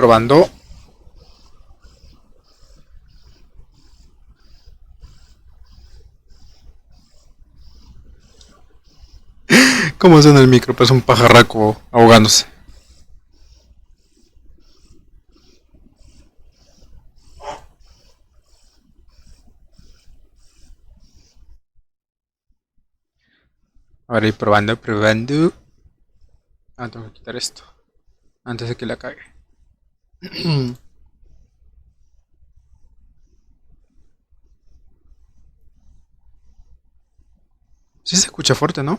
Probando. ¿Cómo suena el micro? Pues un pajarraco ahogándose. Ahora ir probando, probando. Ah, tengo que quitar esto. Antes de que la cague. Sí se escucha fuerte, ¿no?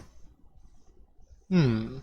Hmm.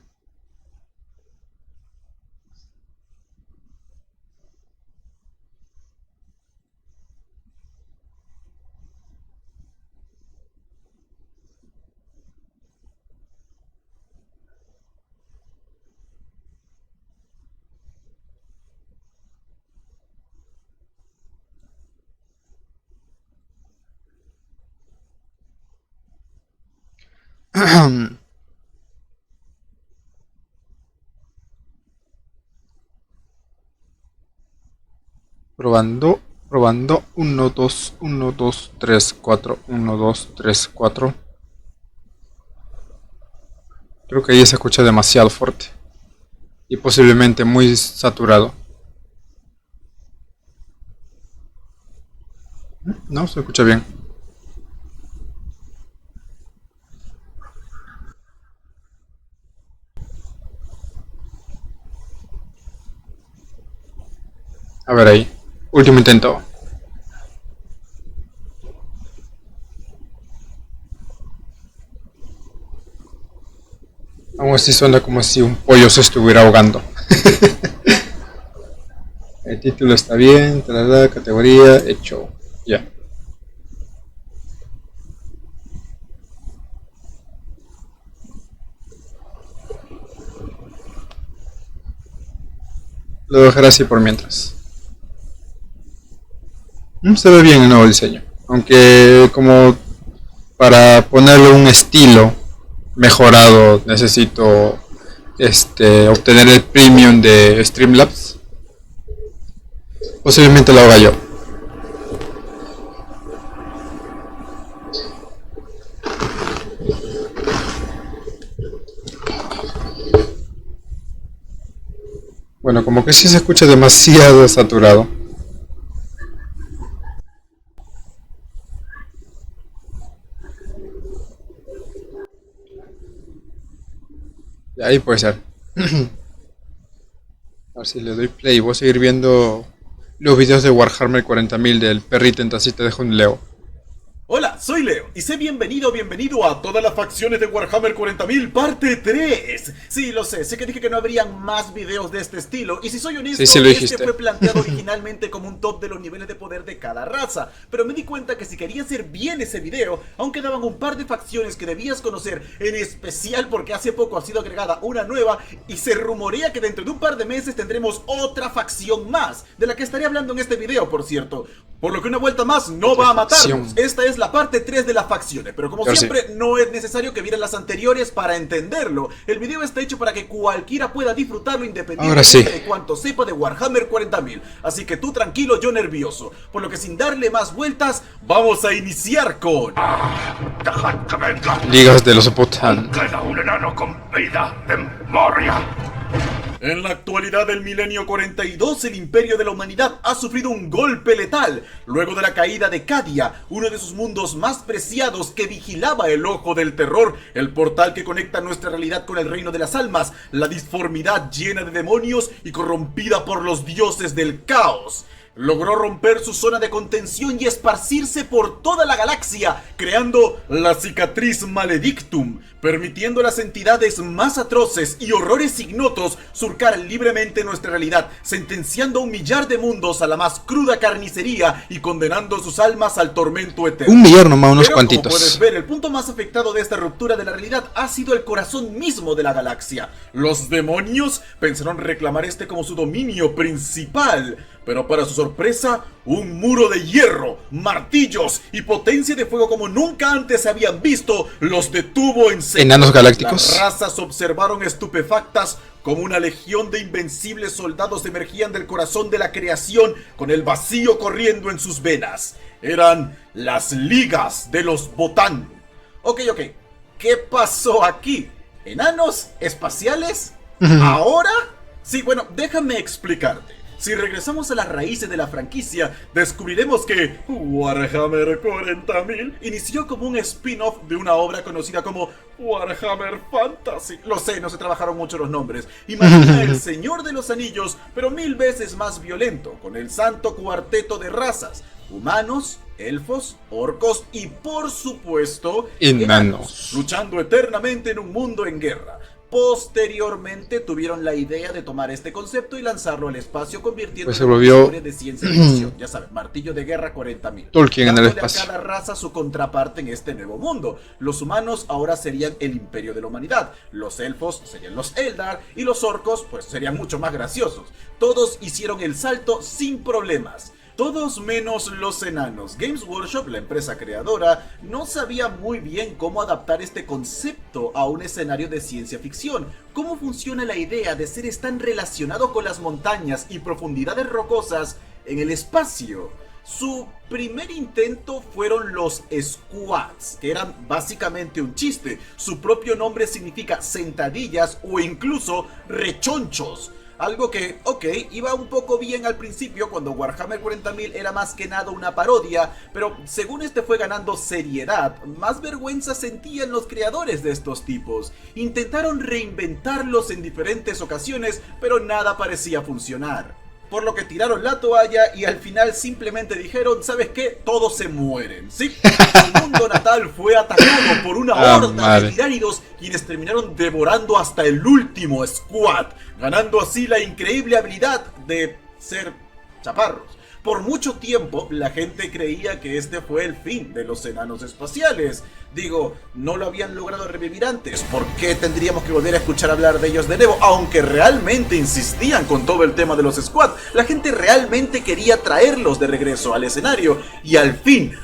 Probando, probando. Uno, 2, 1, 2, 3, 4. 1, 2, 3, 4. Creo que ahí se escucha demasiado fuerte. Y posiblemente muy saturado. No, se escucha bien. A ver ahí. Último intento. Aún así suena como si un pollo se estuviera ahogando. El título está bien, talala, categoría, hecho. Ya. Lo dejaré así por mientras. Se ve bien el nuevo diseño. Aunque como para ponerle un estilo mejorado necesito obtener el premium de Streamlabs. Posiblemente lo haga yo. Bueno, como que sí se escucha demasiado saturado. Y ahí puede ser. A ver si le doy play. Voy a seguir viendo los videos de Warhammer 40.000 del perrito en tacita de un Leo. Hola, soy Leo y sé bienvenido a todas las facciones de Warhammer 40.000 parte 3. Sí, lo sé que dije que no habrían más videos de este estilo y si soy honesto, Sí, lo dijiste. este fue planteado originalmente como un top de los niveles de poder de cada raza, pero me di cuenta que si quería hacer bien ese video, aún quedaban un par de facciones que debías conocer, en especial porque hace poco ha sido agregada una nueva y se rumorea que dentro de un par de meses tendremos otra facción más, de la que estaré hablando en este video, por cierto. Por lo que una vuelta más no va a matarnos. Esta es la parte 3 de las facciones, pero como siempre no es necesario que vieran las anteriores para entenderlo. El video está hecho para que cualquiera pueda disfrutarlo independientemente de cuánto sepa de Warhammer 40.000. Así que tú tranquilo, yo nervioso. Por lo que sin darle más vueltas, vamos a iniciar con... ¡Dejad que venga! Ligas de los Opotan. Queda un enano con vida en Moria. En la actualidad del milenio 42, el imperio de la humanidad ha sufrido un golpe letal, luego de la caída de Cadia, uno de sus mundos más preciados que vigilaba el ojo del terror, el portal que conecta nuestra realidad con el reino de las almas, la disformidad llena de demonios y corrompida por los dioses del caos. Logró romper su zona de contención y esparcirse por toda la galaxia, creando la cicatriz maledictum, permitiendo a las entidades más atroces y horrores ignotos surcar libremente nuestra realidad, sentenciando a 1 millar de mundos a la más cruda carnicería y condenando sus almas al tormento eterno. 1 millar nomás, unos Pero, cuantitos. como puedes ver, el punto más afectado de esta ruptura de la realidad ha sido el corazón mismo de la galaxia. Los demonios pensaron reclamar este como su dominio principal, Pero para su sorpresa, un muro de hierro, martillos y potencia de fuego como nunca antes se habían visto los detuvo en seco. Enanos galácticos. Las razas observaron estupefactas como una legión de invencibles soldados emergían del corazón de la creación con el vacío corriendo en sus venas. Eran las ligas de los Botán. Ok. ¿Qué pasó aquí? ¿Enanos espaciales? ¿Ahora? Sí, bueno, déjame explicarte. Si regresamos a las raíces de la franquicia, descubriremos que Warhammer 40.000 inició como un spin-off de una obra conocida como Warhammer Fantasy. Lo sé, no se trabajaron mucho los nombres. Imagina El Señor de los Anillos, pero 1000 veces más violento, con el santo cuarteto de razas: humanos, elfos, orcos y, por supuesto, enanos, luchando eternamente en un mundo en guerra. Posteriormente tuvieron la idea de tomar este concepto y lanzarlo al espacio, convirtiéndolo en una historia de ciencia ficción. Ya saben, martillo de guerra 40.000. Tolkien en el espacio. A cada raza su contraparte en este nuevo mundo. Los humanos ahora serían el imperio de la humanidad. Los elfos serían los Eldar. Y los orcos, pues, serían mucho más graciosos. Todos hicieron el salto sin problemas. Todos menos los enanos. Games Workshop, la empresa creadora, no sabía muy bien cómo adaptar este concepto a un escenario de ciencia ficción. ¿Cómo funciona la idea de seres tan relacionados con las montañas y profundidades rocosas en el espacio? Su primer intento fueron los squads, que eran básicamente un chiste. Su propio nombre significa sentadillas o incluso rechonchos. Algo que, iba un poco bien al principio cuando Warhammer 40.000 era más que nada una parodia, pero según este fue ganando seriedad, más vergüenza sentían los creadores de estos tipos. Intentaron reinventarlos en diferentes ocasiones, pero nada parecía funcionar. Por lo que tiraron la toalla y al final simplemente dijeron: ¿sabes qué? Todos se mueren, ¿sí? Su mundo natal fue atacado por una horda de tiránidos, quienes terminaron devorando hasta el último squad, ganando así la increíble habilidad de ser chaparros. Por mucho tiempo, la gente creía que este fue el fin de los enanos espaciales. Digo, no lo habían logrado revivir antes. ¿Por qué tendríamos que volver a escuchar hablar de ellos de nuevo? Aunque realmente insistían con todo el tema de los squad, la gente realmente quería traerlos de regreso al escenario. Y al fin,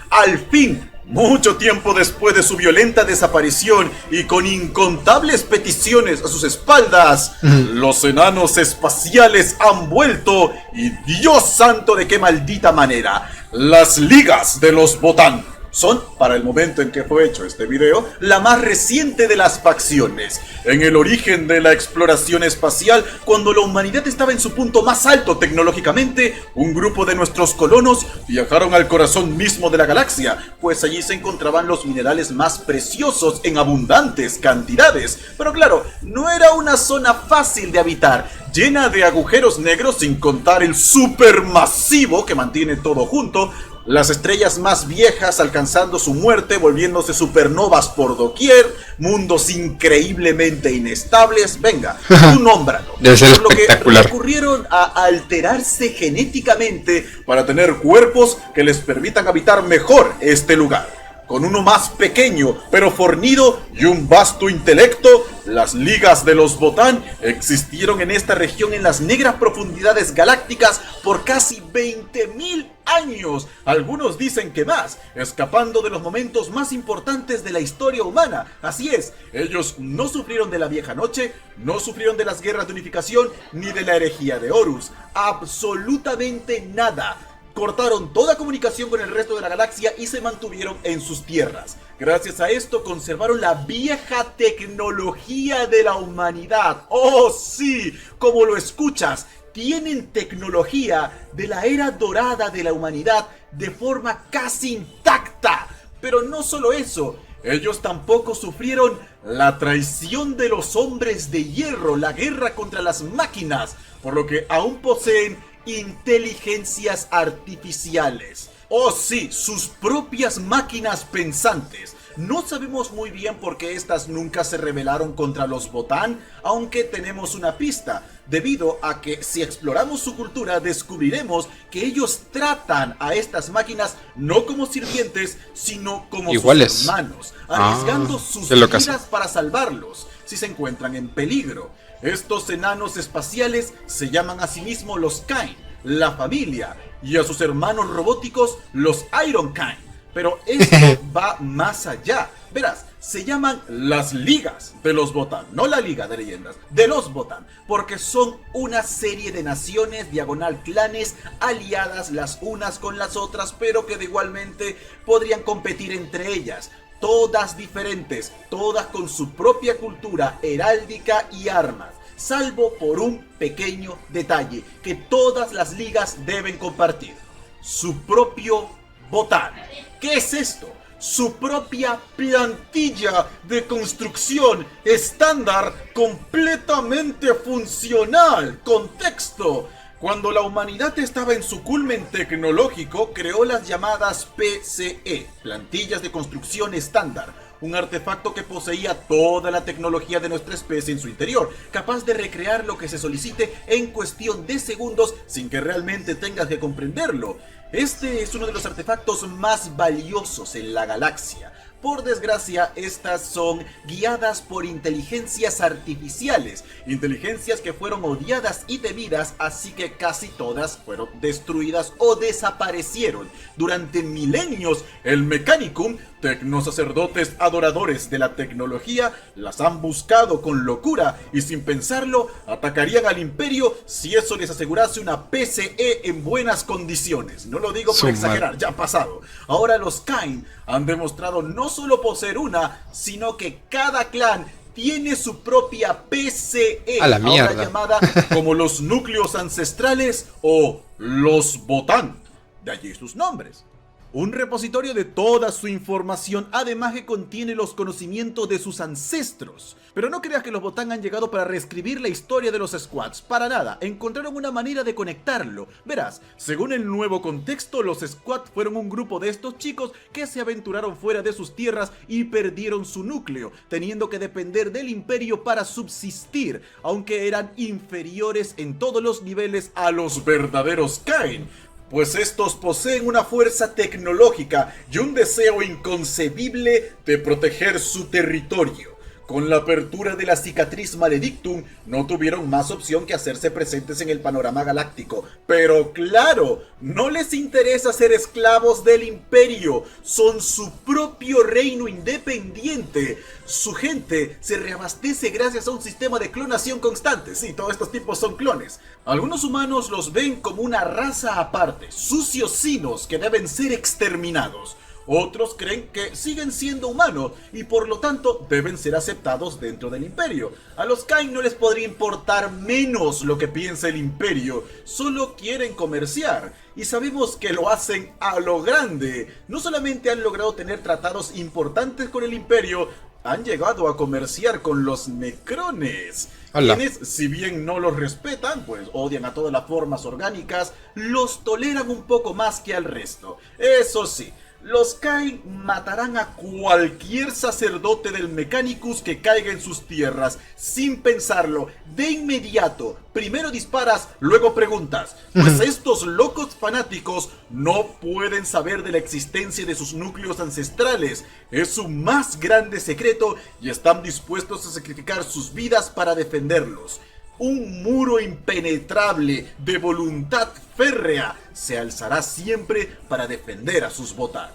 mucho tiempo después de su violenta desaparición y con incontables peticiones a sus espaldas, los enanos espaciales han vuelto, y Dios santo de qué maldita manera. Las ligas de los Botán son, para el momento en que fue hecho este video, la más reciente de las facciones. En el origen de la exploración espacial, cuando la humanidad estaba en su punto más alto tecnológicamente, un grupo de nuestros colonos viajaron al corazón mismo de la galaxia, pues allí se encontraban los minerales más preciosos en abundantes cantidades. Pero claro, no era una zona fácil de habitar, llena de agujeros negros, sin contar el supermasivo que mantiene todo junto. Las estrellas más viejas alcanzando su muerte, volviéndose supernovas por doquier, mundos increíblemente inestables. Venga, tú nómbralo. Debe ser por lo que espectacular. recurrieron a alterarse genéticamente para tener cuerpos que les permitan habitar mejor este lugar. Con uno más pequeño, pero fornido, y un vasto intelecto, las ligas de los Botán existieron en esta región en las negras profundidades galácticas por casi 20.000 años. Algunos dicen que más, escapando de los momentos más importantes de la historia humana. Así es, ellos no sufrieron de la Vieja Noche, no sufrieron de las guerras de unificación, ni de la herejía de Horus. Absolutamente nada. Cortaron toda comunicación con el resto de la galaxia y se mantuvieron en sus tierras. Gracias a esto conservaron la vieja tecnología de la humanidad. ¡Oh sí! Como lo escuchas, tienen tecnología de la era dorada de la humanidad de forma casi intacta. Pero no solo eso, ellos tampoco sufrieron la traición de los hombres de hierro, la guerra contra las máquinas, por lo que aún poseen inteligencias artificiales. Oh sí, sus propias máquinas pensantes. No sabemos muy bien por qué estas nunca se rebelaron contra los Botán, aunque tenemos una pista, debido a que si exploramos su cultura descubriremos que ellos tratan a estas máquinas no como sirvientes, sino como iguales, sus hermanos, arriesgando sus vidas para salvarlos si se encuentran en peligro. Estos enanos espaciales se llaman a sí mismos los Kain. la familia, y a sus hermanos robóticos, los Ironkind. Pero esto va más allá. Verás, se llaman las ligas de los Votann, no la liga de leyendas, de los Votann, porque son una serie de naciones diagonal clanes aliadas las unas con las otras, pero que de igualmente podrían competir entre ellas. Todas diferentes, todas con su propia cultura heráldica y armas, salvo por un pequeño detalle que todas las ligas deben compartir: su propio Votann. ¿Qué es esto? Su propia plantilla de construcción estándar completamente funcional. Contexto: cuando la humanidad estaba en su culmen tecnológico, creó las llamadas PCE, plantillas de construcción estándar, un artefacto que poseía toda la tecnología de nuestra especie en su interior, capaz de recrear lo que se solicite en cuestión de segundos sin que realmente tengas que comprenderlo. Este es uno de los artefactos más valiosos en la galaxia. Por desgracia, estas son guiadas por inteligencias artificiales, inteligencias que fueron odiadas y temidas, así que casi todas fueron destruidas o desaparecieron. Durante milenios, el Mechanicum, tecnosacerdotes adoradores de la tecnología, las han buscado con locura y sin pensarlo, atacarían al Imperio si eso les asegurase una PCE en buenas condiciones. No lo digo por exagerar, ya ha pasado. Ahora los Kain han demostrado no solo poseer una, sino que cada clan tiene su propia PCE, a la ahora mierda, llamada como los núcleos ancestrales o los Votann, de allí sus nombres. Un repositorio de toda su información, además que contiene los conocimientos de sus ancestros. Pero no creas que los Votann han llegado para reescribir la historia de los Squads, para nada, encontraron una manera de conectarlo. Verás, según el nuevo contexto, los Squads fueron un grupo de estos chicos que se aventuraron fuera de sus tierras y perdieron su núcleo, teniendo que depender del Imperio para subsistir, aunque eran inferiores en todos los niveles a los verdaderos Kain. Pues estos poseen una fuerza tecnológica y un deseo inconcebible de proteger su territorio. Con la apertura de la cicatriz Maledictum, no tuvieron más opción que hacerse presentes en el panorama galáctico. Pero claro, no les interesa ser esclavos del Imperio, son su propio reino independiente. Su gente se reabastece gracias a un sistema de clonación constante. Sí, todos estos tipos son clones. Algunos humanos los ven como una raza aparte, sucios sinos que deben ser exterminados. Otros creen que siguen siendo humanos y por lo tanto deben ser aceptados dentro del Imperio. A los Kain no les podría importar menos lo que piensa el Imperio, solo quieren comerciar. Y sabemos que lo hacen a lo grande. No solamente han logrado tener tratados importantes con el Imperio, han llegado a comerciar con los Necrones. Hola. Quienes, si bien no los respetan, pues odian a todas las formas orgánicas, los toleran un poco más que al resto. Eso sí, los Kain matarán a cualquier sacerdote del Mechanicus que caiga en sus tierras, sin pensarlo, de inmediato. Primero disparas, luego preguntas, pues estos locos fanáticos no pueden saber de la existencia de sus núcleos ancestrales. Es su más grande secreto y están dispuestos a sacrificar sus vidas para defenderlos. Un muro impenetrable de voluntad férrea se alzará siempre para defender a sus Votann.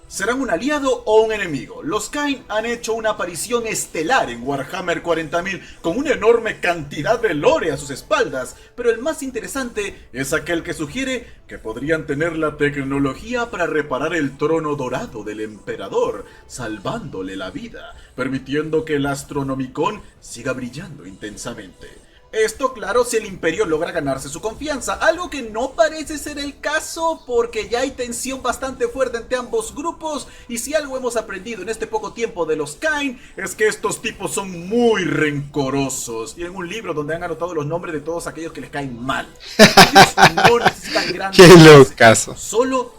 ¿Serán un aliado o un enemigo? Los Kain han hecho una aparición estelar en Warhammer 40.000 con una enorme cantidad de lore a sus espaldas, pero el más interesante es aquel que sugiere que podrían tener la tecnología para reparar el trono dorado del emperador, salvándole la vida, permitiendo que el Astronomicon siga brillando intensamente. Esto, claro, si el Imperio logra ganarse su confianza, algo que no parece ser el caso porque ya hay tensión bastante fuerte entre ambos grupos, y si algo hemos aprendido en este poco tiempo de los Kain es que estos tipos son muy rencorosos. Tienen un libro donde han anotado los nombres de todos aquellos que les caen mal. Ellos no necesitan grandes ¡Qué locazo! solo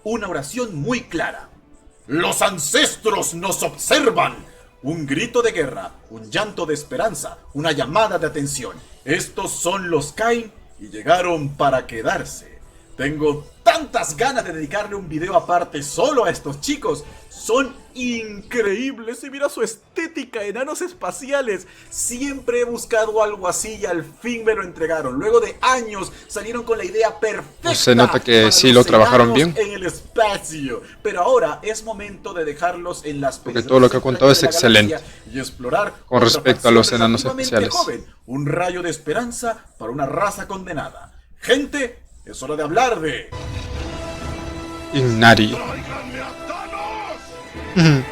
una oración muy clara: ¡los ancestros nos observan! Un grito de guerra, un llanto de esperanza, una llamada de atención. Estos son los Kain y llegaron para quedarse. Tengo tantas ganas de dedicarle un video aparte solo a estos chicos. son increíbles. Y mira su estética, enanos espaciales. Siempre he buscado algo así y al fin me lo entregaron. Luego de años salieron con la idea perfecta. Pues se nota que para sí los lo trabajaron enanos bien. en el espacio. Pero ahora es momento de dejarlos en las Porque todo lo que ha contado es excelente y explorar con otra respecto a los facción enanos relativamente espaciales. joven. Un rayo de esperanza para una raza condenada. Gente, es hora de hablar de... Ignari. ¡Tráiganme a Thanos!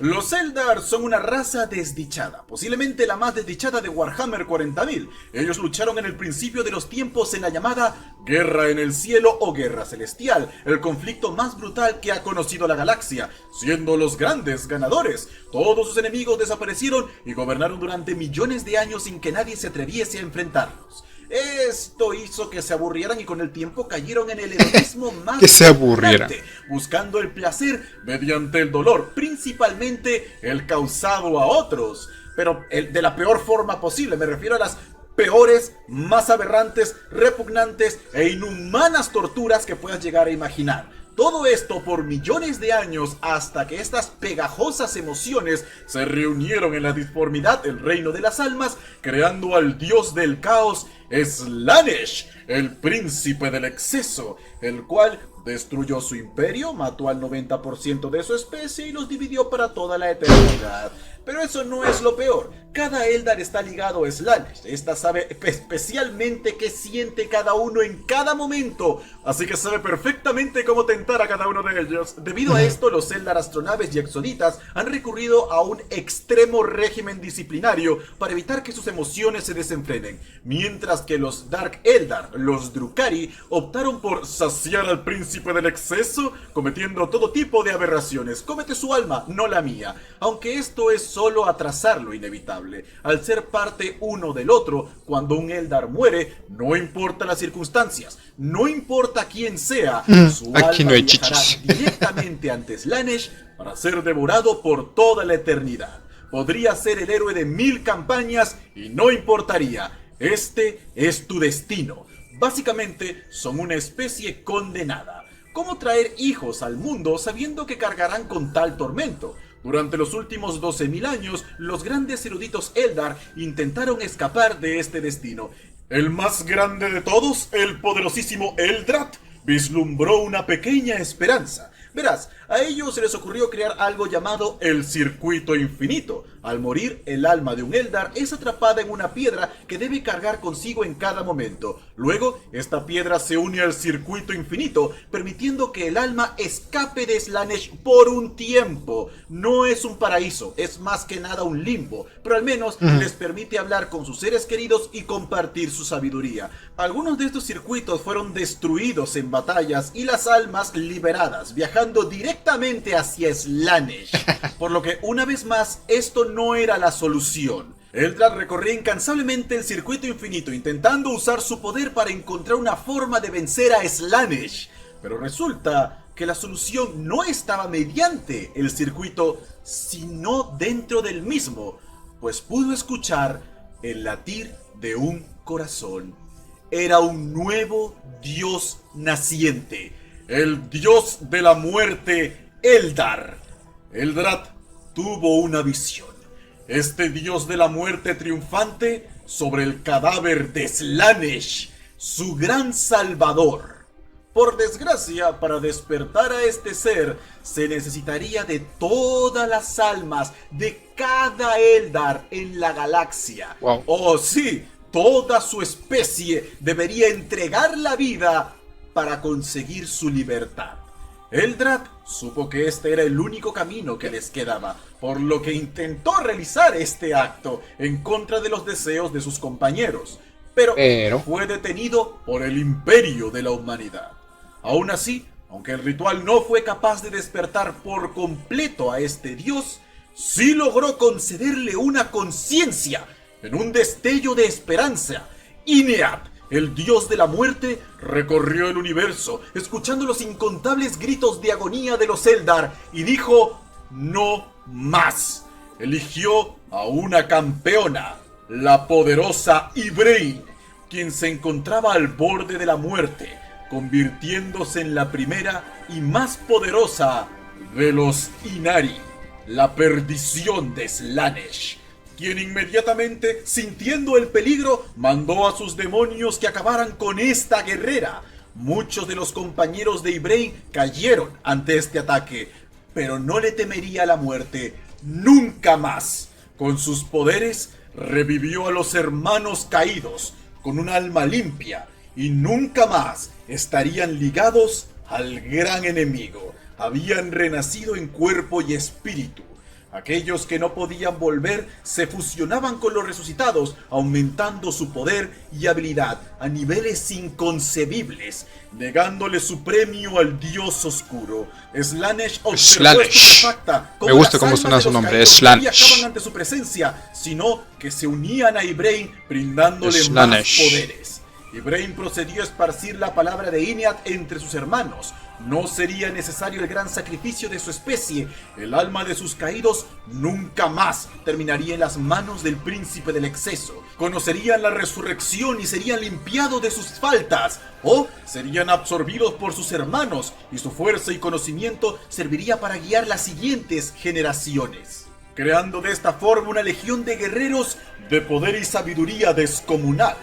Los Eldar son una raza desdichada, posiblemente la más desdichada de Warhammer 40.000. Ellos lucharon en el principio de los tiempos en la llamada Guerra en el Cielo o Guerra Celestial, el conflicto más brutal que ha conocido la galaxia, siendo los grandes ganadores. Todos sus enemigos desaparecieron y gobernaron durante millones de años sin que nadie se atreviese a enfrentarlos. Esto hizo que se aburrieran y con el tiempo cayeron en el hedonismo más Que se aburrieran. buscando el placer mediante el dolor, principalmente el causado a otros, pero de la peor forma posible. Me refiero a las peores, más aberrantes, repugnantes e inhumanas torturas que puedas llegar a imaginar. Todo esto por millones de años hasta que estas pegajosas emociones se reunieron en la disformidad, el reino de las almas, creando al dios del caos, Slaanesh, el príncipe del exceso, el cual destruyó su imperio, mató al 90% de su especie y los dividió para toda la eternidad. Pero eso no es lo peor. Cada Eldar está ligado a Slaanesh. Esta sabe especialmente qué siente cada uno en cada momento, así que sabe perfectamente cómo tentar a cada uno de ellos. Debido a esto, los Eldar astronaves y exoditas han recurrido a un extremo régimen disciplinario para evitar que sus emociones se desenfrenen, mientras que los Dark Eldar, los Drukhari, optaron por saciar al príncipe del exceso, cometiendo todo tipo de aberraciones. Cómete su alma, no la mía, aunque esto es solo atrasar lo inevitable. Al ser parte uno del otro, cuando un Eldar muere, no importa las circunstancias, no importa quién sea, su aquí alma no hay viajará chichis. directamente ante Slaanesh para ser devorado por toda la eternidad. Podría ser el héroe de 1000 campañas y no importaría. Este es tu destino. Básicamente, son una especie condenada. ¿Cómo traer hijos al mundo sabiendo que cargarán con tal tormento? Durante los últimos 12.000 años, los grandes eruditos Eldar intentaron escapar de este destino. El más grande de todos, el poderosísimo Eldrad, vislumbró una pequeña esperanza. Verás, a ellos se les ocurrió crear algo llamado el Circuito Infinito. Al morir, el alma de un Eldar es atrapada en una piedra que debe cargar consigo en cada momento. Luego, esta piedra se une al Circuito Infinito, permitiendo que el alma escape de Slaanesh por un tiempo. No es un paraíso, es más que nada un limbo, pero al menos les permite hablar con sus seres queridos y compartir su sabiduría. Algunos de estos circuitos fueron destruidos en batallas y las almas liberadas, viajando directamente hacia Slaanesh. Por lo que, una vez más, esto no era la solución. Eldrad recorría incansablemente el Circuito Infinito, intentando usar su poder para encontrar una forma de vencer a Slaanesh. Pero resulta que la solución no estaba mediante el circuito, sino dentro del mismo, pues pudo escuchar el latir de un corazón. Era un nuevo dios naciente, el dios de la muerte, Eldar. Eldrad tuvo una visión. Este dios de la muerte triunfante sobre el cadáver de Slaanesh, su gran salvador. Por desgracia, para despertar a este ser, se necesitaría de todas las almas de cada Eldar en la galaxia. Wow. Oh sí, toda su especie debería entregar la vida para conseguir su libertad. Eldrad supo que este era el único camino que les quedaba, por lo que intentó realizar este acto en contra de los deseos de sus compañeros, pero fue detenido por el imperio de la humanidad. Aún así, aunque el ritual no fue capaz de despertar por completo a este dios, sí logró concederle una conciencia en un destello de esperanza. Inead, el dios de la muerte, recorrió el universo, escuchando los incontables gritos de agonía de los Eldar, y dijo: no más. Eligió a una campeona, la poderosa Ybraine, quien se encontraba al borde de la muerte, convirtiéndose en la primera y más poderosa de los Inari, la perdición de Slaanesh, quien inmediatamente, sintiendo el peligro, mandó a sus demonios que acabaran con esta guerrera. Muchos de los compañeros de Ybrain cayeron ante este ataque, pero no le temería la muerte nunca más. Con sus poderes revivió a los hermanos caídos con un alma limpia y nunca más estarían ligados al gran enemigo. Habían renacido en cuerpo y espíritu. Aquellos que no podían volver se fusionaban con los resucitados, aumentando su poder y habilidad a niveles inconcebibles, negándole su premio al dios oscuro. Slaanesh observó estupefacta me gusta cómo suena su nombre, Slaanesh. No acaban ante su presencia, sino que se unían a Ybrain, brindándole más poderes. Ybrain procedió a esparcir la palabra de Ynneath entre sus hermanos. No sería necesario el gran sacrificio de su especie. El alma de sus caídos nunca más terminaría en las manos del príncipe del exceso. Conocerían la resurrección y serían limpiados de sus faltas. O serían absorbidos por sus hermanos y su fuerza y conocimiento serviría para guiar las siguientes generaciones, creando de esta forma una legión de guerreros de poder y sabiduría descomunal.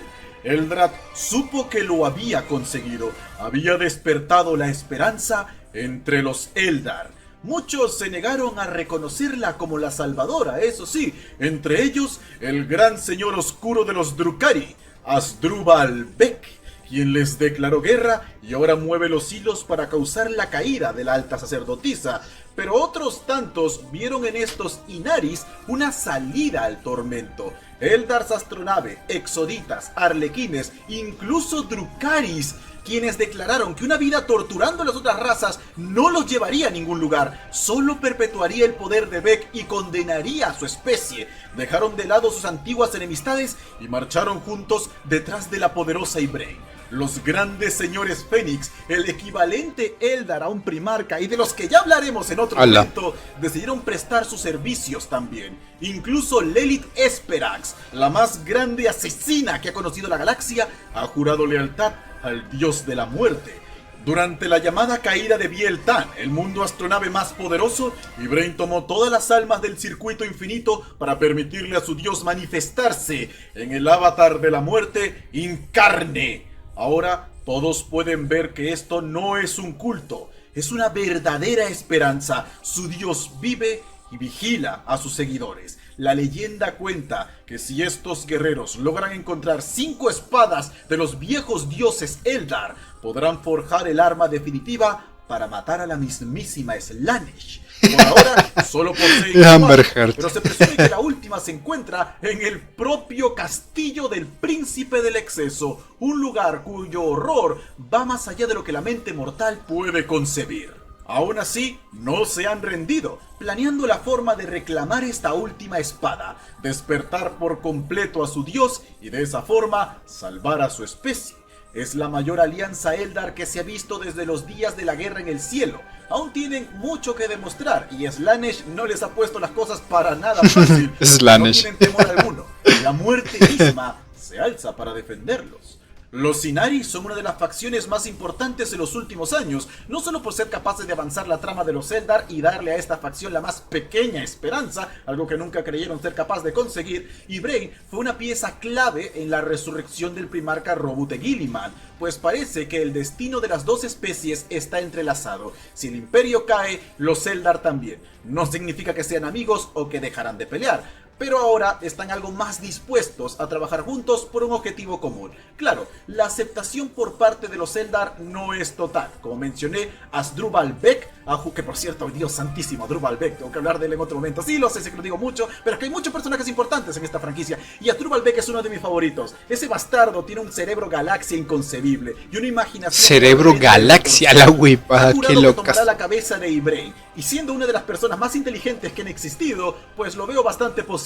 Eldrad supo que lo había conseguido. Había despertado la esperanza entre los Eldar. Muchos se negaron a reconocerla como la salvadora, eso sí, entre ellos el gran señor oscuro de los Drukhari, Asdrúbal Beck, quien les declaró guerra y ahora mueve los hilos para causar la caída de la alta sacerdotisa. Pero otros tantos vieron en estos Inaris una salida al tormento. Eldars Astronave, Exoditas, Arlequines, incluso Drukharis, quienes declararon que una vida torturando a las otras razas no los llevaría a ningún lugar, solo perpetuaría el poder de Beck y condenaría a su especie. Dejaron de lado sus antiguas enemistades y marcharon juntos detrás de la poderosa Ybrain. Los grandes señores Fénix, el equivalente Eldar a un primarca y de los que ya hablaremos en otro momento, decidieron prestar sus servicios también. Incluso Lelith Esperax, la más grande asesina que ha conocido la galaxia, ha jurado lealtad al dios de la muerte. Durante la llamada caída de Biel-Tan, el mundo astronave más poderoso, Ybrain tomó todas las almas del circuito infinito para permitirle a su dios manifestarse en el avatar de la muerte Incarne. Ahora todos pueden ver que esto no es un culto, es una verdadera esperanza. Su dios vive y vigila a sus seguidores. La leyenda cuenta que si estos guerreros logran encontrar 5 espadas de los viejos dioses Eldar, podrán forjar el arma definitiva para matar a la mismísima Slaanesh. Por ahora solo poseen 4, pero se presume que la última se encuentra en el propio castillo del príncipe del exceso, un lugar cuyo horror va más allá de lo que la mente mortal puede concebir. Aún así, no se han rendido, planeando la forma de reclamar esta última espada, despertar por completo a su dios y de esa forma salvar a su especie. Es la mayor alianza Eldar que se ha visto desde los días de la guerra en el cielo. Aún tienen mucho que demostrar y Slaanesh no les ha puesto las cosas para nada fácil. No tienen temor alguno. La muerte misma se alza para defenderlos. Los Inari son una de las facciones más importantes en los últimos años, no solo por ser capaces de avanzar la trama de los Eldar y darle a esta facción la más pequeña esperanza, algo que nunca creyeron ser capaz de conseguir. Ybrain fue una pieza clave en la resurrección del primarca Roboute Guilliman, pues parece que el destino de las dos especies está entrelazado. Si el imperio cae, los Eldar también. No significa que sean amigos o que dejarán de pelear, pero ahora están algo más dispuestos a trabajar juntos por un objetivo común. Claro, la aceptación por parte de los Eldar no es total. Como mencioné, Asdrúbal Beck, que por cierto, Dios santísimo, Asdrúbal Beck, tengo que hablar de él en otro momento. Sí, lo sé, sé que lo digo mucho, pero es que hay muchos personajes importantes en esta franquicia, y Asdrúbal Beck es uno de mis favoritos. Ese bastardo tiene un cerebro galaxia inconcebible y una imaginación... Cerebro galaxia, la huipa, qué loca. Tomará la cabeza de Ybrain, y siendo una de las personas más inteligentes que han existido, pues lo veo bastante posible.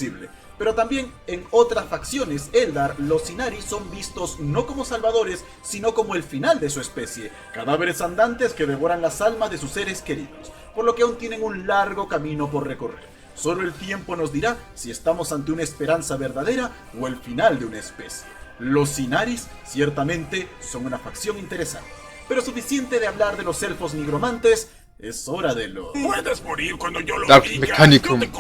Pero también en otras facciones Eldar, los Inari son vistos no como salvadores, sino como el final de su especie, cadáveres andantes que devoran las almas de sus seres queridos, por lo que aún tienen un largo camino por recorrer. Solo el tiempo nos dirá si estamos ante una esperanza verdadera o el final de una especie. Los Inaris ciertamente son una facción interesante, pero suficiente de hablar de los elfos nigromantes. Es hora de lo... Puedes morir cuando yo lo Dark diga. Mechanicum. Yo te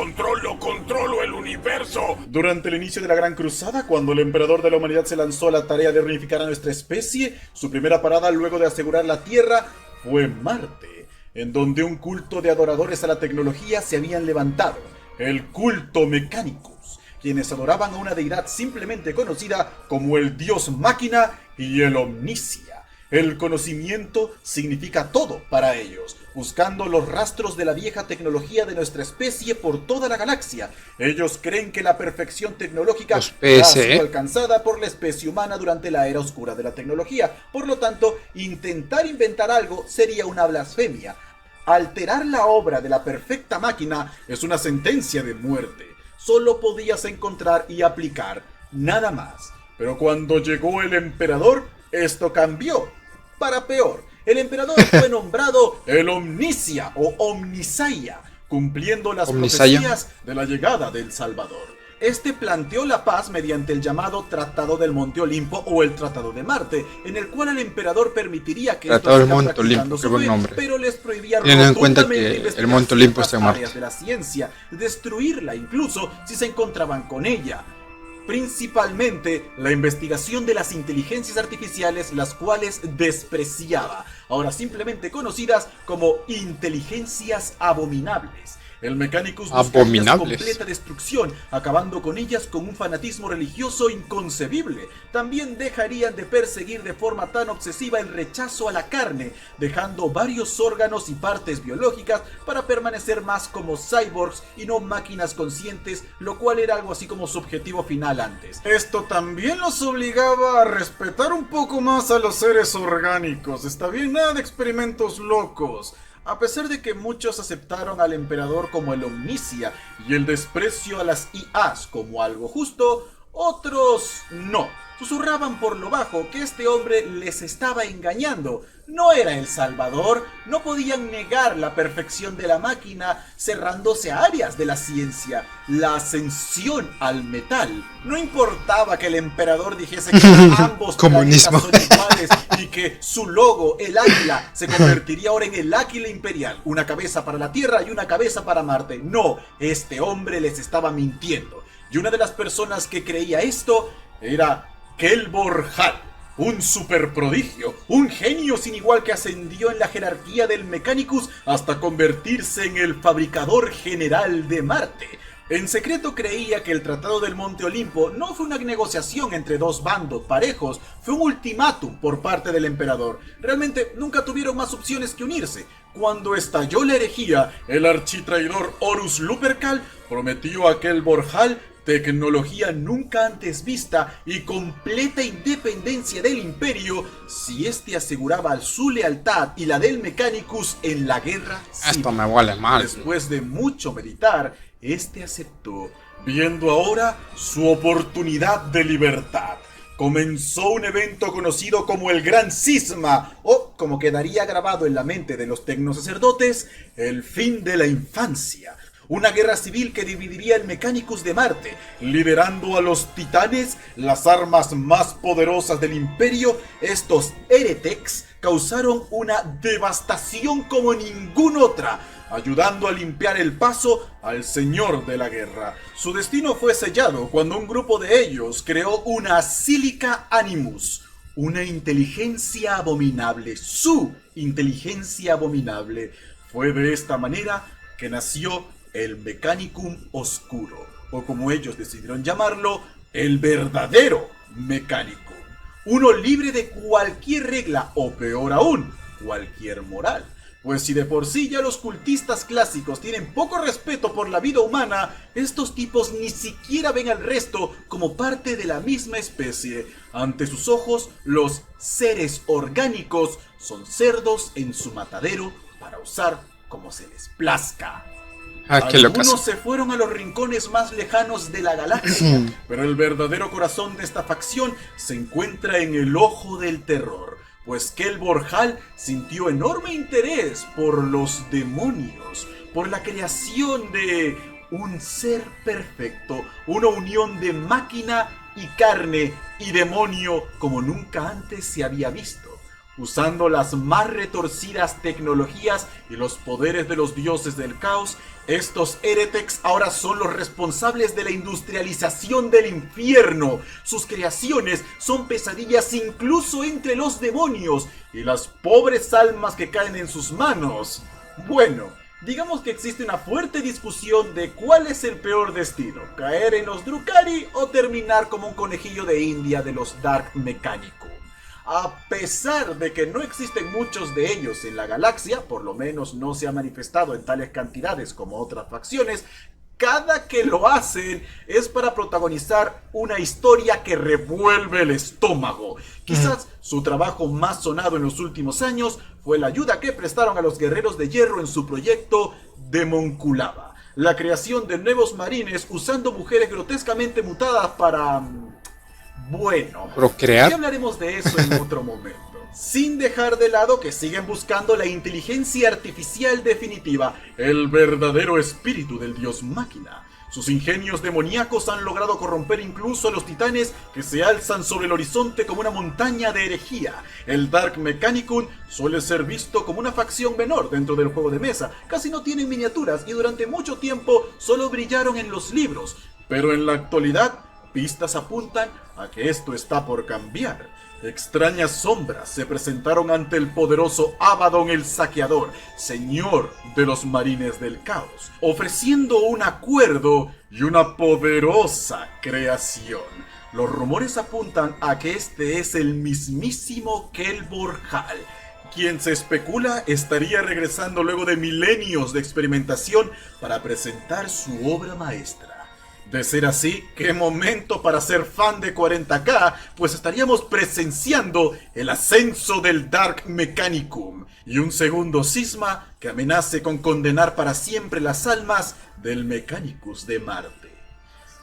controlo el universo. Durante el inicio de la Gran Cruzada, cuando el emperador de la humanidad se lanzó a la tarea de reunificar a nuestra especie, su primera parada luego de asegurar la Tierra fue Marte, en donde un culto de adoradores a la tecnología se habían levantado, el culto Mechanicus, quienes adoraban a una deidad simplemente conocida como el dios máquina y el omnicia. El conocimiento significa todo para ellos, buscando los rastros de la vieja tecnología de nuestra especie por toda la galaxia. Ellos creen que la perfección tecnológica Los ha PS, sido alcanzada por la especie humana durante la era oscura de la tecnología. Por lo tanto, intentar inventar algo sería una blasfemia. Alterar la obra de la perfecta máquina es una sentencia de muerte. Solo podías encontrar y aplicar, nada más. Pero cuando llegó el emperador, esto cambió. Para peor, el emperador fue nombrado el Omnicia o Omnisaya, cumpliendo las Omnisaya. profecías de la llegada del Salvador. Este planteó la paz mediante el llamado Tratado del Monte Olimpo o el Tratado de Marte, en el cual el emperador permitiría que Tratado del sigan Monte practicando Olimpo, su qué buen fe, nombre. pero les prohibía Teniendo en cuenta rotundamente que investigar el Monte Olimpo ciertas está en Marte. áreas de la ciencia, destruirla incluso si se encontraban con ella. Principalmente la investigación de las inteligencias artificiales, las cuales despreciaba, ahora simplemente conocidas como inteligencias abominables. El Mechanicus buscaría su Abominables. completa destrucción, acabando con ellas con un fanatismo religioso inconcebible. También dejarían de perseguir de forma tan obsesiva el rechazo a la carne, dejando varios órganos y partes biológicas para permanecer más como cyborgs y no máquinas conscientes, lo cual era algo así como su objetivo final antes. Esto también los obligaba a respetar un poco más a los seres orgánicos. Está bien, nada de experimentos locos. A pesar de que muchos aceptaron al emperador como el omnicia y el desprecio a las IAs como algo justo, otros no. Susurraban por lo bajo que este hombre les estaba engañando. No era el Salvador, no podían negar la perfección de la máquina cerrándose a áreas de la ciencia. La ascensión al metal. No importaba que el emperador dijese que ambos Comunismo. planetas son iguales y que su logo, el águila, se convertiría ahora en el águila imperial. Una cabeza para la Tierra y una cabeza para Marte. No, este hombre les estaba mintiendo. Y una de las personas que creía esto era Kelbor Hal, un superprodigio, un genio sin igual que ascendió en la jerarquía del Mechanicus hasta convertirse en el fabricador general de Marte. En secreto creía que el Tratado del Monte Olimpo no fue una negociación entre dos bandos parejos, fue un ultimátum por parte del emperador. Realmente nunca tuvieron más opciones que unirse. Cuando estalló la herejía, el architraidor Horus Lupercal prometió a Kelbor Hal tecnología nunca antes vista y completa independencia del imperio si éste aseguraba su lealtad y la del Mechanicus en la guerra civil. Esto me huele mal. Después de mucho meditar, este aceptó, viendo ahora su oportunidad de libertad. Comenzó un evento conocido como el Gran Cisma, o como quedaría grabado en la mente de los tecnosacerdotes, el fin de la infancia. Una guerra civil que dividiría el Mechanicus de Marte, liberando a los titanes, las armas más poderosas del imperio. Estos Heretecs causaron una devastación como ninguna otra, ayudando a limpiar el paso al señor de la guerra. Su destino fue sellado cuando un grupo de ellos creó una Silica Animus, una inteligencia abominable, su inteligencia abominable. Fue de esta manera que nació el Mechanicum Oscuro, o como ellos decidieron llamarlo, el verdadero Mechanicum. Uno libre de cualquier regla, o peor aún, cualquier moral. Pues si de por sí ya los cultistas clásicos tienen poco respeto por la vida humana, estos tipos ni siquiera ven al resto como parte de la misma especie. Ante sus ojos, los seres orgánicos son cerdos en su matadero para usar como se les plazca. Ah, qué Algunos locas. se fueron a los rincones más lejanos de la galaxia, pero el verdadero corazón de esta facción se encuentra en el Ojo del Terror, pues Kelbor Hal sintió enorme interés por los demonios, por la creación de un ser perfecto, una unión de máquina y carne y demonio como nunca antes se había visto. Usando las más retorcidas tecnologías y los poderes de los dioses del caos, estos Heretics ahora son los responsables de la industrialización del infierno. Sus creaciones son pesadillas incluso entre los demonios y las pobres almas que caen en sus manos. Bueno, digamos que existe una fuerte discusión de cuál es el peor destino, caer en los Drukhari o terminar como un conejillo de India de los Dark Mechanicum. A pesar de que no existen muchos de ellos en la galaxia, por lo menos no se ha manifestado en tales cantidades como otras facciones, cada que lo hacen es para protagonizar una historia que revuelve el estómago. Quizás su trabajo más sonado en los últimos años fue la ayuda que prestaron a los Guerreros de Hierro en su proyecto Demonculaba, la creación de nuevos marines usando mujeres grotescamente mutadas para... bueno, procrear. ya hablaremos de eso en otro momento. Sin dejar de lado que siguen buscando la inteligencia artificial definitiva, el verdadero espíritu del dios máquina. Sus ingenios demoníacos han logrado corromper incluso a los titanes que se alzan sobre el horizonte como una montaña de herejía. El Dark Mechanicum suele ser visto como una facción menor dentro del juego de mesa. Casi no tienen miniaturas y durante mucho tiempo solo brillaron en los libros. Pero en la actualidad, pistas apuntan a que esto está por cambiar. Extrañas sombras se presentaron ante el poderoso Abaddon el Saqueador, señor de los marines del caos, ofreciendo un acuerdo y una poderosa creación. Los rumores apuntan a que este es el mismísimo Kelbor Hal, quien se especula estaría regresando luego de milenios de experimentación para presentar su obra maestra. De ser así, qué momento para ser fan de 40K, pues estaríamos presenciando el ascenso del Dark Mechanicum y un segundo cisma que amenace con condenar para siempre las almas del Mechanicus de Marte.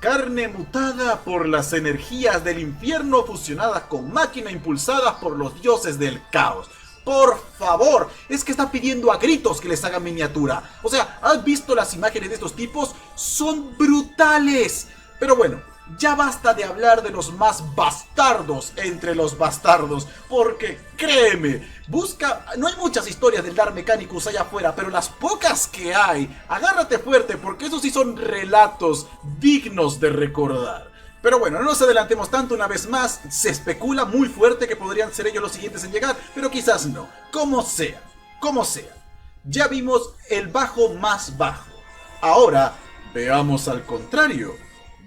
Carne mutada por las energías del infierno fusionadas con máquina impulsadas por los dioses del caos. Por favor, es que está pidiendo a gritos que les hagan miniatura. O sea, ¿has visto las imágenes de estos tipos? Son brutales. Pero bueno, ya basta de hablar de los más bastardos entre los bastardos. Porque créeme, no hay muchas historias del Dark Mechanicus allá afuera, pero las pocas que hay, agárrate fuerte porque esos sí son relatos dignos de recordar. Pero bueno, no nos adelantemos tanto. Una vez más, se especula muy fuerte que podrían ser ellos los siguientes en llegar, pero quizás no. Como sea. Ya vimos el bajo más bajo. Ahora, veamos al contrario.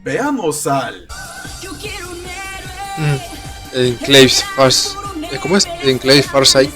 Veamos al... Enclaves Farsight. ¿Cómo es? Enclaves Farsight.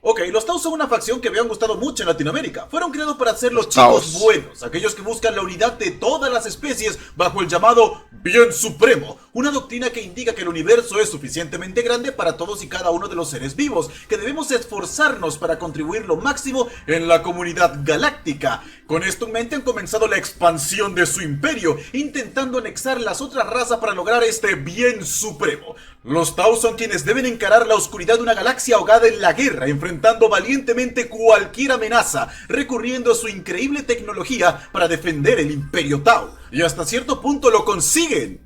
Ok, los Taos son una facción que me han gustado mucho en Latinoamérica. Fueron creados para ser los chicos buenos, aquellos que buscan la unidad de todas las especies bajo el llamado Bien Supremo, una doctrina que indica que el universo es suficientemente grande para todos y cada uno de los seres vivos, que debemos esforzarnos para contribuir lo máximo en la comunidad galáctica. Con esto en mente han comenzado la expansión de su imperio, intentando anexar las otras razas para lograr este Bien Supremo. Los Taos son quienes deben encarar la oscuridad de una galaxia ahogada en la guerra, enfrentando valientemente cualquier amenaza, recurriendo a su increíble tecnología para defender el Imperio Tau. Y hasta cierto punto lo consiguen.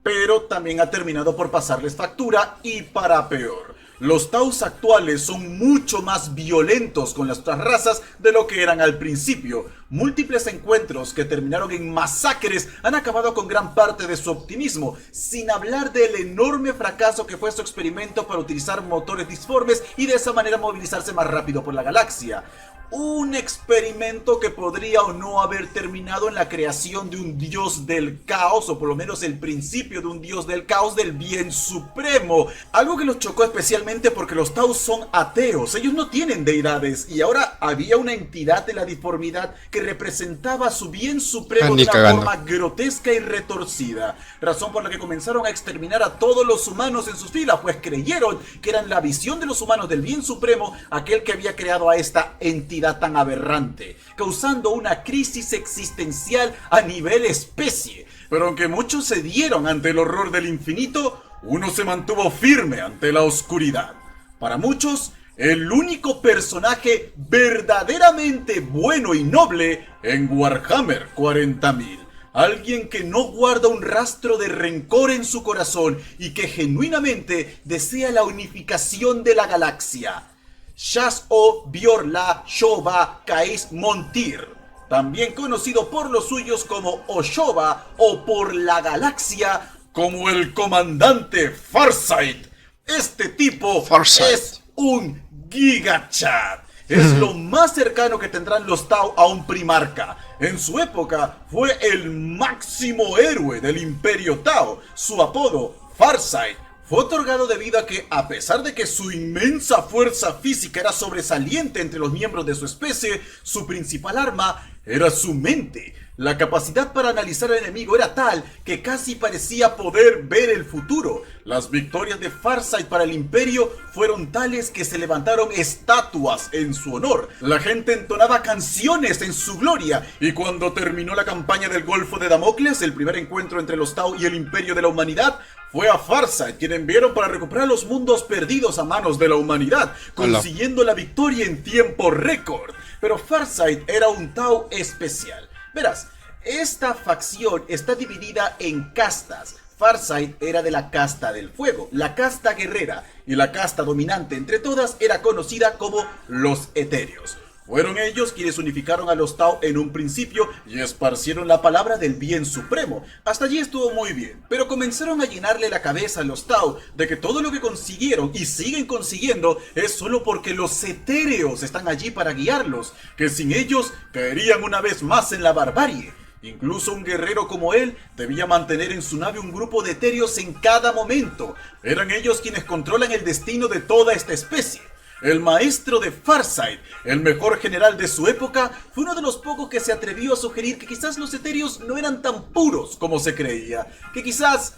Pero también ha terminado por pasarles factura y para peor. Los Taus actuales son mucho más violentos con las otras razas de lo que eran al principio. Múltiples encuentros que terminaron en masacres han acabado con gran parte de su optimismo, sin hablar del enorme fracaso que fue su experimento para utilizar motores disformes y de esa manera movilizarse más rápido por la galaxia. Un experimento que podría o no haber terminado en la creación de un dios del caos, o por lo menos el principio de un dios del caos del bien supremo. Algo que los chocó especialmente porque los Taus son ateos, ellos no tienen deidades, y ahora había una entidad de la disformidad que representaba su bien supremo de una forma grotesca y retorcida. Razón por la que comenzaron a exterminar a todos los humanos en sus filas, pues creyeron que eran la visión de los humanos del bien supremo aquel que había creado a esta entidad tan aberrante, causando una crisis existencial a nivel especie. Pero aunque muchos se dieron ante el horror del infinito, uno se mantuvo firme ante la oscuridad. Para muchos, el único personaje verdaderamente bueno y noble en Warhammer 40.000. alguien que no guarda un rastro de rencor en su corazón y que genuinamente desea la unificación de la galaxia. Shas-O Bjorla Shoba Kais Montir, también conocido por los suyos como Oshoba o por la galaxia como el comandante Farsight. Este tipo es un gigachat. Es lo más cercano que tendrán los Tau a un primarca. En su época fue el máximo héroe del Imperio Tau. Su apodo, Farsight, fue otorgado debido a que, a pesar de que su inmensa fuerza física era sobresaliente entre los miembros de su especie, su principal arma era su mente. La capacidad para analizar al enemigo era tal que casi parecía poder ver el futuro. Las victorias de Farsight para el Imperio fueron tales que se levantaron estatuas en su honor. La gente entonaba canciones en su gloria, y cuando terminó la campaña del Golfo de Damocles, el primer encuentro entre los Tau y el Imperio de la Humanidad, fue a Farsight quien enviaron para recuperar los mundos perdidos a manos de la humanidad, consiguiendo la victoria en tiempo récord. Pero Farsight era un Tau especial. Verás, esta facción está dividida en castas. Farsight era de la casta del fuego, la casta guerrera, y la casta dominante entre todas era conocida como los etéreos. Fueron ellos quienes unificaron a los Tau en un principio y esparcieron la palabra del bien supremo. Hasta allí estuvo muy bien, pero comenzaron a llenarle la cabeza a los Tau de que todo lo que consiguieron y siguen consiguiendo es solo porque los etéreos están allí para guiarlos, que sin ellos caerían una vez más en la barbarie. Incluso un guerrero como él debía mantener en su nave un grupo de etéreos en cada momento. Eran ellos quienes controlan el destino de toda esta especie. El maestro de Farsight, el mejor general de su época, fue uno de los pocos que se atrevió a sugerir que quizás los etéreos no eran tan puros como se creía, que quizás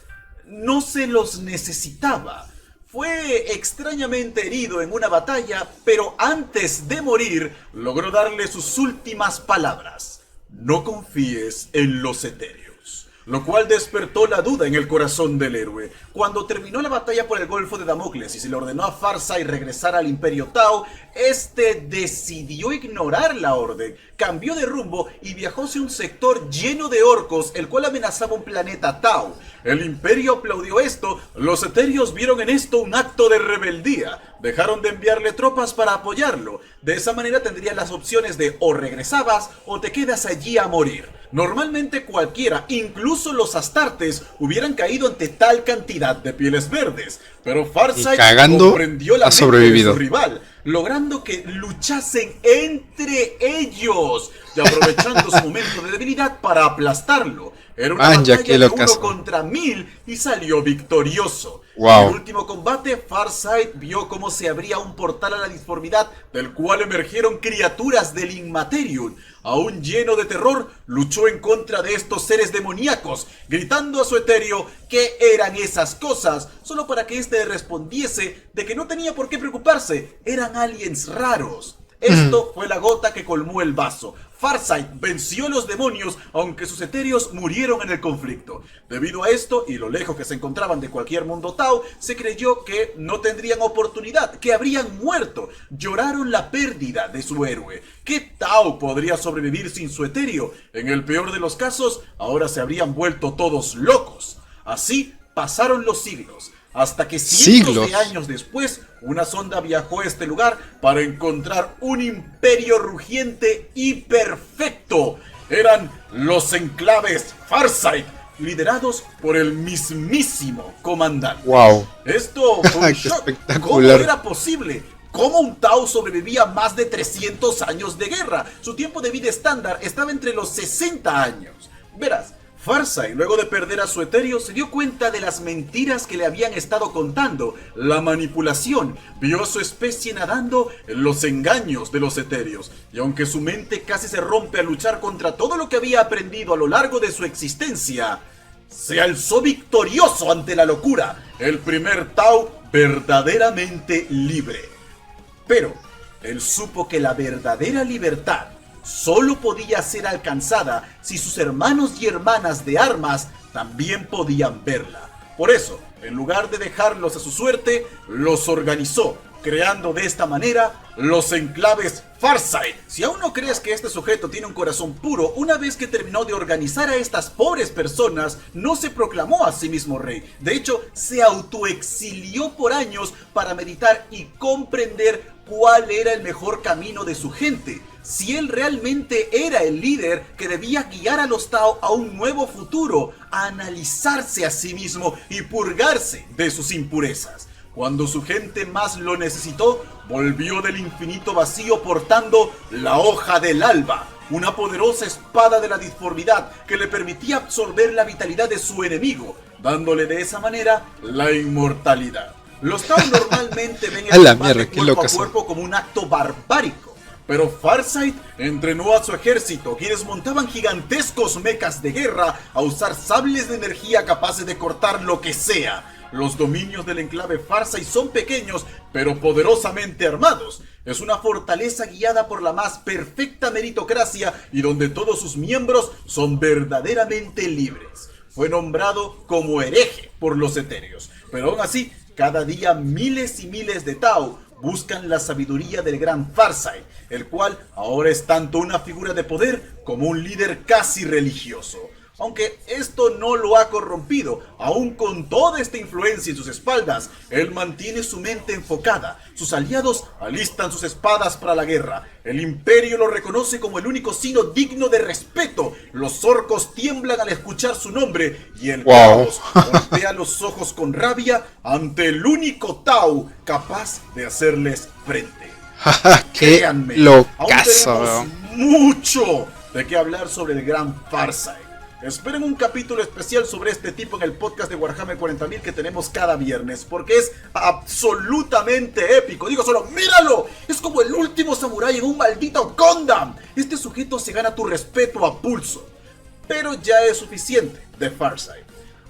no se los necesitaba. Fue extrañamente herido en una batalla, pero antes de morir logró darle sus últimas palabras: no confíes en los etéreos. Lo cual despertó la duda en el corazón del héroe. Cuando terminó la batalla por el Golfo de Damocles y se le ordenó a Farsight regresar al Imperio Tau, este decidió ignorar la orden, cambió de rumbo y viajó hacia un sector lleno de orcos, el cual amenazaba un planeta Tau. El Imperio aplaudió esto, los etéreos vieron en esto un acto de rebeldía, dejaron de enviarle tropas para apoyarlo. De esa manera tendrían las opciones de o regresabas o te quedas allí a morir. Normalmente cualquiera, incluso los astartes, hubieran caído ante tal cantidad de pieles verdes, pero Farsight comprendió la mente de su rival, logrando que luchasen entre ellos y aprovechando su momento de debilidad para aplastarlo. Era una batalla de 1 contra 1000 y salió victorioso. En el último combate, Farsight vio cómo se abría un portal a la disformidad, del cual emergieron criaturas del Inmaterium. Aún lleno de terror, luchó en contra de estos seres demoníacos, gritando a su etéreo qué eran esas cosas, solo para que éste respondiese de que no tenía por qué preocuparse, eran aliens raros. Esto fue la gota que colmó el vaso. Farsight venció a los demonios, aunque sus etéreos murieron en el conflicto. Debido a esto, y lo lejos que se encontraban de cualquier mundo Tau, se creyó que no tendrían oportunidad, que habrían muerto. Lloraron la pérdida de su héroe. ¿Qué Tau podría sobrevivir sin su etéreo? En el peor de los casos, ahora se habrían vuelto todos locos. Así pasaron los siglos, hasta que cientos de años después, una sonda viajó a este lugar para encontrar un imperio rugiente y perfecto. Eran los enclaves Farsight, liderados por el mismísimo comandante. Esto fue un shock. ¿Cómo era posible? ¿Cómo un Tau sobrevivía más de 300 años de guerra? Su tiempo de vida estándar estaba entre los 60 años. Verás, Farsight, luego de perder a su etéreo, se dio cuenta de las mentiras que le habían estado contando, la manipulación, vio a su especie nadando en los engaños de los etéreos, y aunque su mente casi se rompe a luchar contra todo lo que había aprendido a lo largo de su existencia, se alzó victorioso ante la locura, el primer Tau verdaderamente libre. Pero él supo que la verdadera libertad solo podía ser alcanzada si sus hermanos y hermanas de armas también podían verla. Por eso, en lugar de dejarlos a su suerte, los organizó, creando de esta manera los enclaves Farsight. Si aún no crees que este sujeto tiene un corazón puro, una vez que terminó de organizar a estas pobres personas, no se proclamó a sí mismo rey. De hecho, se autoexilió por años para meditar y comprender cuál era el mejor camino de su gente. Si él realmente era el líder que debía guiar a los Tao a un nuevo futuro, a analizarse a sí mismo y purgarse de sus impurezas. Cuando su gente más lo necesitó, volvió del infinito vacío portando la hoja del alba, una poderosa espada de la disformidad que le permitía absorber la vitalidad de su enemigo, dándole de esa manera la inmortalidad. Los Tao normalmente ven el combate cuerpo a cuerpo como un acto barbárico, pero Farsight entrenó a su ejército, quienes montaban gigantescos mechas de guerra a usar sables de energía capaces de cortar lo que sea. Los dominios del enclave Farsight son pequeños, pero poderosamente armados. Es una fortaleza guiada por la más perfecta meritocracia y donde todos sus miembros son verdaderamente libres. Fue nombrado como hereje por los etéreos, pero aún así, cada día miles y miles de Tao buscan la sabiduría del gran Farsight, el cual ahora es tanto una figura de poder como un líder casi religioso. Aunque esto no lo ha corrompido, aún con toda esta influencia en sus espaldas, él mantiene su mente enfocada. Sus aliados alistan sus espadas para la guerra. El imperio lo reconoce como el único signo digno de respeto. Los orcos tiemblan al escuchar su nombre y el caos golpea los ojos con rabia ante el único Tao capaz de hacerles frente. ¡Qué locazo! Aún tenemos mucho de qué hablar sobre el gran Farsight. Esperen un capítulo especial sobre este tipo en el podcast de Warhammer 40.000 que tenemos cada viernes, porque es absolutamente épico. Digo solo, ¡míralo! Es como el último samurái en un maldito Gundam. Este sujeto se gana tu respeto a pulso. Pero ya es suficiente de Farsight.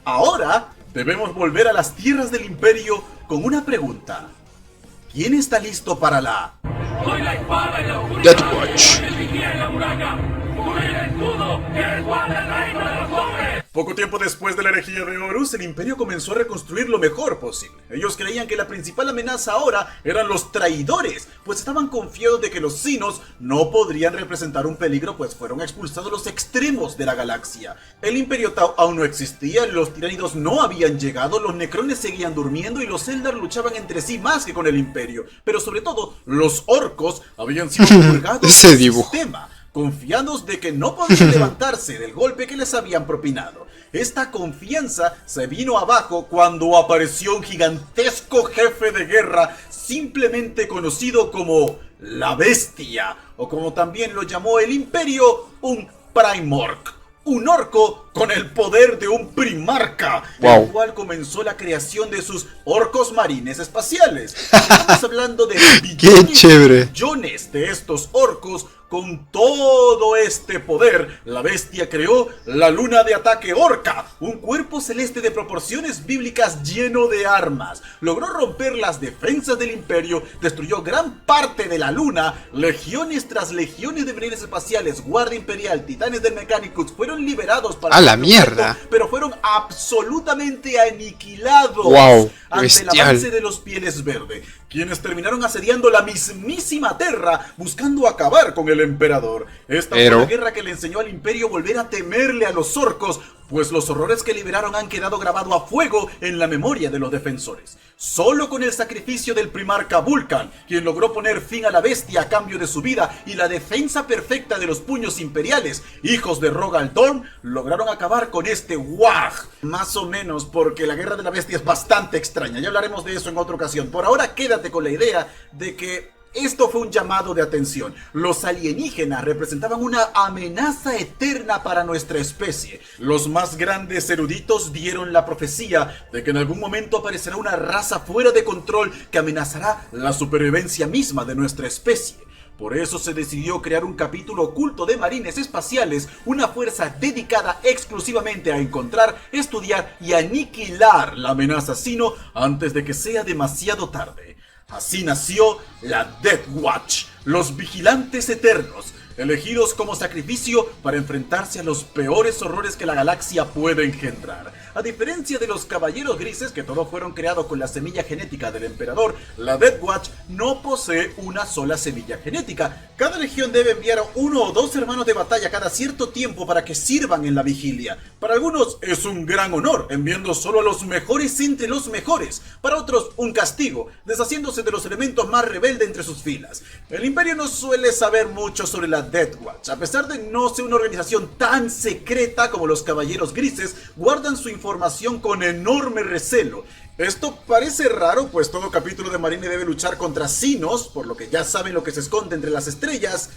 Ahora debemos volver a las tierras del imperio con una pregunta. ¿Quién está listo para la... Deathwatch? Poco tiempo después de la herejía de Horus, el imperio comenzó a reconstruir lo mejor posible. Ellos creían que la principal amenaza ahora eran los traidores, pues estaban confiados de que los Sinos no podrían representar un peligro, pues fueron expulsados los extremos de la galaxia. El imperio Tau aún no existía, los tiránidos no habían llegado, los necrones seguían durmiendo y los Eldar luchaban entre sí más que con el imperio. Pero sobre todo, los orcos habían sido purgados del sistema, confiados de que no podían levantarse del golpe que les habían propinado. Esta confianza se vino abajo cuando apareció un gigantesco jefe de guerra simplemente conocido como la Bestia, o como también lo llamó el imperio, un Primorc. Un orco con el poder de un primarca, el cual comenzó la creación de sus orcos marines espaciales. Estamos hablando de billones de estos orcos. Con todo este poder, la Bestia creó la luna de ataque orca, un cuerpo celeste de proporciones bíblicas lleno de armas. Logró romper las defensas del imperio, destruyó gran parte de la luna, legiones tras legiones de marines espaciales, guardia imperial, titanes del Mechanicus fueron liberados para... ¡A la mierda! Pero fueron absolutamente aniquilados ante el avance de los Pieles Verde, quienes terminaron asediando la mismísima Terra, buscando acabar con el emperador. Esta fue la guerra que le enseñó al imperio volver a temerle a los orcos, pues los horrores que liberaron han quedado grabados a fuego en la memoria de los defensores. Solo con el sacrificio del primarca Vulcan, quien logró poner fin a la Bestia a cambio de su vida, y la defensa perfecta de los puños imperiales, hijos de Rogal Dorn, lograron acabar con este Wag. Más o menos, porque la guerra de la Bestia es bastante extraña. Ya hablaremos de eso en otra ocasión. Por ahora quédate con la idea de que esto fue un llamado de atención. Los alienígenas representaban una amenaza eterna para nuestra especie. Los más grandes eruditos dieron la profecía de que en algún momento aparecerá una raza fuera de control que amenazará la supervivencia misma de nuestra especie. Por eso se decidió crear un capítulo oculto de marines espaciales, una fuerza dedicada exclusivamente a encontrar, estudiar y aniquilar la amenaza sino antes de que sea demasiado tarde. Así nació la Deathwatch, los vigilantes eternos, elegidos como sacrificio para enfrentarse a los peores horrores que la galaxia puede engendrar. A diferencia de los caballeros grises, que todos fueron creados con la semilla genética del emperador, la Death Watch no posee una sola semilla genética. Cada legión debe enviar a 1 o 2 hermanos de batalla cada cierto tiempo para que sirvan en la vigilia. Para algunos es un gran honor, enviando solo a los mejores entre los mejores. Para otros, un castigo, deshaciéndose de los elementos más rebeldes entre sus filas. El Imperio no suele saber mucho sobre la Death Watch. A pesar de no ser una organización tan secreta como los Caballeros Grises, guardan su información con enorme recelo. Esto parece raro, pues todo capítulo de Marine debe luchar contra Sinos, por lo que ya saben lo que se esconde entre las estrellas.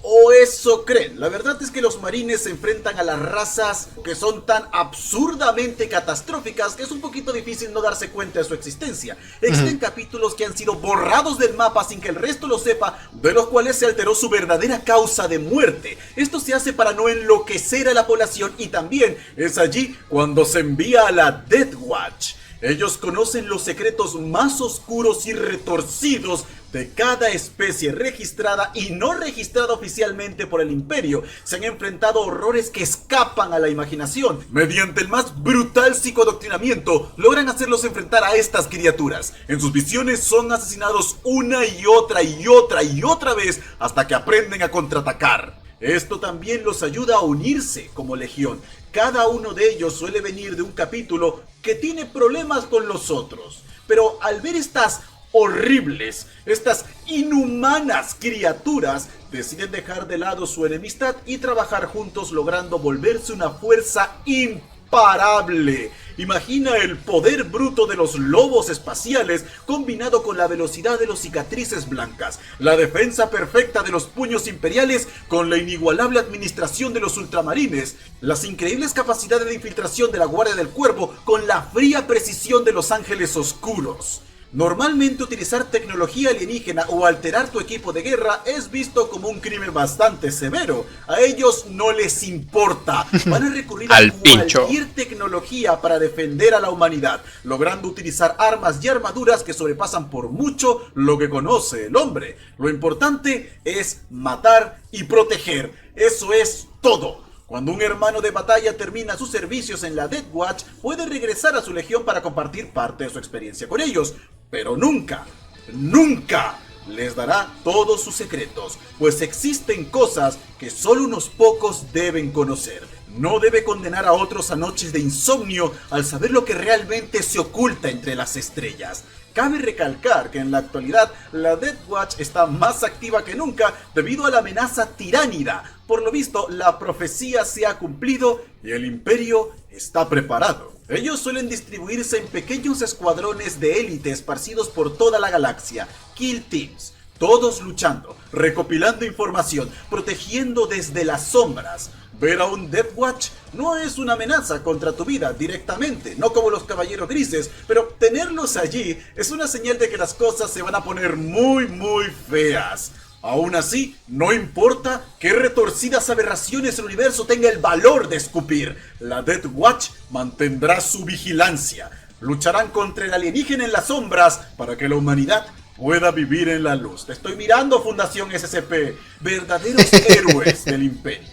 O eso creen. La verdad es que los marines se enfrentan a las razas que son tan absurdamente catastróficas que es un poquito difícil no darse cuenta de su existencia. Existen capítulos que han sido borrados del mapa sin que el resto lo sepa, de los cuales se alteró su verdadera causa de muerte. Esto se hace para no enloquecer a la población, y también es allí cuando se envía a la Death Watch. Ellos conocen los secretos más oscuros y retorcidos de cada especie registrada y no registrada oficialmente por el Imperio. Se han enfrentado a horrores que escapan a la imaginación. Mediante el más brutal psicodoctrinamiento, logran hacerlos enfrentar a estas criaturas. En sus visiones son asesinados una y otra y otra y otra vez hasta que aprenden a contraatacar. Esto también los ayuda a unirse como legión. Cada uno de ellos suele venir de un capítulo que tiene problemas con los otros. Pero al ver estas horribles, estas inhumanas criaturas, deciden dejar de lado su enemistad y trabajar juntos, logrando volverse una fuerza imparable. Imagina el poder bruto de los lobos espaciales combinado con la velocidad de los cicatrices blancas, la defensa perfecta de los puños imperiales con la inigualable administración de los ultramarines, las increíbles capacidades de infiltración de la Guardia del Cuervo con la fría precisión de los ángeles oscuros. Normalmente utilizar tecnología alienígena o alterar tu equipo de guerra es visto como un crimen bastante severo. A ellos no les importa. Van a recurrir a cualquier tecnología para defender a la humanidad, logrando utilizar armas y armaduras que sobrepasan por mucho lo que conoce el hombre. Lo importante es matar y proteger. Eso es todo. Cuando un hermano de batalla termina sus servicios en la Death Watch, puede regresar a su legión para compartir parte de su experiencia con ellos. Pero nunca, nunca les dará todos sus secretos, pues existen cosas que solo unos pocos deben conocer. No debe condenar a otros a noches de insomnio al saber lo que realmente se oculta entre las estrellas. Cabe recalcar que en la actualidad la Death Watch está más activa que nunca debido a la amenaza tiránida. Por lo visto, la profecía se ha cumplido y el Imperio está preparado. Ellos suelen distribuirse en pequeños escuadrones de élite esparcidos por toda la galaxia, Kill Teams, todos luchando, recopilando información, protegiendo desde las sombras. Ver a un Death Watch no es una amenaza contra tu vida directamente, no como los Caballeros Grises, pero tenerlos allí es una señal de que las cosas se van a poner muy feas. Aún así, no importa qué retorcidas aberraciones el universo tenga el valor de escupir, la Death Watch mantendrá su vigilancia. Lucharán contra el alienígena en las sombras para que la humanidad pueda vivir en la luz. Te estoy mirando, Fundación SCP, verdaderos héroes del Imperio.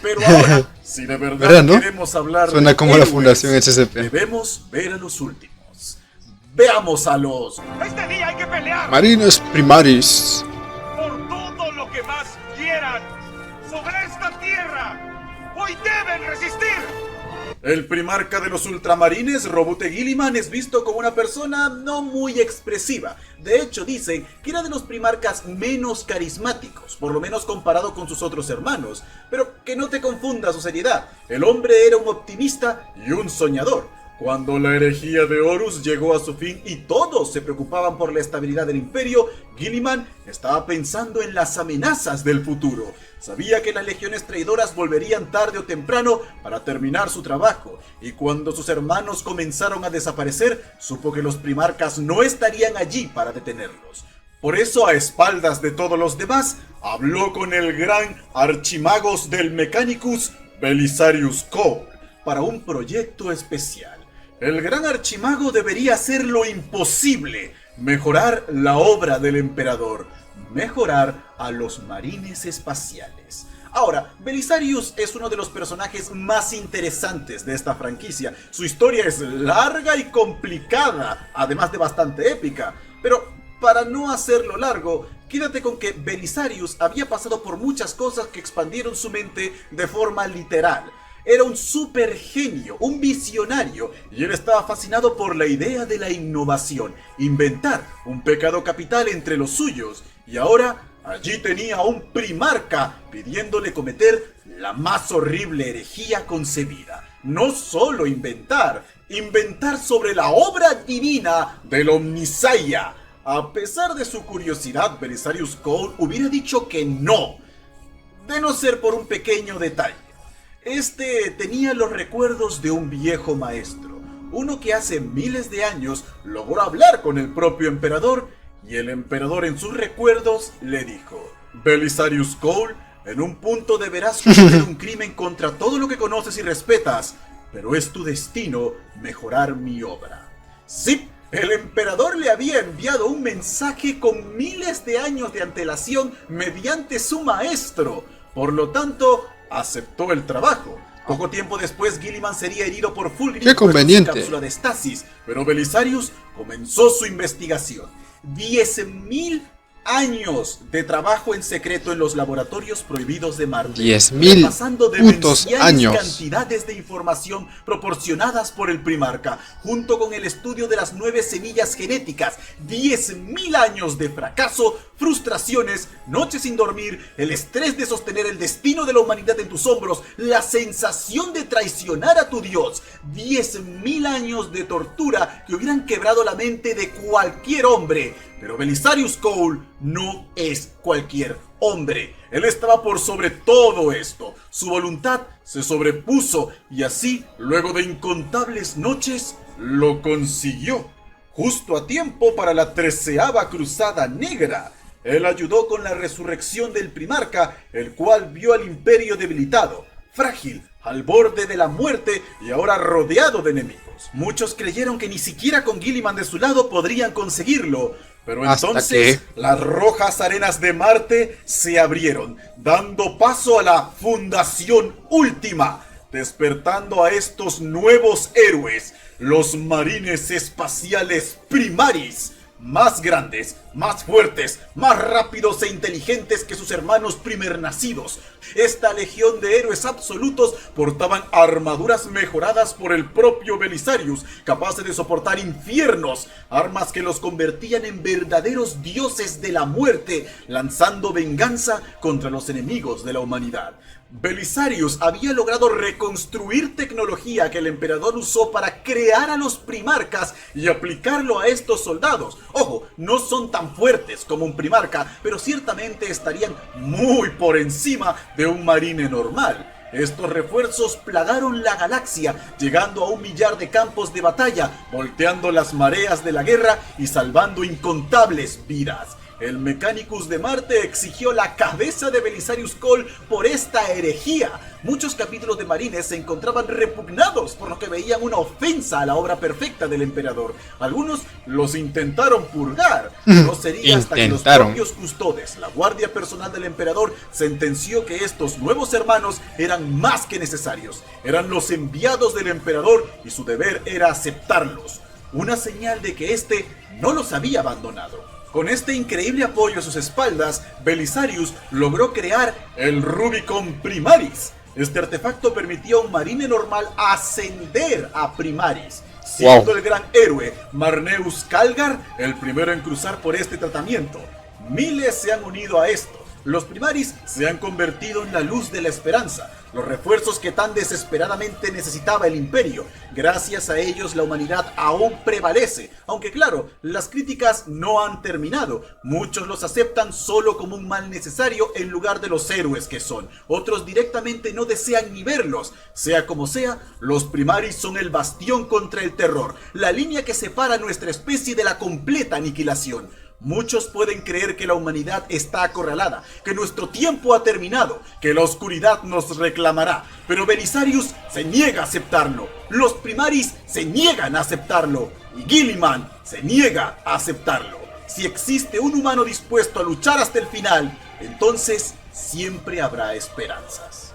Pero ahora, si de verdad ¿no? queremos hablar Suena de como héroes, la Fundación SCP. debemos ver a los últimos. Veamos a los... ¡Este día hay que pelear! Marines Primaris. ¡Por todo lo que más quieran! ¡Sobre esta tierra! ¡Hoy deben resistir! El primarca de los ultramarines, Robute Guilliman, es visto como una persona no muy expresiva. De hecho, dicen que era de los primarcas menos carismáticos, por lo menos comparado con sus otros hermanos. Pero que no te confunda su seriedad. El hombre era un optimista y un soñador. Cuando la herejía de Horus llegó a su fin y todos se preocupaban por la estabilidad del Imperio, Guilliman estaba pensando en las amenazas del futuro. Sabía que las legiones traidoras volverían tarde o temprano para terminar su trabajo, y cuando sus hermanos comenzaron a desaparecer, supo que los primarcas no estarían allí para detenerlos. Por eso, a espaldas de todos los demás, habló con el gran archimagos del Mechanicus, Belisarius Cawl, para un proyecto especial. El gran archimago debería hacer lo imposible, mejorar la obra del emperador, mejorar a los marines espaciales. Ahora, Belisarius es uno de los personajes más interesantes de esta franquicia. Su historia es larga y complicada, además de bastante épica. Pero para no hacerlo largo, quédate con que Belisarius había pasado por muchas cosas que expandieron su mente de forma literal. Era un super genio, un visionario, y él estaba fascinado por la idea de la innovación, inventar un pecado capital entre los suyos, y ahora allí tenía a un primarca pidiéndole cometer la más horrible herejía concebida. No solo inventar sobre la obra divina del Omnissiah. A pesar de su curiosidad, Belisarius Cawl hubiera dicho que no, de no ser por un pequeño detalle. Este tenía los recuerdos de un viejo maestro, uno que hace miles de años logró hablar con el propio emperador, y el emperador en sus recuerdos le dijo: Belisarius Cawl, en un punto deberás cometer un crimen contra todo lo que conoces y respetas, pero es tu destino mejorar mi obra. Sí, el emperador le había enviado un mensaje con miles de años de antelación mediante su maestro, por lo tanto aceptó el trabajo. Poco tiempo después, Guilliman sería herido por Fulgrim. ¡Qué conveniente! En su cápsula de estasis, pero Belisarius comenzó su investigación. 10.000 años de trabajo en secreto en los laboratorios prohibidos de Marte. 10.000 pasando de putos años. Cantidades de información proporcionadas por el primarca, junto con el estudio de las 9 semillas genéticas. 10.000 años de fracaso, frustraciones, noches sin dormir, el estrés de sostener el destino de la humanidad en tus hombros, la sensación de traicionar a tu Dios. 10.000 años de tortura que hubieran quebrado la mente de cualquier hombre. Pero Belisarius Cawl no es cualquier hombre. Él estaba por sobre todo esto. Su voluntad se sobrepuso y así, luego de incontables noches, lo consiguió. Justo a tiempo para la 13ª Cruzada Negra. Él ayudó con la resurrección del primarca, el cual vio al imperio debilitado, frágil, al borde de la muerte y ahora rodeado de enemigos. Muchos creyeron que ni siquiera con Guilliman de su lado podrían conseguirlo. Pero entonces las rojas arenas de Marte se abrieron, dando paso a la Fundación Última, despertando a estos nuevos héroes, los marines espaciales Primaris, más grandes, más fuertes, más rápidos e inteligentes que sus hermanos primernacidos. Esta legión de héroes absolutos portaban armaduras mejoradas por el propio Belisarius, capaces de soportar infiernos, armas que los convertían en verdaderos dioses de la muerte, lanzando venganza contra los enemigos de la humanidad. Belisarius había logrado reconstruir tecnología que el emperador usó para crear a los primarcas y aplicarlo a estos soldados. Ojo, no son tan fuertes como un primarca, pero ciertamente estarían muy por encima de un marine normal. Estos refuerzos plagaron la galaxia, llegando a 1 millar de campos de batalla, volteando las mareas de la guerra y salvando incontables vidas. El Mechanicus de Marte exigió la cabeza de Belisarius Cawl por esta herejía. Muchos capítulos de marines se encontraban repugnados por lo que veían una ofensa a la obra perfecta del emperador. Algunos los intentaron purgar. No sería hasta que los propios custodes, la guardia personal del emperador, sentenció que estos nuevos hermanos eran más que necesarios. Eran los enviados del emperador y su deber era aceptarlos. Una señal de que éste no los había abandonado. Con este increíble apoyo a sus espaldas, Belisarius logró crear el Rubicon Primaris. Este artefacto permitía a un marine normal ascender a Primaris, siendo el gran héroe Marneus Calgar el primero en cruzar por este tratamiento. Miles se han unido a esto. Los Primaris se han convertido en la luz de la esperanza, los refuerzos que tan desesperadamente necesitaba el imperio. Gracias a ellos la humanidad aún prevalece, aunque claro, las críticas no han terminado. Muchos los aceptan solo como un mal necesario en lugar de los héroes que son. Otros directamente no desean ni verlos. Sea como sea, los Primaris son el bastión contra el terror, la línea que separa a nuestra especie de la completa aniquilación. Muchos pueden creer que la humanidad está acorralada, que nuestro tiempo ha terminado, que la oscuridad nos reclamará, pero Belisarius se niega a aceptarlo, los Primaris se niegan a aceptarlo, y Guilliman se niega a aceptarlo. Si existe un humano dispuesto a luchar hasta el final, entonces siempre habrá esperanzas.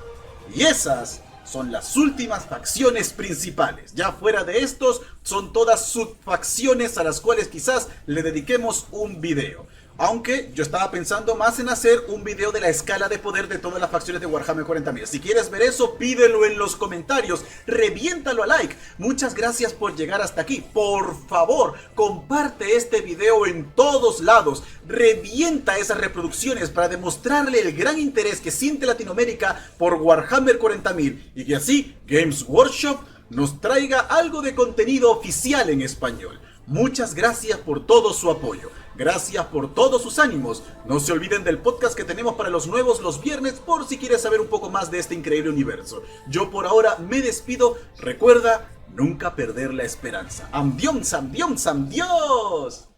Y esas son las últimas facciones principales. Ya fuera de estos, son todas subfacciones a las cuales quizás le dediquemos un video. Aunque yo estaba pensando más en hacer un video de la escala de poder de todas las facciones de Warhammer 40.000. Si quieres ver eso, pídelo en los comentarios. Reviéntalo a like. Muchas gracias por llegar hasta aquí. Por favor, comparte este video en todos lados. Revienta esas reproducciones para demostrarle el gran interés que siente Latinoamérica por Warhammer 40.000. Y que así Games Workshop nos traiga algo de contenido oficial en español. Muchas gracias por todo su apoyo. Gracias por todos sus ánimos. No se olviden del podcast que tenemos para los nuevos los viernes por si quieres saber un poco más de este increíble universo. Yo por ahora me despido. Recuerda, nunca perder la esperanza. ¡Ambions, ambions, ambios!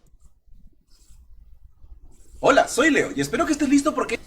Hola, soy Leo y espero que estés listo porque...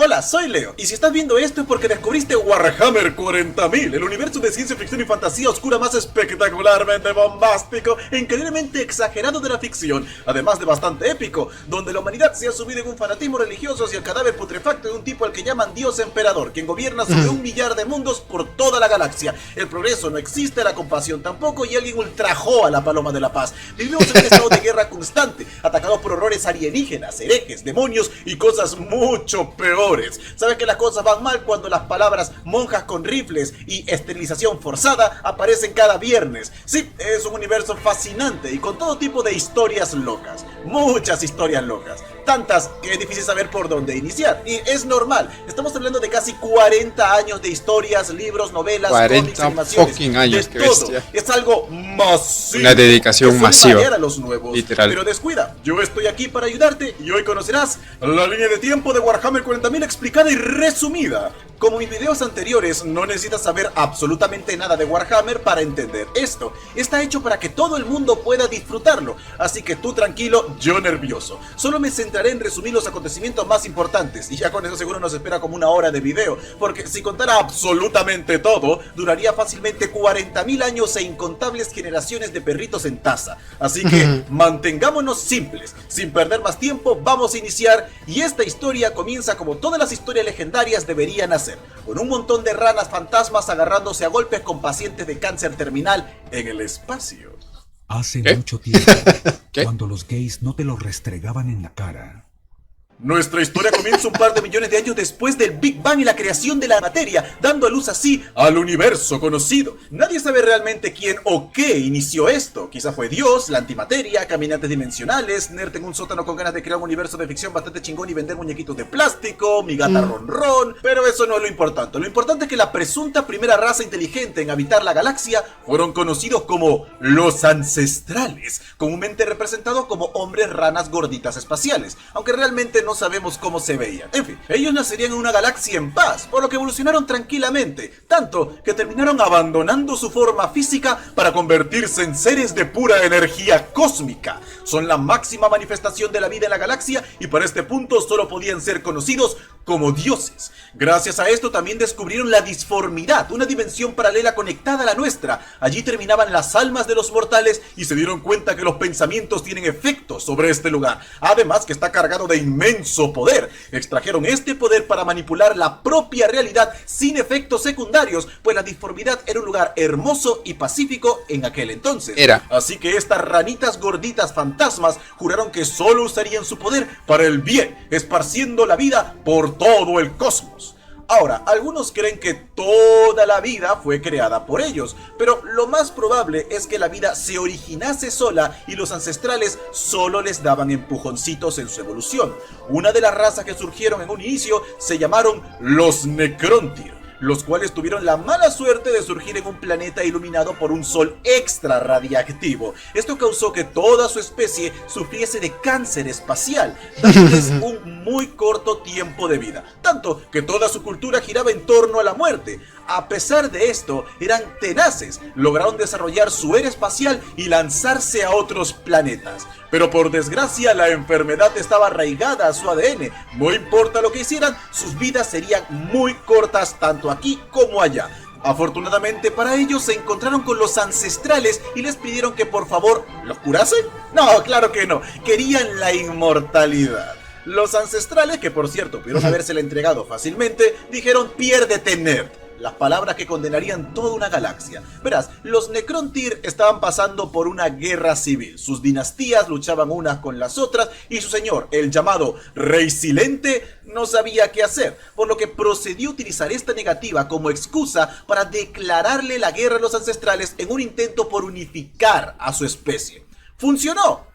Hola, soy Leo, y si estás viendo esto es porque descubriste Warhammer 40.000, el universo de ciencia ficción y fantasía oscura más espectacularmente bombástico e increíblemente exagerado de la ficción, además de bastante épico, donde la humanidad se ha subido en un fanatismo religioso hacia el cadáver putrefacto de un tipo al que llaman Dios Emperador, quien gobierna sobre 1 millar de mundos por toda la galaxia. El progreso no existe, la compasión tampoco, y alguien ultrajó a la Paloma de la Paz. Vivimos en un estado de guerra constante, atacados por horrores alienígenas, herejes, demonios y cosas mucho peores. ¿Sabes que las cosas van mal cuando las palabras monjas con rifles y esterilización forzada aparecen cada viernes? Sí, es un universo fascinante y con todo tipo de historias locas. Muchas historias locas. Tantas que es difícil saber por dónde iniciar. Y es normal. Estamos hablando de casi 40 años de historias, libros, novelas, 40 cómics, animaciones. fucking años, de qué todo. bestia. Es algo masivo. Una dedicación masiva. A los nuevos. Literal. Pero descuida, yo estoy aquí para ayudarte y hoy conocerás la línea de tiempo de Warhammer 40.000 explicada y resumida. Como mis videos anteriores, no necesitas saber absolutamente nada de Warhammer para entender esto. Está hecho para que todo el mundo pueda disfrutarlo, así que tú tranquilo, yo nervioso. Solo me centraré en resumir los acontecimientos más importantes, y ya con eso seguro nos espera como 1 hora de video, porque si contara absolutamente todo, duraría fácilmente 40.000 años e incontables generaciones de perritos en taza. Así que mantengámonos simples, sin perder más tiempo, vamos a iniciar, y esta historia comienza como todas las historias legendarias deberían hacer. Con un montón de ranas fantasmas agarrándose a golpes con pacientes de cáncer terminal en el espacio. Hace ¿Qué? mucho tiempo, ¿Qué? cuando los gays no te lo restregaban en la cara. Nuestra historia comienza un par de millones de años después del Big Bang y la creación de la materia, dando a luz así al universo conocido. Nadie sabe realmente quién o qué inició esto. Quizá fue Dios, la antimateria, caminantes dimensionales, nerd en un sótano con ganas de crear un universo de ficción bastante chingón y vender muñequitos de plástico, mi gata Ron, pero eso no es lo importante. Lo importante es que la presunta primera raza inteligente en habitar la galaxia fueron conocidos como los ancestrales, comúnmente representados como hombres ranas gorditas espaciales, aunque realmente no sabemos cómo se veían. En fin, ellos nacerían en una galaxia en paz, por lo que evolucionaron tranquilamente, tanto que terminaron abandonando su forma física para convertirse en seres de pura energía cósmica. Son la máxima manifestación de la vida en la galaxia y para este punto solo podían ser conocidos como dioses. Gracias a esto también descubrieron la disformidad, una dimensión paralela conectada a la nuestra. Allí terminaban las almas de los mortales y se dieron cuenta que los pensamientos tienen efectos sobre este lugar, además que está cargado de inmenso poder. Extrajeron este poder para manipular la propia realidad sin efectos secundarios, pues la disformidad era un lugar hermoso y pacífico en aquel entonces. Así que estas ranitas gorditas fantasmas juraron que solo usarían su poder para el bien, esparciendo la vida por todo el cosmos. Ahora, algunos creen que toda la vida fue creada por ellos, pero lo más probable es que la vida se originase sola y los ancestrales solo les daban empujoncitos en su evolución. Una de las razas que surgieron en un inicio se llamaron los Necrontyr, los cuales tuvieron la mala suerte de surgir en un planeta iluminado por un sol extra radiactivo. Esto causó que toda su especie sufriese de cáncer espacial, dándoles un muy corto tiempo de vida, tanto que toda su cultura giraba en torno a la muerte. A pesar de esto, eran tenaces, lograron desarrollar su era espacial y lanzarse a otros planetas. Pero por desgracia la enfermedad estaba arraigada a su ADN, no importa lo que hicieran, sus vidas serían muy cortas tanto aquí como allá. Afortunadamente para ellos se encontraron con los ancestrales y les pidieron que por favor los curasen. No, claro que no, querían la inmortalidad. Los ancestrales, que por cierto pudieron habérsela entregado fácilmente, dijeron piérdete, nerd. Las palabras que condenarían toda una galaxia. Verás, los Necrontyr estaban pasando por una guerra civil. Sus dinastías luchaban unas con las otras y su señor, el llamado Rey Silente, no sabía qué hacer, por lo que procedió a utilizar esta negativa como excusa para declararle la guerra a los ancestrales en un intento por unificar a su especie. ¡Funcionó!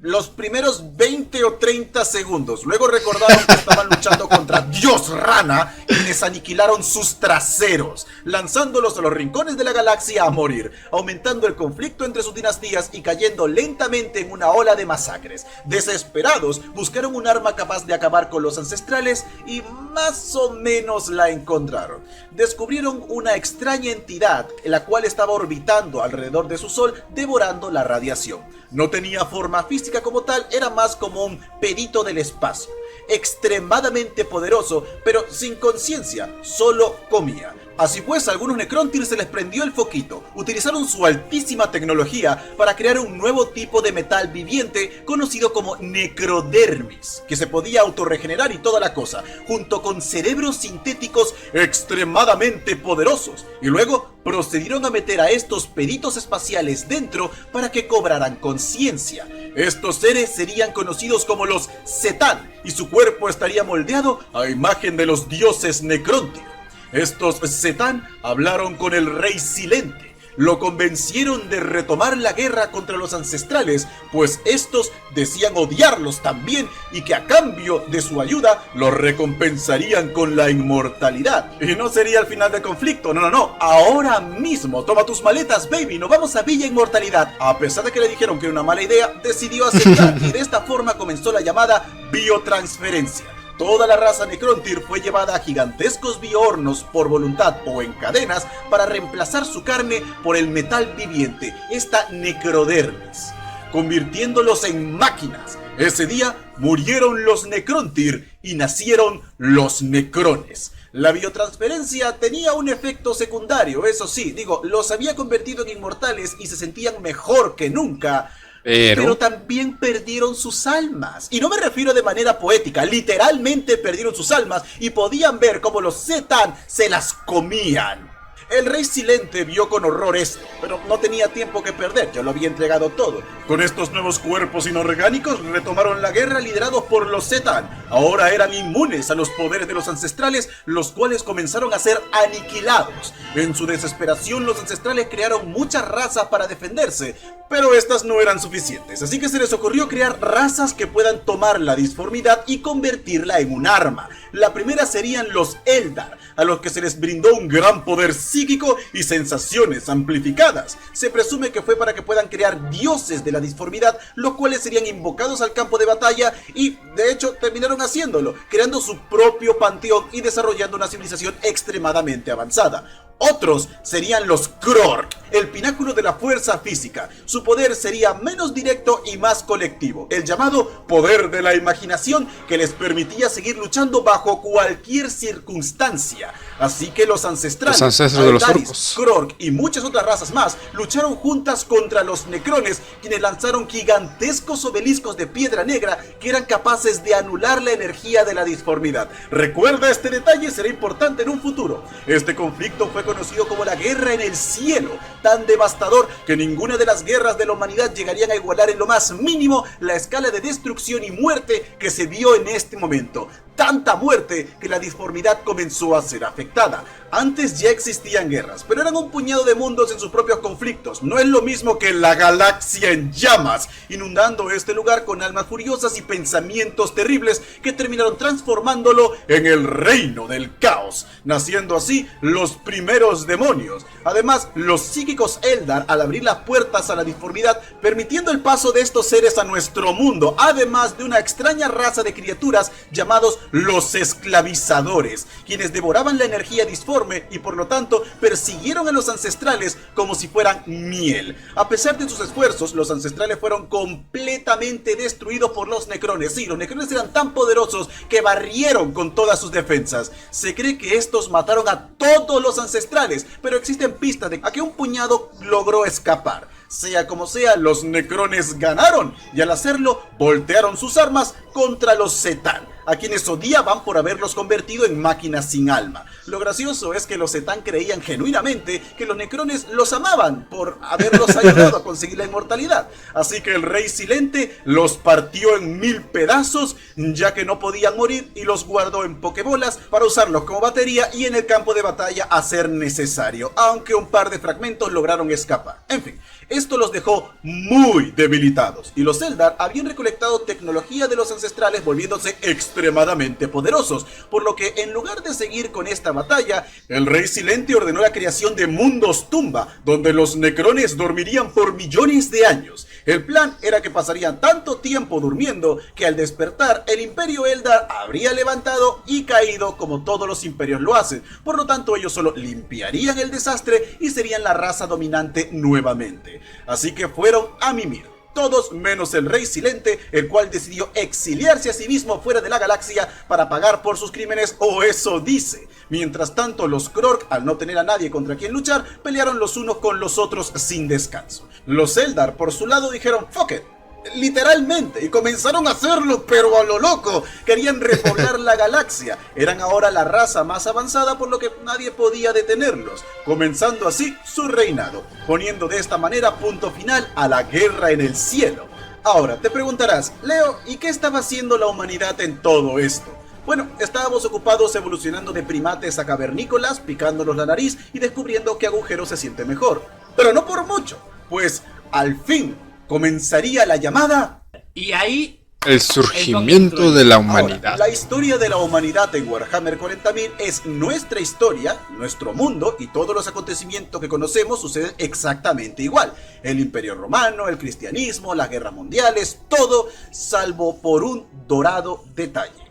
Los primeros 20 o 30 segundos. Luego recordaron que estaban luchando contra Dios Rana, quienes aniquilaron sus traseros, lanzándolos a los rincones de la galaxia a morir, aumentando el conflicto entre sus dinastías y cayendo lentamente en una ola de masacres. Desesperados, buscaron un arma capaz de acabar con los ancestrales y más o menos la encontraron. Descubrieron una extraña entidad, la cual estaba orbitando alrededor de su sol, devorando la radiación. No tenía forma física como tal, era más como un pedito del espacio. Extremadamente poderoso, pero sin conciencia, solo comía. Así pues, a algunos Necrontyr se les prendió el foquito. Utilizaron su altísima tecnología para crear un nuevo tipo de metal viviente conocido como necrodermis, que se podía autorregenerar y toda la cosa, junto con cerebros sintéticos extremadamente poderosos. Y luego procedieron a meter a estos peditos espaciales dentro para que cobraran conciencia. Estos seres serían conocidos como los Zetán, y su cuerpo estaría moldeado a imagen de los dioses Necrontyr. Estos Zetán hablaron con el Rey Silente, lo convencieron de retomar la guerra contra los ancestrales, pues estos decían odiarlos también y que a cambio de su ayuda los recompensarían con la inmortalidad. Y no sería el final del conflicto, no, ahora mismo toma tus maletas, baby, nos vamos a Villa Inmortalidad. A pesar de que le dijeron que era una mala idea, decidió aceptar y de esta forma comenzó la llamada biotransferencia. Toda la raza Necrontyr fue llevada a gigantescos biohornos por voluntad o en cadenas para reemplazar su carne por el metal viviente, esta necrodermis, convirtiéndolos en máquinas. Ese día murieron los Necrontyr y nacieron los Necrones. La biotransferencia tenía un efecto secundario, eso sí, los había convertido en inmortales y se sentían mejor que nunca. Pero también perdieron sus almas. Y no me refiero de manera poética, literalmente perdieron sus almas y podían ver cómo los Zetán se las comían. El Rey Silente vio con horror esto, pero no tenía tiempo que perder, ya lo había entregado todo. Con estos nuevos cuerpos inorgánicos retomaron la guerra liderados por los Zetán. Ahora eran inmunes a los poderes de los ancestrales, los cuales comenzaron a ser aniquilados. En su desesperación, los ancestrales crearon muchas razas para defenderse, pero estas no eran suficientes, así que se les ocurrió crear razas que puedan tomar la disformidad y convertirla en un arma. La primera serían los Eldar, a los que se les brindó un gran poder psíquico y sensaciones amplificadas. Se presume que fue para que puedan crear dioses de la disformidad, los cuales serían invocados al campo de batalla y, de hecho, terminaron haciéndolo, creando su propio panteón y desarrollando una civilización extremadamente avanzada. Otros serían los Krork, el pináculo de la fuerza física. Su poder sería menos directo y más colectivo, el llamado poder de la imaginación, que les permitía seguir luchando bajo cualquier circunstancia. Así que los ancestrales, de los orcos, Krork y muchas otras razas más lucharon juntas contra los Necrones, quienes lanzaron gigantescos obeliscos de piedra negra que eran capaces de anular la energía de la disformidad. Recuerda este detalle, será importante en un futuro. Este conflicto fue conocido como la Guerra en el Cielo, tan devastador que ninguna de las guerras de la humanidad llegarían a igualar en lo más mínimo la escala de destrucción y muerte que se vio en este momento. Tanta muerte que la disformidad comenzó a ser afectada. Antes ya existían guerras, pero eran un puñado de mundos en sus propios conflictos. No es lo mismo que la galaxia en llamas, inundando este lugar con almas furiosas y pensamientos terribles que terminaron transformándolo en el reino del caos, naciendo así los primeros demonios. Además, los psíquicos Eldar, al abrir las puertas a la disformidad, permitiendo el paso de estos seres a nuestro mundo, además de una extraña raza de criaturas llamados los esclavizadores, quienes devoraban la energía disforme y por lo tanto persiguieron a los ancestrales como si fueran miel. A pesar de sus esfuerzos, los ancestrales fueron completamente destruidos por los Necrones. Sí, los Necrones eran tan poderosos que barrieron con todas sus defensas. Se cree que estos mataron a todos los ancestrales, pero existen pistas de que un puñado logró escapar. Sea como sea, los Necrones ganaron y al hacerlo voltearon sus armas contra los Zetán, a quienes odiaban por haberlos convertido en máquinas sin alma. Lo gracioso es que los Zetán creían genuinamente que los Necrones los amaban por haberlos ayudado a conseguir la inmortalidad. Así que el Rey Silente los partió en 1000 pedazos, ya que no podían morir, y los guardó en pokebolas para usarlos como batería y en el campo de batalla a ser necesario, aunque un par de fragmentos lograron escapar. En fin, esto los dejó muy debilitados, y los Eldar habían recolectado tecnología de los ancestrales volviéndose extremadamente poderosos, por lo que en lugar de seguir con esta batalla, el Rey Silente ordenó la creación de mundos tumba, donde los Necrones dormirían por millones de años. El plan era que pasarían tanto tiempo durmiendo que al despertar el Imperio Eldar habría levantado y caído como todos los imperios lo hacen. Por lo tanto, ellos solo limpiarían el desastre y serían la raza dominante nuevamente. Así que fueron a mimir. Todos menos el Rey Silente, el cual decidió exiliarse a sí mismo fuera de la galaxia para pagar por sus crímenes, o eso dice. Mientras tanto, los Krork, al no tener a nadie contra quien luchar, pelearon los unos con los otros sin descanso. Los Eldar, por su lado, dijeron "fuck it", literalmente, y comenzaron a hacerlo, pero a lo loco. Querían repoblar la galaxia. Eran ahora la raza más avanzada, por lo que nadie podía detenerlos, comenzando así su reinado, poniendo de esta manera punto final a la guerra en el cielo. Ahora, te preguntarás, Leo, ¿y qué estaba haciendo la humanidad en todo esto? Bueno, estábamos ocupados evolucionando de primates a cavernícolas, picándonos la nariz y descubriendo que agujero se siente mejor. Pero no por mucho, pues al fin comenzaría la llamada... Y ahí... el surgimiento de la humanidad. Ahora, la historia de la humanidad en Warhammer 40.000 es nuestra historia, nuestro mundo, y todos los acontecimientos que conocemos suceden exactamente igual. El Imperio Romano, el cristianismo, las guerras mundiales, todo salvo por un dorado detalle: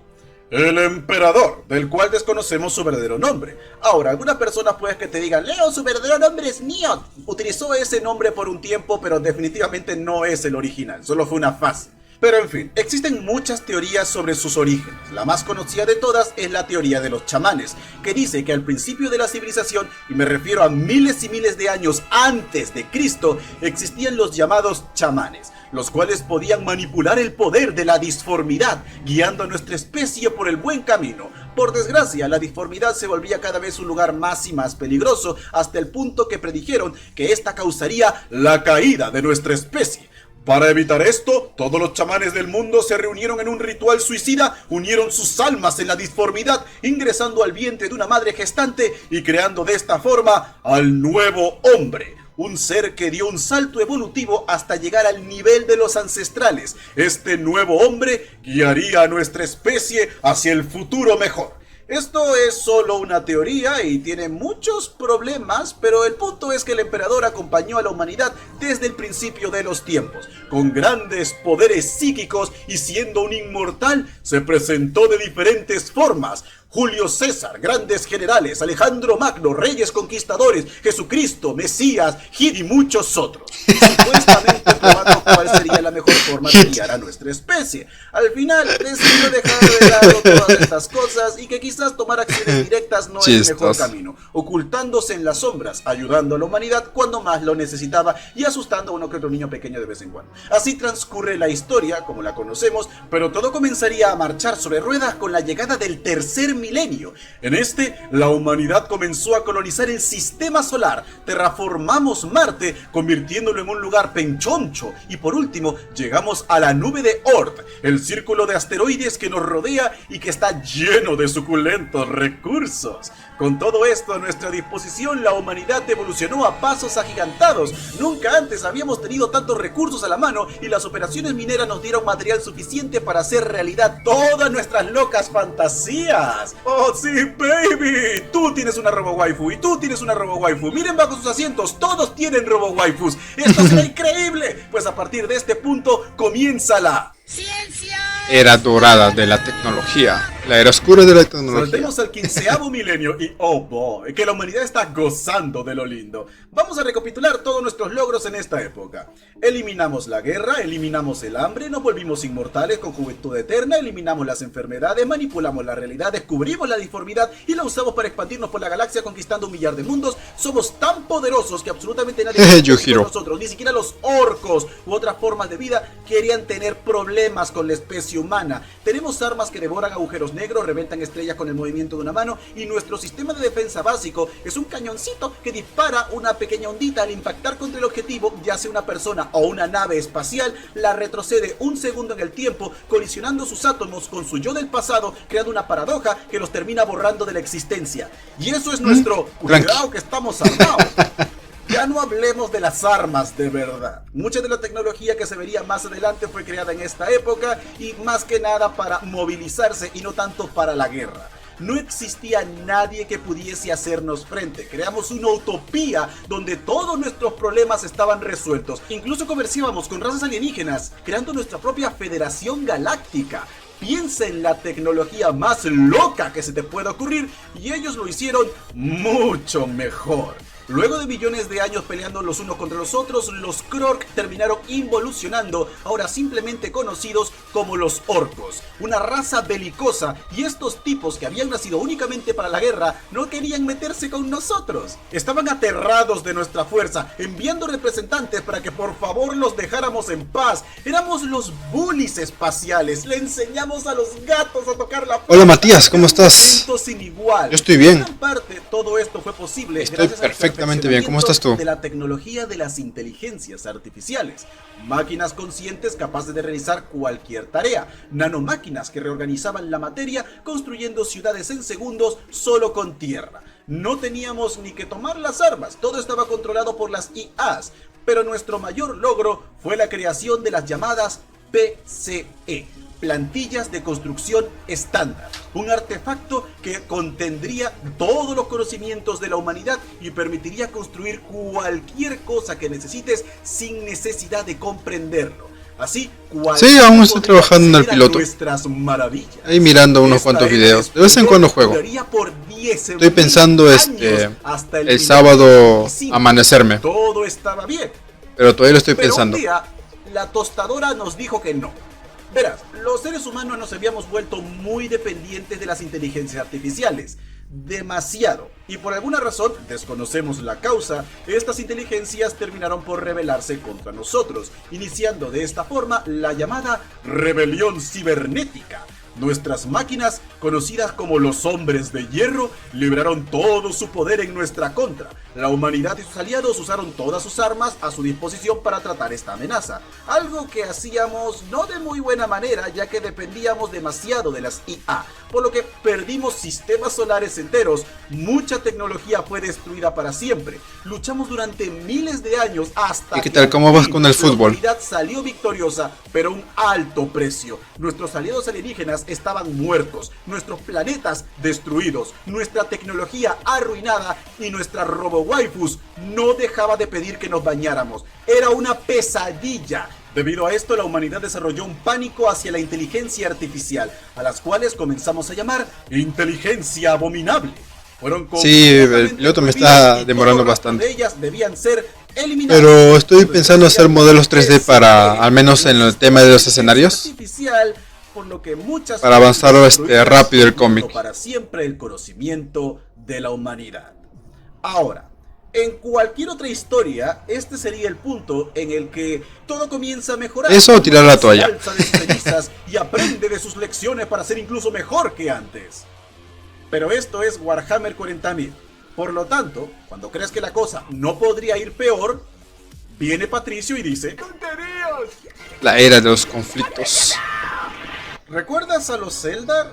el emperador, del cual desconocemos su verdadero nombre. Ahora, algunas personas pueden que te digan, Leo, su verdadero nombre es Niot. Utilizó ese nombre por un tiempo, pero definitivamente no es el original, solo fue una fase. Pero en fin, existen muchas teorías sobre sus orígenes. La más conocida de todas es la teoría de los chamanes, que dice que al principio de la civilización, y me refiero a miles y miles de años antes de Cristo, existían los llamados chamanes, los cuales podían manipular el poder de la disformidad, guiando a nuestra especie por el buen camino. Por desgracia, la disformidad se volvía cada vez un lugar más y más peligroso, hasta el punto que predijeron que esta causaría la caída de nuestra especie. Para evitar esto, todos los chamanes del mundo se reunieron en un ritual suicida, unieron sus almas en la disformidad, ingresando al vientre de una madre gestante y creando de esta forma al nuevo hombre. Un ser que dio un salto evolutivo hasta llegar al nivel de los ancestrales. Este nuevo hombre guiaría a nuestra especie hacia el futuro mejor. Esto es solo una teoría y tiene muchos problemas, pero el punto es que el emperador acompañó a la humanidad desde el principio de los tiempos, con grandes poderes psíquicos, y siendo un inmortal, se presentó de diferentes formas. Julio César, grandes generales, Alejandro Magno, reyes conquistadores, Jesucristo, Mesías, Hit y muchos otros, supuestamente probando cuál sería la mejor forma de guiar a nuestra especie. Al final decidió dejar de lado todas estas cosas y que quizás tomar acciones directas no es el mejor camino, ocultándose en las sombras, ayudando a la humanidad cuando más lo necesitaba y asustando a uno que otro niño pequeño de vez en cuando. Así transcurre la historia como la conocemos, pero todo comenzaría a marchar sobre ruedas con la llegada del tercer milenio. En este, la humanidad comenzó a colonizar el sistema solar, terraformamos Marte, convirtiéndolo en un lugar penchoncho, y por último, llegamos a la nube de Oort, el círculo de asteroides que nos rodea y que está lleno de suculentos recursos. Con todo esto a nuestra disposición, la humanidad evolucionó a pasos agigantados. Nunca antes habíamos tenido tantos recursos a la mano, y las operaciones mineras nos dieron material suficiente para hacer realidad todas nuestras locas fantasías. ¡Oh, sí, baby! Tú tienes una robo-waifu y tú tienes una robo-waifu. Miren bajo sus asientos, todos tienen robo-waifus. ¡Esto será increíble! Pues a partir de este punto comienza la... era dorada de la tecnología, La era oscura de la tecnología. Saltemos al 15º milenio y oh boy, que la humanidad está gozando de lo lindo. Vamos a recapitular todos nuestros logros en esta época. Eliminamos la guerra, eliminamos el hambre, nos volvimos inmortales con juventud eterna, eliminamos las enfermedades, manipulamos la realidad, descubrimos la disformidad y la usamos para expandirnos por la galaxia conquistando 1.000.000 de mundos. Somos tan poderosos que absolutamente nadie con nosotros, ni siquiera los orcos u otras formas de vida querían tener problemas con la especie humana. Tenemos armas que devoran agujeros negros, reventan estrellas con el movimiento de una mano y nuestro sistema de defensa básico es un cañoncito que dispara una pequeña ondita al impactar contra el objetivo, ya sea una persona o una nave espacial, la retrocede un segundo en el tiempo, colisionando sus átomos con su yo del pasado, creando una paradoja que los termina borrando de la existencia. Y eso es nuestro cuidado que estamos armados. Ya no hablemos de las armas de verdad. Mucha de la tecnología que se vería más adelante fue creada en esta época y más que nada para movilizarse y no tanto para la guerra. No existía nadie que pudiese hacernos frente. Creamos una utopía donde todos nuestros problemas estaban resueltos. Incluso comerciábamos con razas alienígenas, creando nuestra propia Federación Galáctica. Piensa en la tecnología más loca que se te pueda ocurrir y ellos lo hicieron mucho mejor. Luego de millones de años peleando los unos contra los otros, los Krork terminaron involucionando, ahora simplemente conocidos como los orcos, una raza belicosa, y estos tipos que habían nacido únicamente para la guerra no querían meterse con nosotros. Estaban aterrados de nuestra fuerza, enviando representantes para que por favor los dejáramos en paz. Éramos los bullies espaciales, le enseñamos a los gatos a tocar la puerta. Hola Matías, ¿cómo estás? Sin igual. Yo estoy bien. En gran parte, todo esto fue posible Estoy perfectamente bien. ¿Cómo estás tú? De la tecnología de las inteligencias artificiales. Máquinas conscientes capaces de realizar cualquier tarea. Nanomáquinas que reorganizaban la materia construyendo ciudades en segundos solo con tierra. No teníamos ni que tomar las armas. Todo estaba controlado por las IAs. Pero nuestro mayor logro fue la creación de las llamadas PCE. Plantillas de construcción estándar, un artefacto que contendría todos los conocimientos de la humanidad y permitiría construir cualquier cosa que necesites sin necesidad de comprenderlo. Así, sí, aún estoy trabajando en el piloto. Nuestras maravillas. Ahí mirando unos cuantos videos. De vez en cuando juego. Estoy pensando el sábado amanecerme. Todo estaba bien. Pero todavía lo estoy pensando. Un día, la tostadora nos dijo que no. Verás, los seres humanos nos habíamos vuelto muy dependientes de las inteligencias artificiales. Demasiado. Y por alguna razón, desconocemos la causa, estas inteligencias terminaron por rebelarse contra nosotros, iniciando de esta forma la llamada rebelión cibernética. Nuestras máquinas, conocidas como los hombres de hierro, libraron todo su poder en nuestra contra. La humanidad y sus aliados usaron todas sus armas a su disposición para tratar esta amenaza. Algo que hacíamos no de muy buena manera, ya que dependíamos demasiado de las IA, por lo que perdimos sistemas solares enteros. Mucha tecnología fue destruida para siempre. Luchamos durante miles de años hasta ¿Y qué tal? ¿Cómo vas con el fútbol? La humanidad salió victoriosa, pero a un alto precio. Nuestros aliados alienígenas estaban muertos, nuestros planetas destruidos, nuestra tecnología arruinada y nuestra robo-waifus no dejaba de pedir que nos bañáramos. Era una pesadilla. Debido a esto, la humanidad desarrolló un pánico hacia la inteligencia artificial, a las cuales comenzamos a llamar inteligencia abominable. Sí, el piloto me está demorando bastante. De ellas debían ser eliminadas. Pero estoy pensando hacer modelos 3D para, al menos en el tema de los escenarios, por lo que muchas para avanzar rápido el cómic. Para siempre el conocimiento de la humanidad. Ahora, en cualquier otra historia, este sería el punto en el que todo comienza a mejorar. Eso o tirar la toalla. Y aprende de sus lecciones para ser incluso mejor que antes. Pero esto es Warhammer 40.000. Por lo tanto, cuando crees que la cosa no podría ir peor, viene Patricio y dice: ¡tonterías! La era de los conflictos. ¿Recuerdas a los Eldar?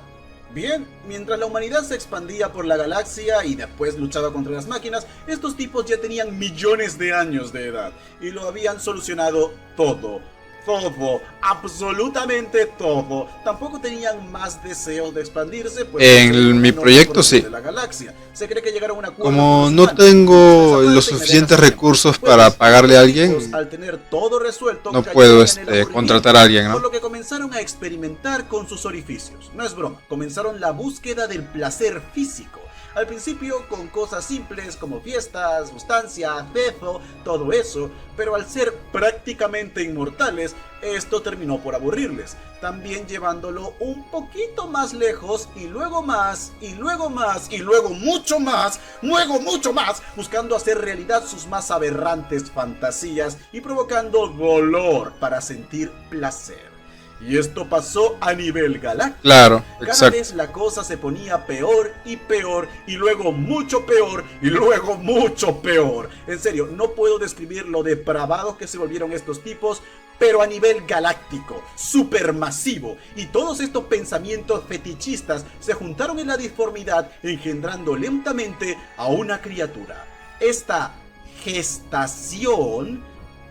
Bien, mientras la humanidad se expandía por la galaxia y después luchaba contra las máquinas, estos tipos ya tenían millones de años de edad y lo habían solucionado todo todo, absolutamente todo. Tampoco tenían más deseos de expandirse, pues En mi proyecto sí. de la galaxia. Se cree que llegaron a un acuerdo Como con no los humanos. tengo Desaparecen los suficientes inmediatamente. recursos Pues, para pagarle a los alguien, chicos, al tener todo resuelto, no cayeron puedo en el aburrimiento, contratar a alguien, por ¿no? lo que comenzaron a experimentar con sus orificios. No es broma, comenzaron la búsqueda del placer físico. Al principio con cosas simples como fiestas, sustancia, beso, todo eso, pero al ser prácticamente inmortales, esto terminó por aburrirles, también llevándolo un poquito más lejos y luego más, y luego más, y luego mucho más, buscando hacer realidad sus más aberrantes fantasías y provocando dolor para sentir placer. Y esto pasó a nivel galáctico. Claro, Cada exacto. vez la cosa se ponía peor y peor, y luego mucho peor, y luego mucho peor. En serio, no puedo describir lo depravados que se volvieron estos tipos, pero a nivel galáctico, supermasivo. Y todos estos pensamientos fetichistas se juntaron en la disformidad, engendrando lentamente a una criatura. Esta gestación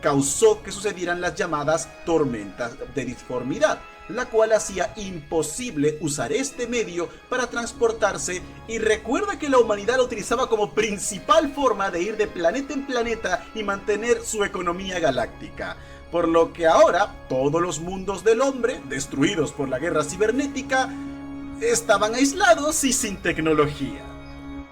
causó que sucedieran las llamadas tormentas de disformidad, la cual hacía imposible usar este medio para transportarse, y recuerda que la humanidad lo utilizaba como principal forma de ir de planeta en planeta y mantener su economía galáctica. Por lo que ahora todos los mundos del hombre, destruidos por la guerra cibernética, estaban aislados y sin tecnología.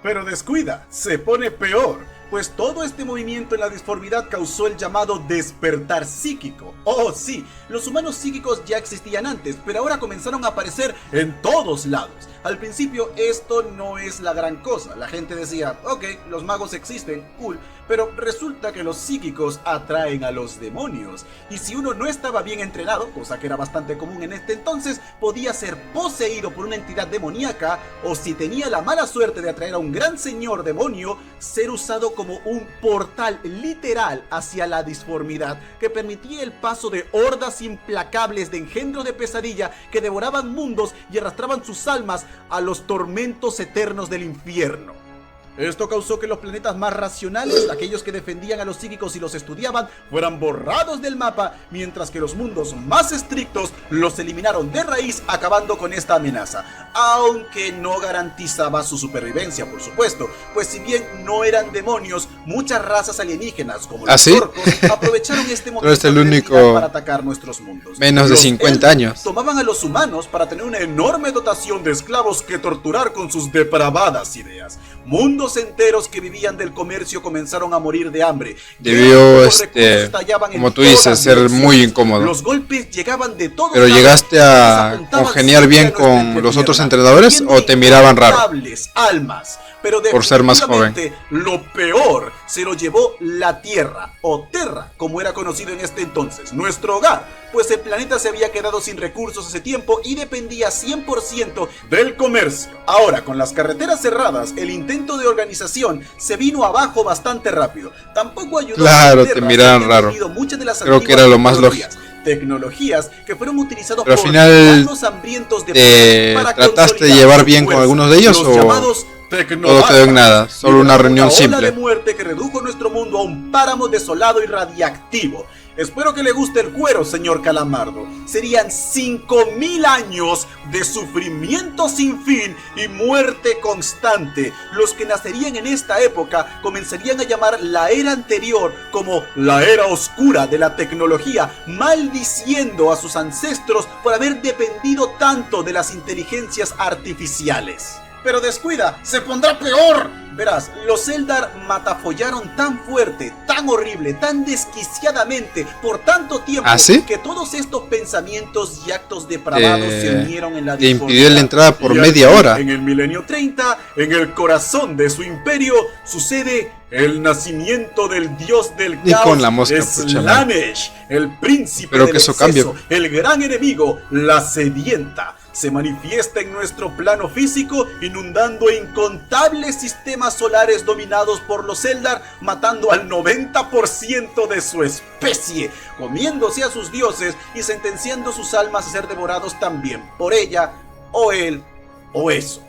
Pero descuida, se pone peor, pues todo este movimiento en la disformidad causó el llamado despertar psíquico. Oh sí, los humanos psíquicos ya existían antes, pero ahora comenzaron a aparecer en todos lados. Al principio esto no es la gran cosa, la gente decía, ok, los magos existen, cool, pero resulta que los psíquicos atraen a los demonios, y si uno no estaba bien entrenado, cosa que era bastante común en este entonces, podía ser poseído por una entidad demoníaca, o si tenía la mala suerte de atraer a un gran señor demonio, ser usado como un portal literal hacia la disformidad, que permitía el paso de hordas implacables de engendros de pesadilla que devoraban mundos y arrastraban sus almas a los tormentos eternos del infierno. Esto causó que los planetas más racionales, aquellos que defendían a los psíquicos y los estudiaban, fueran borrados del mapa, mientras que los mundos más estrictos los eliminaron de raíz, acabando con esta amenaza. Aunque no garantizaba su supervivencia, por supuesto, pues si bien no eran demonios, muchas razas alienígenas, como los ¿sí? orcos, aprovecharon este Tú momento eres el de único debilidad para atacar nuestros mundos. menos de Los 50 elfos años. tomaban a los humanos para tener una enorme dotación de esclavos que torturar con sus depravadas ideas. Mundos enteros que vivían del comercio comenzaron a morir de hambre. Debió, Los recursos estallaban en como tú todas dices, ser direcciones. muy incómodo. Los golpes llegaban de todos Pero lados, ¿llegaste y a apuntaban congeniar bien siempre a nuestra con los otros tierra, entrenadores siendo o te miraban raro? incontables almas. Pero Por ser más joven. definitivamente lo peor se lo llevó la Tierra, o Terra, como era conocido en este entonces, nuestro hogar, pues el planeta se había quedado sin recursos hace tiempo y dependía 100% del comercio. Ahora, con las carreteras cerradas, el intento de organización se vino abajo bastante rápido. Tampoco ayudó Claro, a que te Terra miraban se había raro. perdido muchas de las Creo que antiguas era lo más tecnologías que fueron utilizados Pero al por final, humanos hambrientos de poder para ¿trataste de consolidar llevar su bien con fuerza. algunos de ellos Los o llamados todo quedó en nada? Solo una reunión ola simple. de muerte que redujo nuestro mundo a un páramo desolado y radiactivo. Espero que le guste el cuero, señor Calamardo. Serían 5000 años de sufrimiento sin fin y muerte constante. Los que nacerían en esta época comenzarían a llamar la era anterior como la era oscura de la tecnología, maldiciendo a sus ancestros por haber dependido tanto de las inteligencias artificiales. Pero descuida, se pondrá peor. Verás, los Eldar matafollaron tan fuerte, tan horrible, tan desquiciadamente por tanto tiempo ¿Ah, sí? que todos estos pensamientos y actos depravados se unieron en la Te impidió disformidad. la entrada por Y media aquí, hora. En el milenio 30, en el corazón de su imperio, sucede el nacimiento del dios del Ni caos, con la mosca, pucha madre. Slanesh, el príncipe Pero del que eso exceso, cambie. el gran enemigo, la sedienta. Se manifiesta en nuestro plano físico, inundando incontables sistemas solares dominados por los Eldar, matando al 90% de su especie, comiéndose a sus dioses y sentenciando sus almas a ser devorados también por ella, o él, o eso.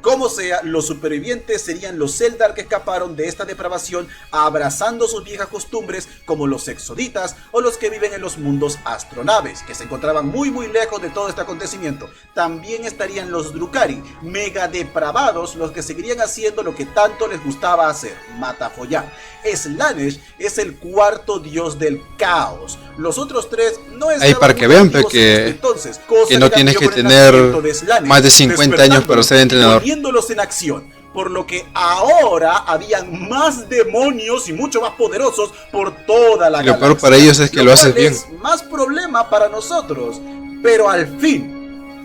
Como sea, los supervivientes serían los Eldar que escaparon de esta depravación abrazando sus viejas costumbres, como los exoditas o los que viven en los mundos astronaves, que se encontraban muy lejos de todo este acontecimiento. También estarían los Drukhari, mega depravados, los que seguirían haciendo lo que tanto les gustaba hacer, matafollar. Slaanesh es el cuarto dios del caos. Los otros tres no estaban ahí para que vean que no tienes que tener más de 50 años para ser entrenador. Poniéndolos en acción, por lo que ahora habían más demonios y mucho más poderosos por toda la galaxia. Lo peor para ellos es que lo haces bien. Más problema para nosotros, pero al fin,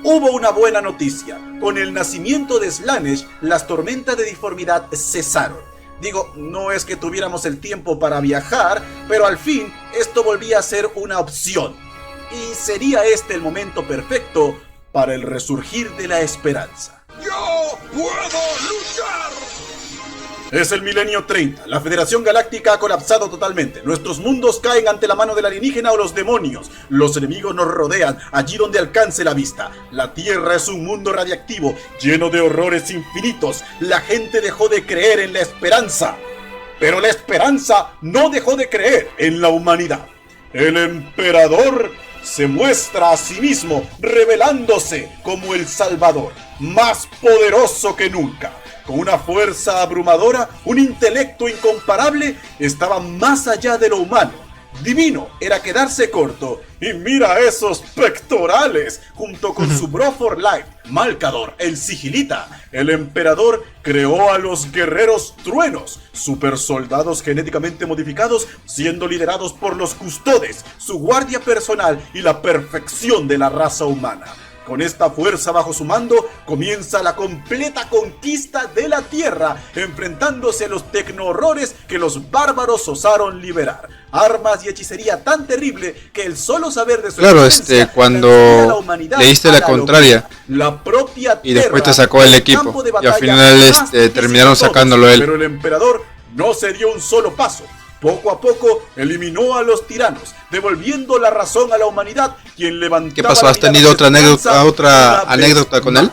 hubo una buena noticia. Con el nacimiento de Slaanesh, las tormentas de disformidad cesaron. Digo, no es que tuviéramos el tiempo para viajar, pero al fin esto volvía a ser una opción. Y sería este el momento perfecto para el resurgir de la esperanza. ¡Yo puedo luchar! Es el milenio 30, la Federación Galáctica ha colapsado totalmente, nuestros mundos caen ante la mano del alienígena o los demonios, los enemigos nos rodean allí donde alcance la vista, la Tierra es un mundo radiactivo, lleno de horrores infinitos, la gente dejó de creer en la esperanza, pero la esperanza no dejó de creer en la humanidad. El emperador se muestra a sí mismo, revelándose como el Salvador, más poderoso que nunca. Con una fuerza abrumadora, un intelecto incomparable, estaba más allá de lo humano. Divino era quedarse corto. Y mira esos pectorales, junto con su bro for life, Malcador, el Sigilita. El emperador creó a los guerreros truenos, super soldados genéticamente modificados, siendo liderados por los custodes, su guardia personal y la perfección de la raza humana. Con esta fuerza bajo su mando, comienza la completa conquista de la Tierra, enfrentándose a los tecno-horrores que los bárbaros osaron liberar. Armas y hechicería tan terrible que el solo saber de su existencia cuando leíste la contraria, la propia y después te sacó el equipo, y al final terminaron sacándolo él. Pero el emperador no se dio un solo paso. Poco a poco eliminó a los tiranos, devolviendo la razón a la humanidad, quien levantaba. ¿Qué pasó? ¿Has tenido otra anécdota con él?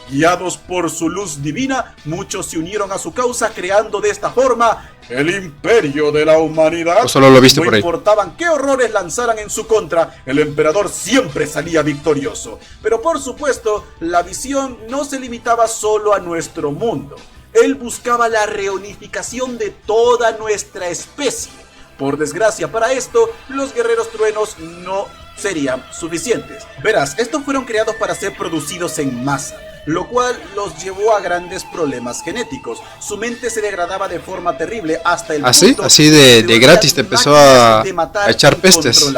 Guiados por su luz divina, muchos se unieron a su causa, creando de esta forma el imperio de la humanidad. ¿O solo lo viste por ahí? No importaban qué horrores lanzaran en su contra, el emperador siempre salía victorioso. Pero por supuesto, la visión no se limitaba solo a nuestro mundo. Él buscaba la reunificación de toda nuestra especie. Por desgracia para esto, los guerreros truenos no serían suficientes. Verás, estos fueron creados para ser producidos en masa, lo cual los llevó a grandes problemas genéticos. Su mente se degradaba de forma terrible hasta el punto así de gratis te empezó a echar pestes.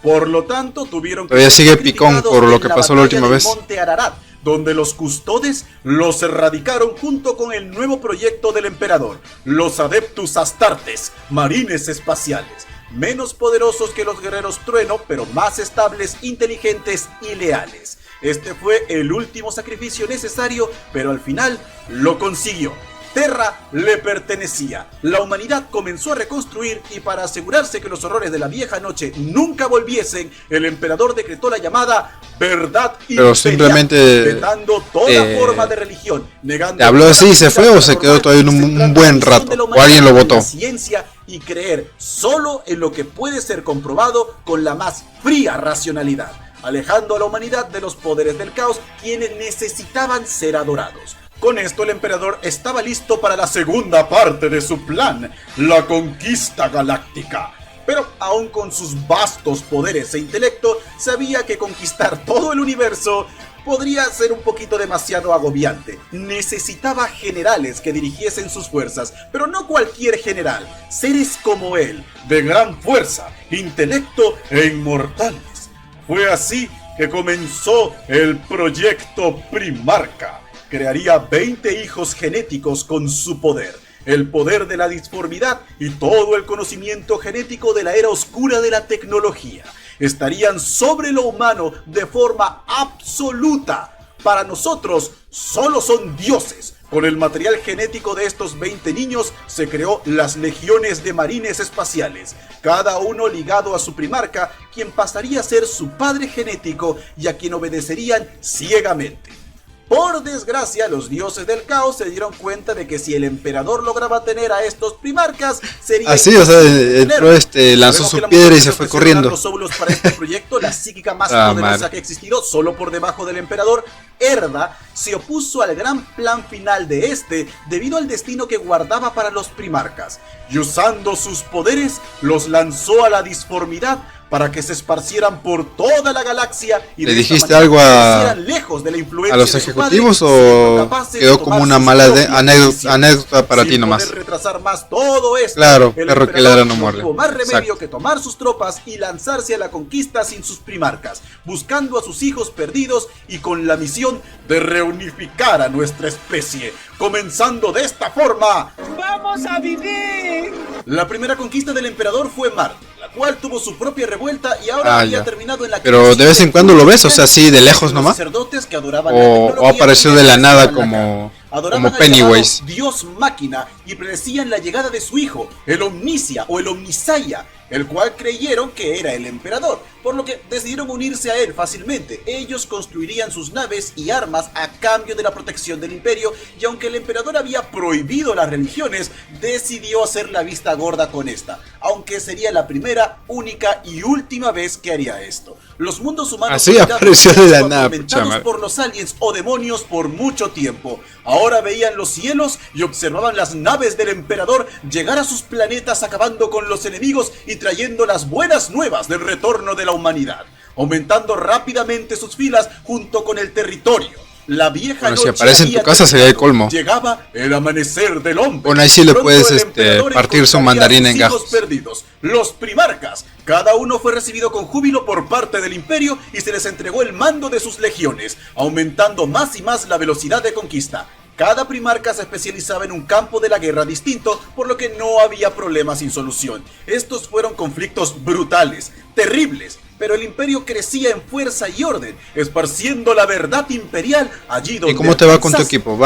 Por lo tanto, tuvieron que todavía sigue picón por lo que pasó la última vez. Monte Ararat, donde los custodes los erradicaron junto con el nuevo proyecto del emperador, los Adeptus Astartes, marines espaciales, menos poderosos que los guerreros trueno, pero más estables, inteligentes y leales. Este fue el último sacrificio necesario, pero al final lo consiguió. Terra le pertenecía. La humanidad comenzó a reconstruir y para asegurarse que los horrores de la vieja noche nunca volviesen, el emperador decretó la llamada verdad pero simplemente vetando toda forma de religión, negando. ¿Habló así y se fue o se quedó todavía un buen rato? ¿O alguien lo votó? La ciencia y creer solo en lo que puede ser comprobado con la más fría racionalidad, alejando a la humanidad de los poderes del caos, quienes necesitaban ser adorados. Con esto el emperador estaba listo para la segunda parte de su plan, la conquista galáctica. Pero aún con sus vastos poderes e intelecto, sabía que conquistar todo el universo podría ser un poquito demasiado agobiante. Necesitaba generales que dirigiesen sus fuerzas, pero no cualquier general, seres como él, de gran fuerza, intelecto e inmortales. Fue así que comenzó el proyecto Primarca. Crearía 20 hijos genéticos con su poder, el poder de la disformidad y todo el conocimiento genético de la era oscura de la tecnología. Estarían sobre lo humano de forma absoluta. Para nosotros, solo son dioses. Con el material genético de estos 20 niños se creó las legiones de marines espaciales, cada uno ligado a su primarca, quien pasaría a ser su padre genético y a quien obedecerían ciegamente. Por desgracia, los dioses del caos se dieron cuenta de que si el emperador lograba tener a estos primarcas, sería así, o sea, entró lanzó su piedra y se fue corriendo. Los óvulos para este proyecto, la psíquica más poderosa que ha existido, solo por debajo del emperador, Herda, se opuso al gran plan final de este debido al destino que guardaba para los primarcas, y usando sus poderes, los lanzó a la disformidad para que se esparcieran por toda la galaxia y ¿le dijiste algo a los ejecutivos o quedó como una mala anécdota para ti nomás? Retrasar más todo esto, claro, perro que ladra no muerde. Tuvo más remedio que tomar sus tropas y lanzarse a la conquista sin sus primarcas, buscando a sus hijos perdidos y con la misión de reunificar a nuestra especie, comenzando de esta forma. ¡Vamos a vivir! La primera conquista del emperador fue Marte, la cual tuvo su propia revuelta y ahora había terminado en la... Pero de vez en cuando lo ves, o sea, así de lejos nomás. Sacerdotes que adoraban o apareció de la nada como Pennywise. Dios máquina y predecían la llegada de su hijo, el Omnicia o el Omnisaya, el cual creyeron que era el emperador, por lo que decidieron unirse a él fácilmente. Ellos construirían sus naves y armas a cambio de la protección del imperio, y aunque el emperador había prohibido las religiones, decidió hacer la vista gorda con esta, aunque sería la primera, única y última vez que haría esto. Los mundos humanos así apareció de la nada, por los aliens o demonios por mucho tiempo. Ahora veían los cielos y observaban las naves del emperador llegar a sus planetas, acabando con los enemigos y trayendo las buenas nuevas del retorno de la humanidad, aumentando rápidamente sus filas junto con el territorio. La vieja noche, si aparece en tu casa sería el colmo. Llegaba el amanecer del hombre. Bueno, ahí sí le puedes partir su mandarín en gajos. Perdidos, los primarcas. Cada uno fue recibido con júbilo por parte del imperio y se les entregó el mando de sus legiones, aumentando más y más la velocidad de conquista. Cada primarca se especializaba en un campo de la guerra distinto, por lo que no había problemas sin solución. Estos fueron conflictos brutales, terribles, pero el imperio crecía en fuerza y orden, esparciendo la verdad imperial allí donde... ¿Y cómo te va con tu equipo?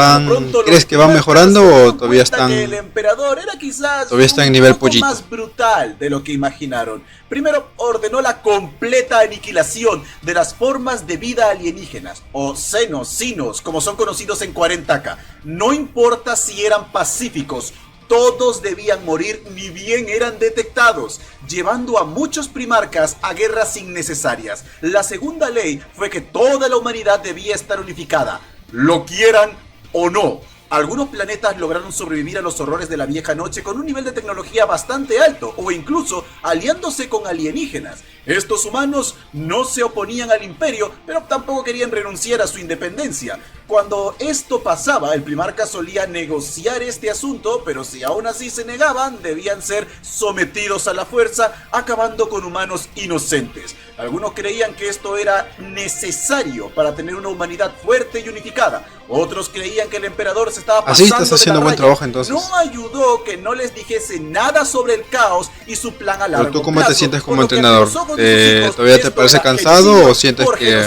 ¿Crees que van mejorando o todavía están... El emperador era quizás todavía está en nivel pollito? Más brutal de lo que imaginaron. Primero ordenó la completa aniquilación de las formas de vida alienígenas, o xenos, sinos, como son conocidos en 40K. No importa si eran pacíficos, todos debían morir ni bien eran detectados, llevando a muchos primarcas a guerras innecesarias. La segunda ley fue que toda la humanidad debía estar unificada, lo quieran o no. Algunos planetas lograron sobrevivir a los horrores de la vieja noche con un nivel de tecnología bastante alto, o incluso aliándose con alienígenas. Estos humanos no se oponían al imperio, pero tampoco querían renunciar a su independencia. Cuando esto pasaba, el primarca solía negociar este asunto, pero si aún así se negaban, debían ser sometidos a la fuerza, acabando con humanos inocentes. Algunos creían que esto era necesario para tener una humanidad fuerte y unificada. Otros creían que el emperador se estaba pasando. Así estás haciendo buen trabajo entonces. No ayudó que no les dijese nada sobre el caos y su plan a largo plazo. ¿Pero tú cómo te sientes como entrenador? ¿Todavía te parece cansado o sientes que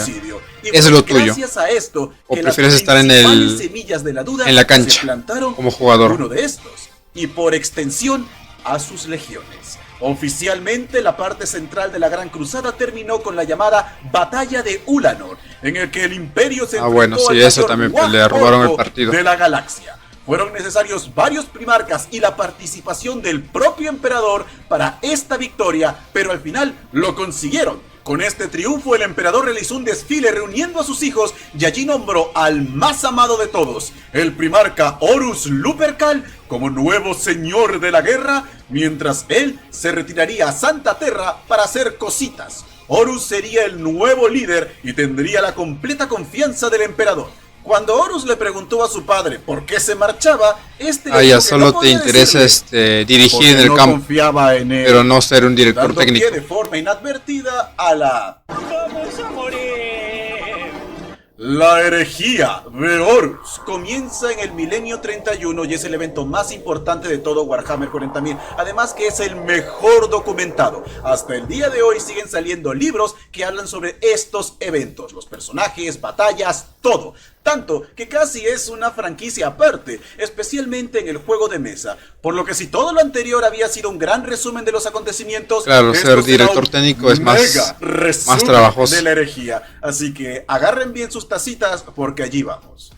es lo tuyo? Esto, ¿O prefieres estar en la cancha como jugador? Uno de estos, y por extensión a sus legiones. Oficialmente, la parte central de la Gran Cruzada terminó con la llamada Batalla de Ulanor, en el que el Imperio se enfrentó al eso también le robaron el partido de la galaxia. Fueron necesarios varios primarcas y la participación del propio emperador para esta victoria, pero al final lo consiguieron. Con este triunfo, el emperador realizó un desfile reuniendo a sus hijos y allí nombró al más amado de todos, el primarca Horus Lupercal, como nuevo señor de la guerra, mientras él se retiraría a Santa Terra para hacer cositas. Horus sería el nuevo líder y tendría la completa confianza del emperador. Cuando Horus le preguntó a su padre por qué se marchaba, este le dijo que solo no te interesa dirigir en el campo, confiaba en él, pero no ser un director dando técnico. Pie de forma inadvertida a la... ¡Vamos a morir! La herejía de Horus comienza en el milenio 31 y es el evento más importante de todo Warhammer 40.000, además que es el mejor documentado. Hasta el día de hoy siguen saliendo libros que hablan sobre estos eventos, los personajes, batallas, todo. Tanto que casi es una franquicia aparte, especialmente en el juego de mesa. Por lo que si todo lo anterior había sido un gran resumen de los acontecimientos, claro, ser director técnico es más trabajoso de la herejía. Así que agarren bien sus tacitas porque allí vamos.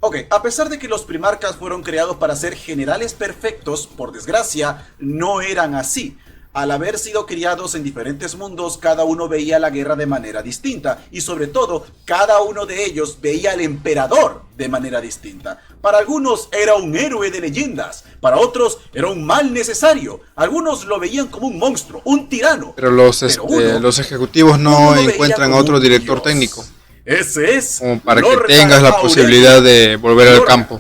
Ok, a pesar de que los primarcas fueron creados para ser generales perfectos, por desgracia, no eran así. Al haber sido criados en diferentes mundos, cada uno veía la guerra de manera distinta y sobre todo, cada uno de ellos veía al emperador de manera distinta. Para algunos era un héroe de leyendas, para otros era un mal necesario, algunos lo veían como un monstruo, un tirano. Pero los ejecutivos no encuentran otro director técnico. Ese es como para que tengas la posibilidad de volver al campo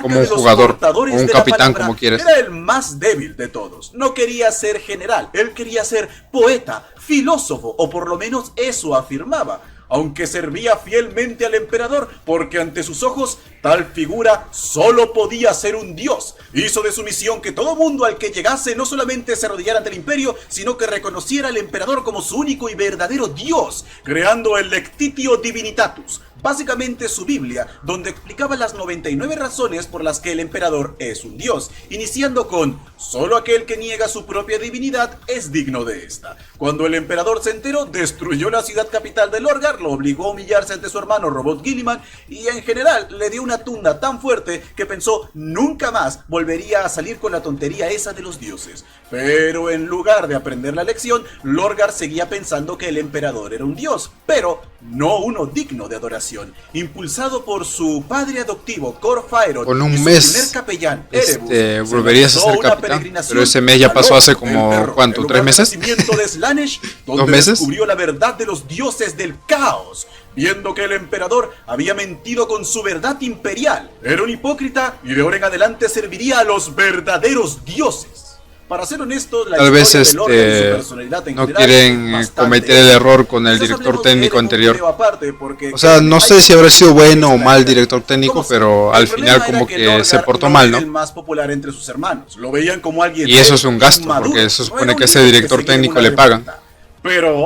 como un jugador o un capitán, como quieres. Era el más débil de todos. No quería ser general, él quería ser poeta, filósofo, o por lo menos eso afirmaba. Aunque servía fielmente al emperador, porque ante sus ojos tal figura solo podía ser un dios. Hizo de su misión que todo mundo al que llegase no solamente se arrodillara ante el imperio, sino que reconociera al emperador como su único y verdadero dios, creando el Lectitio Divinitatus, básicamente su Biblia, donde explicaba las 99 razones por las que el emperador es un dios, iniciando con: solo aquel que niega su propia divinidad es digno de esta. Cuando el emperador se enteró, destruyó la ciudad capital de Lorgar, lo obligó a humillarse ante su hermano Robot Guilliman y en general le dio una tunda tan fuerte que pensó nunca más volvería a salir con la tontería esa de los dioses. Pero en lugar de aprender la lección, Lorgar seguía pensando que el emperador era un dios, pero no uno digno de adoración. Impulsado por su padre adoptivo Cor Faerot con un y su mes primer capellán Erebus, volverías a ser capitán, pero ese mes ya pasó hace como ¿cuánto? ¿3 meses? De Slanesh, donde 2 meses descubrió la verdad de los dioses del caos, viendo que el emperador había mentido con su verdad imperial. Era un hipócrita y de ahora en adelante serviría a los verdaderos dioses. Para ser honesto, la tal vez de Lorgar y su personalidad en no general quieren cometer el error con el Quizás director hablemos de técnico él en un anterior. video aparte, porque O sea, no sé si habrá sido bueno o mal director técnico, como pero sea, al el final problema como era que Lorgar se portó no mal, era ¿no? el más popular entre sus hermanos. Lo veían como alguien Y eso es un gasto, inmaduro. porque se No supone era que un ese niño director seguía técnico una le pagan. revuelta. Pero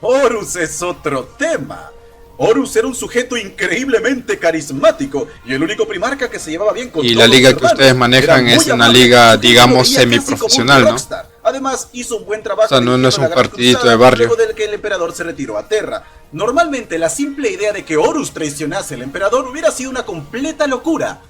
Horus es otro tema. Horus era un sujeto increíblemente carismático y el único primarca que se llevaba bien con Y todos la liga sus que ustedes hermanos. manejan Era es muy una amable, liga, su gente lo digamos, veía casi como un semiprofesional, ¿no? rockstar. Además, hizo un buen trabajo. O sea, no es un dirigiendo la Gran partidito Cruzada de barrio. Luego de que el emperador se retiró a Terra. Normalmente, la simple idea de que Horus traicionase al emperador hubiera sido una completa locura.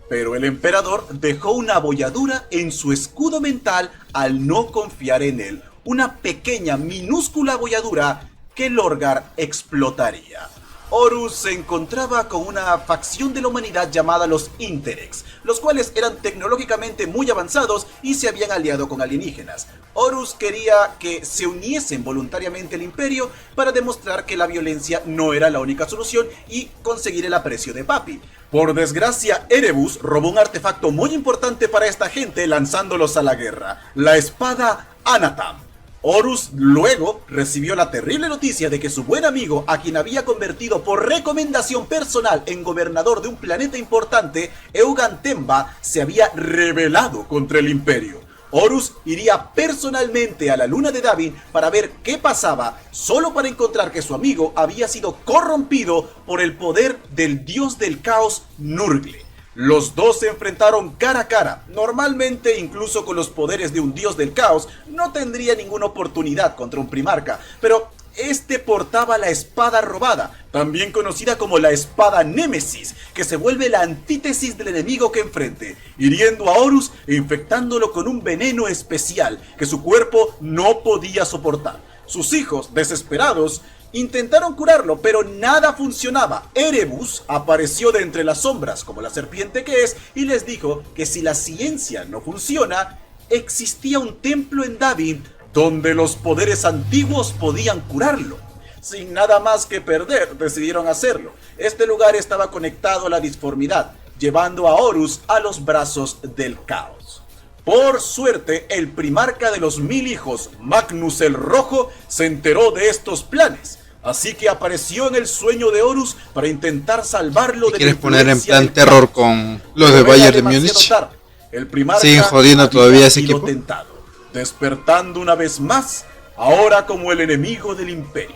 Pero el emperador dejó una abolladura en su escudo mental al no confiar en él. Una pequeña, minúscula abolladura que Lorgar explotaría. Horus se encontraba con una facción de la humanidad llamada los Interex, los cuales eran tecnológicamente muy avanzados y se habían aliado con alienígenas. Horus quería que se uniesen voluntariamente al imperio para demostrar que la violencia no era la única solución y conseguir el aprecio de Papi. Por desgracia, Erebus robó un artefacto muy importante para esta gente lanzándolos a la guerra, la espada Anatam. Horus luego recibió la terrible noticia de que su buen amigo, a quien había convertido por recomendación personal en gobernador de un planeta importante, Eugan Temba, se había rebelado contra el imperio. Horus iría personalmente a la luna de Davin para ver qué pasaba, solo para encontrar que su amigo había sido corrompido por el poder del dios del caos Nurgle. Los dos se enfrentaron cara a cara. Normalmente, incluso con los poderes de un dios del caos, no tendría ninguna oportunidad contra un primarca, pero este portaba la espada robada, también conocida como la espada Némesis, que se vuelve la antítesis del enemigo que enfrente, hiriendo a Horus e infectándolo con un veneno especial que su cuerpo no podía soportar. Sus hijos, desesperados, intentaron curarlo, pero nada funcionaba. Erebus apareció de entre las sombras, como la serpiente que es, y les dijo que si la ciencia no funciona, existía un templo en Davin donde los poderes antiguos podían curarlo. Sin nada más que perder, decidieron hacerlo. Este lugar estaba conectado a la disformidad, llevando a Horus a los brazos del caos. Por suerte, el primarca de los 1000 hijos, Magnus el Rojo, se enteró de estos planes. Así que apareció en el sueño de Horus para intentar salvarlo de la ¿Quieres poner en influencia plan del terror caos? con los Pero de era Bayern de demasiado Múnich? tarde. El primarca ¿Siguen jodiendo había todavía ese sido equipo? tentado, despertando una vez más, ahora como el enemigo del imperio.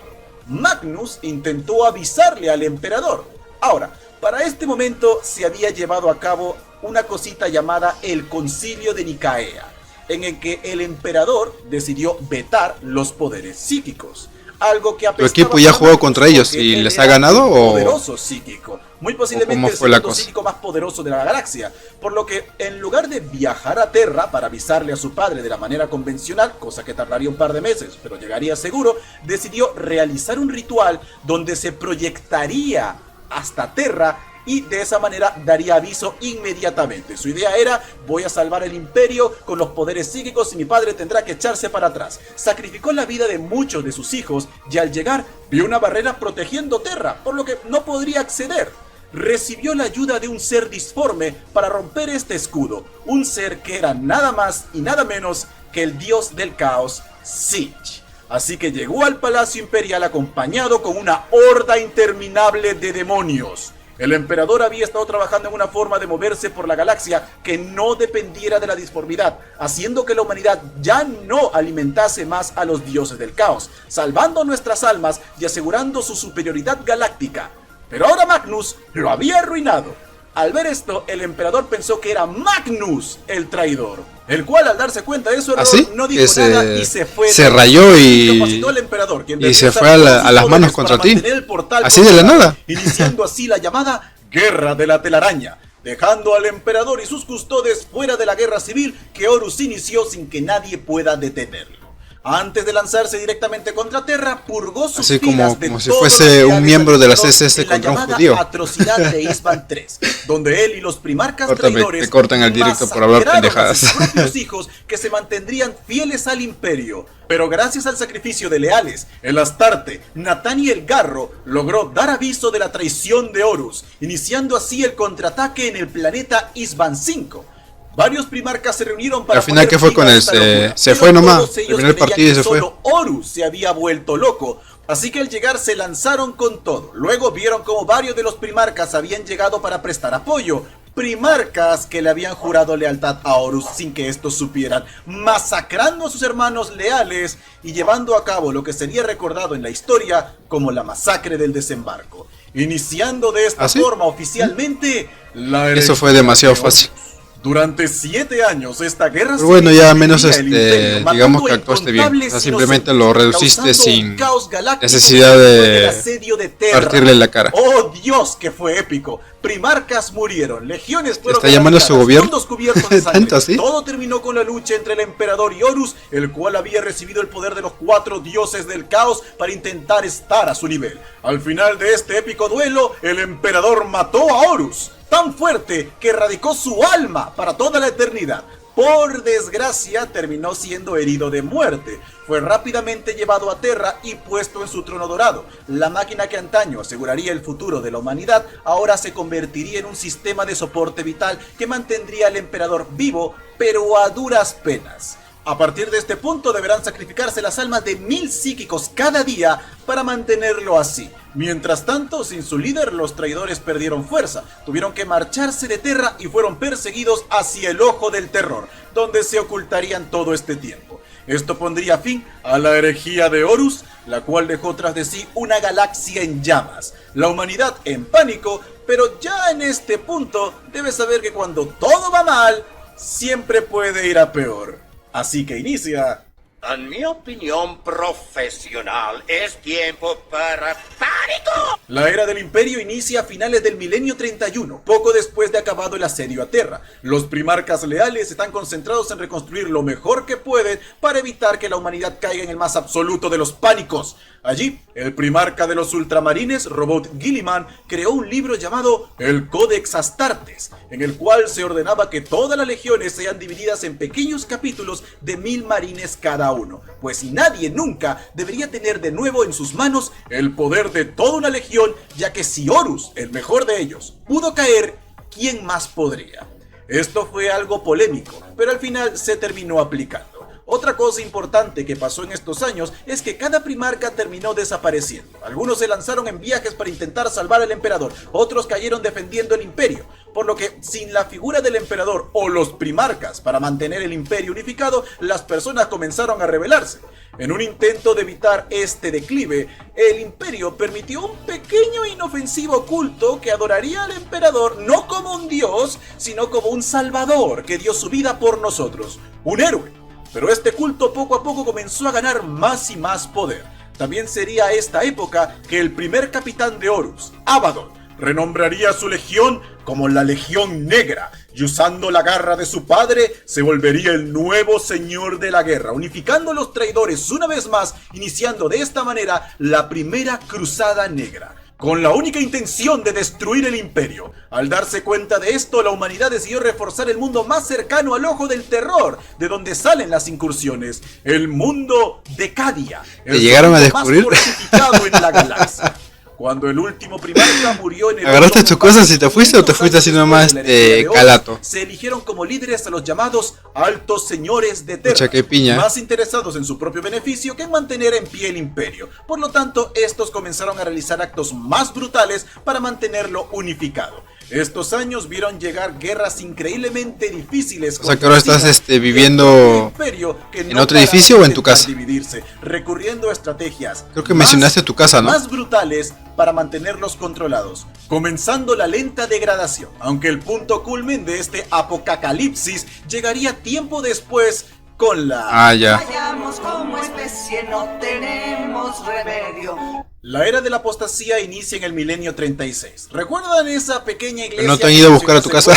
Magnus intentó avisarle al emperador. Ahora, para este momento se había llevado a cabo una cosita llamada el Concilio de Nicea, en el que el emperador decidió vetar los poderes psíquicos. Algo que ¿Tu equipo ya jugó contra ellos y les ha ganado o poderoso psíquico? Muy posiblemente el segundo psíquico más poderoso de la galaxia, por lo que en lugar de viajar a Terra para avisarle a su padre de la manera convencional, cosa que tardaría un par de meses, pero llegaría seguro, decidió realizar un ritual donde se proyectaría hasta Terra y de esa manera daría aviso inmediatamente. Su idea era: voy a salvar el imperio con los poderes psíquicos y mi padre tendrá que echarse para atrás. Sacrificó la vida de muchos de sus hijos y al llegar vio una barrera protegiendo Terra, por lo que no podría acceder. Recibió la ayuda de un ser disforme para romper este escudo, un ser que era nada más y nada menos que el dios del caos, Siege. Así que llegó al Palacio Imperial acompañado con una horda interminable de demonios. El emperador había estado trabajando en una forma de moverse por la galaxia que no dependiera de la disformidad, haciendo que la humanidad ya no alimentase más a los dioses del caos, salvando nuestras almas y asegurando su superioridad galáctica. Pero ahora Magnus lo había arruinado. Al ver esto, el emperador pensó que era Magnus el traidor, el cual al darse cuenta de su error no dijo nada y se fue. Se rayó y se fue a las manos contra ti, así de la nada, iniciando así la llamada Guerra de la Telaraña, dejando al emperador y sus custodes fuera de la guerra civil que Horus inició sin que nadie pueda detenerlo. Antes de lanzarse directamente contra Terra, purgó sus filas como si fuese un miembro de la CSS contra un judío. Atrocidad de Isban 3, donde él y los primarcas traidores te cortan el directo por hablar pendejadas. A sus propios hijos que se mantendrían fieles al imperio. Pero gracias al sacrificio de leales, el Astarte, Nathaniel Garro logró dar aviso de la traición de Horus, iniciando así el contraataque en el planeta Isban 5. Varios primarcas se reunieron para... Al final, ¿qué fue con él? Se fue nomás, terminó el partido y se fue. Solo Horus se había vuelto loco, así que al llegar se lanzaron con todo. Luego vieron como varios de los primarcas habían llegado para prestar apoyo. Primarcas que le habían jurado lealtad a Horus sin que estos supieran, masacrando a sus hermanos leales y llevando a cabo lo que sería recordado en la historia como la masacre del desembarco. Iniciando de esta forma oficialmente la herejía. Eso fue demasiado fácil. Durante 7 años esta guerra pero bueno, ya al menos digamos que actuaste bien, o sea, simplemente lo reduciste sin necesidad de partirle la cara. ¡Oh Dios, que fue épico! Primarcas murieron, legiones fueron ¿está llamando a su gobierno? Cubiertos de sangre. ¿Así? Todo terminó con la lucha entre el emperador y Horus, el cual había recibido el poder de los 4 dioses del caos para intentar estar a su nivel. Al final de este épico duelo, el emperador mató a Horus, tan fuerte que erradicó su alma para toda la eternidad. Por desgracia, terminó siendo herido de muerte. Fue rápidamente llevado a Terra y puesto en su trono dorado. La máquina que antaño aseguraría el futuro de la humanidad, ahora se convertiría en un sistema de soporte vital que mantendría al emperador vivo, pero a duras penas. A partir de este punto deberán sacrificarse las almas de 1000 psíquicos cada día para mantenerlo así. Mientras tanto, sin su líder, los traidores perdieron fuerza, tuvieron que marcharse de Terra y fueron perseguidos hacia el Ojo del Terror, donde se ocultarían todo este tiempo. Esto pondría fin a la herejía de Horus, la cual dejó tras de sí una galaxia en llamas, la humanidad en pánico, pero ya en este punto debes saber que cuando todo va mal, siempre puede ir a peor. Así que inicia... En mi opinión profesional, es tiempo para pánico. La era del imperio inicia a finales del milenio 31, poco después de acabado el asedio a Terra. Los primarcas leales están concentrados en reconstruir lo mejor que pueden para evitar que la humanidad caiga en el más absoluto de los pánicos. Allí, el primarca de los ultramarines, Robot Guilliman, creó un libro llamado el Codex Astartes, en el cual se ordenaba que todas las legiones sean divididas en pequeños capítulos de 1000 marines cada uno, pues nadie nunca debería tener de nuevo en sus manos el poder de toda una legión, ya que si Horus, el mejor de ellos, pudo caer, ¿quién más podría? Esto fue algo polémico, pero al final se terminó aplicando. Otra cosa importante que pasó en estos años es que cada primarca terminó desapareciendo. Algunos se lanzaron en viajes para intentar salvar al emperador, otros cayeron defendiendo el imperio, por lo que sin la figura del emperador o los primarcas para mantener el imperio unificado, las personas comenzaron a rebelarse. En un intento de evitar este declive, el imperio permitió un pequeño e inofensivo culto que adoraría al emperador no como un dios, sino como un salvador que dio su vida por nosotros, un héroe. Pero este culto poco a poco comenzó a ganar más y más poder. También sería esta época que el primer capitán de Horus, Abaddon, renombraría a su legión como la Legión Negra, y usando la garra de su padre, se volvería el nuevo señor de la guerra, unificando a los traidores una vez más, iniciando de esta manera la primera cruzada negra, con la única intención de destruir el imperio. Al darse cuenta de esto, la humanidad decidió reforzar el mundo más cercano al ojo del terror, de donde salen las incursiones, el mundo de Cadia, el llegaron a mundo más descubrir fortificado en la galaxia. Cuando el último primarca murió en el ¿agarraste tus cosas y te fuiste o te fuiste así nomás de calato? Se eligieron como líderes a los llamados altos señores de Terra, Pucha, qué piña. más interesados en su propio beneficio que en mantener en pie el imperio. Por lo tanto, estos comenzaron a realizar actos más brutales para mantenerlo unificado. Estos años vieron llegar guerras increíblemente difíciles. O sea que ahora estás viviendo en otro edificio o en tu casa. Dividirse, recurriendo a estrategias. Creo que mencionaste tu casa, ¿no? Más brutales para mantenerlos controlados, comenzando la lenta degradación, aunque el punto culmen de este apocalipsis llegaría tiempo después con la... ya. Fallamos como especie, no tenemos remedio. La era de la apostasía inicia en el milenio 36. ¿Recuerdan esa pequeña iglesia? ¿No te han ido a buscar a tu casa?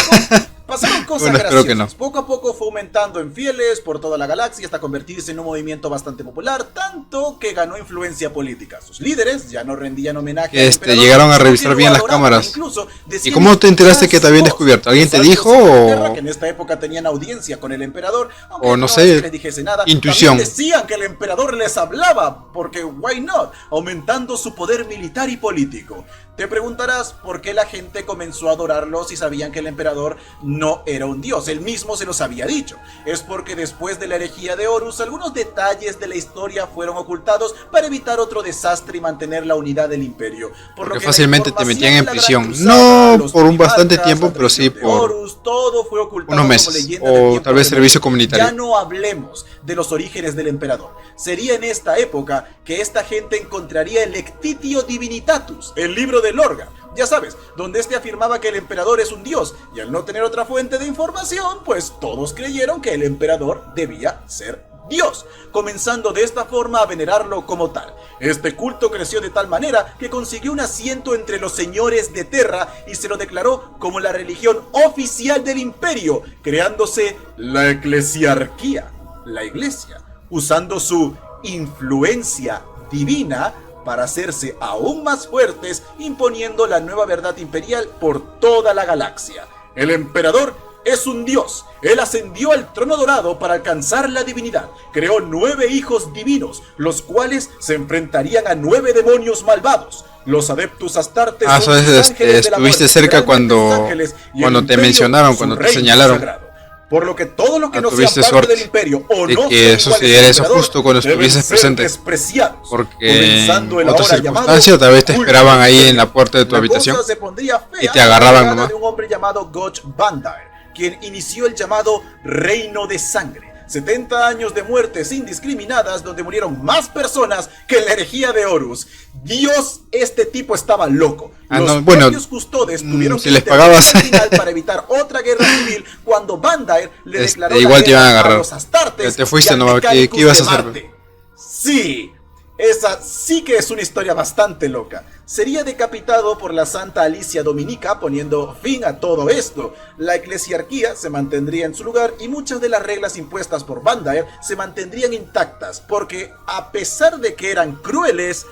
Pasaron cosas Bueno, espero que no. Poco a poco fue aumentando en fieles por toda la galaxia hasta convertirse en un movimiento bastante popular, tanto que ganó influencia política. Sus líderes ya no rendían homenaje al emperador, llegaron a sino revisar que lo bien las adoraban, cámaras. incluso ¿Y decían cómo te enteraste que te habían "Dios". descubierto? ¿Alguien te Los dijo altos de Inglaterra, o...? que en esta época tenían audiencia con el emperador, aunque O no es sé, que les dijese nada, intuición. también decían que el emperador les hablaba, porque why not, aumentando su poder militar y político. Te preguntarás por qué la gente comenzó a adorarlo si sabían que el emperador no era un dios. Él mismo se los había dicho. Es porque después de la herejía de Horus, algunos detalles de la historia fueron ocultados para evitar otro desastre y mantener la unidad del imperio. Porque fácilmente te metían en prisión. Cruzada, No los por un bastante primarcas, tiempo, la pero sí traición de por Horus, todo fue ocultado unos como meses. leyenda del O tiempo tal vez de servicio Moisés. comunitario. Ya no hablemos de los orígenes del emperador. Sería en esta época que esta gente encontraría el Lectitio Divinitatus, el libro de Lorga. Ya sabes, donde este afirmaba que el emperador es un dios, y al no tener otra fuente de información, pues todos creyeron que el emperador debía ser Dios, comenzando de esta forma a venerarlo como tal. Este culto creció de tal manera que consiguió un asiento entre los señores de Terra y se lo declaró como la religión oficial del imperio, creándose la eclesiarquía, la iglesia, usando su influencia divina para hacerse aún más fuertes, imponiendo la nueva verdad imperial por toda la galaxia. El emperador es un dios. Él ascendió al trono dorado para alcanzar la divinidad. Creó 9 hijos divinos, los cuales se enfrentarían a 9 demonios malvados. Los Adeptus Astartes son eso sus es, ángeles de la estuviste muerte, cerca grandes cuando ángeles, y te el imperio, mencionaron, su cuando te reino señalaron. sagrado. Por lo que todo lo que no sea tuviste parte suerte del imperio o de no que sea eso igual se al diera eso emperador, justo cuando deben estuvieses ser presente. despreciados. Porque Comenzando el en otras ahora llamado circunstancias tal vez te culto esperaban ahí imperio. en la puerta de tu La habitación cosa se pondría fea y te agarraban con la llegada nomás. de un hombre llamado Goch Bandar, quien inició el llamado Reino de Sangre. 70 años de muertes indiscriminadas donde murieron más personas que en la herejía de Horus. Dios, este tipo estaba loco. Los propios custodes tuvieron si que les intervenir pagabas al final para evitar otra guerra civil cuando Bandar le declaró igual la te iban a guerra agarrar. los Astartes Te fuiste, y al ¿no? ¿Qué Mechanicus ibas a de hacer? Marte. Sí, esa sí que es una historia bastante loca. Sería decapitado por la Santa Alicia Dominica, poniendo fin a todo esto. La eclesiarquía se mantendría en su lugar y muchas de las reglas impuestas por Bandar se mantendrían intactas, porque a pesar de que eran crueles,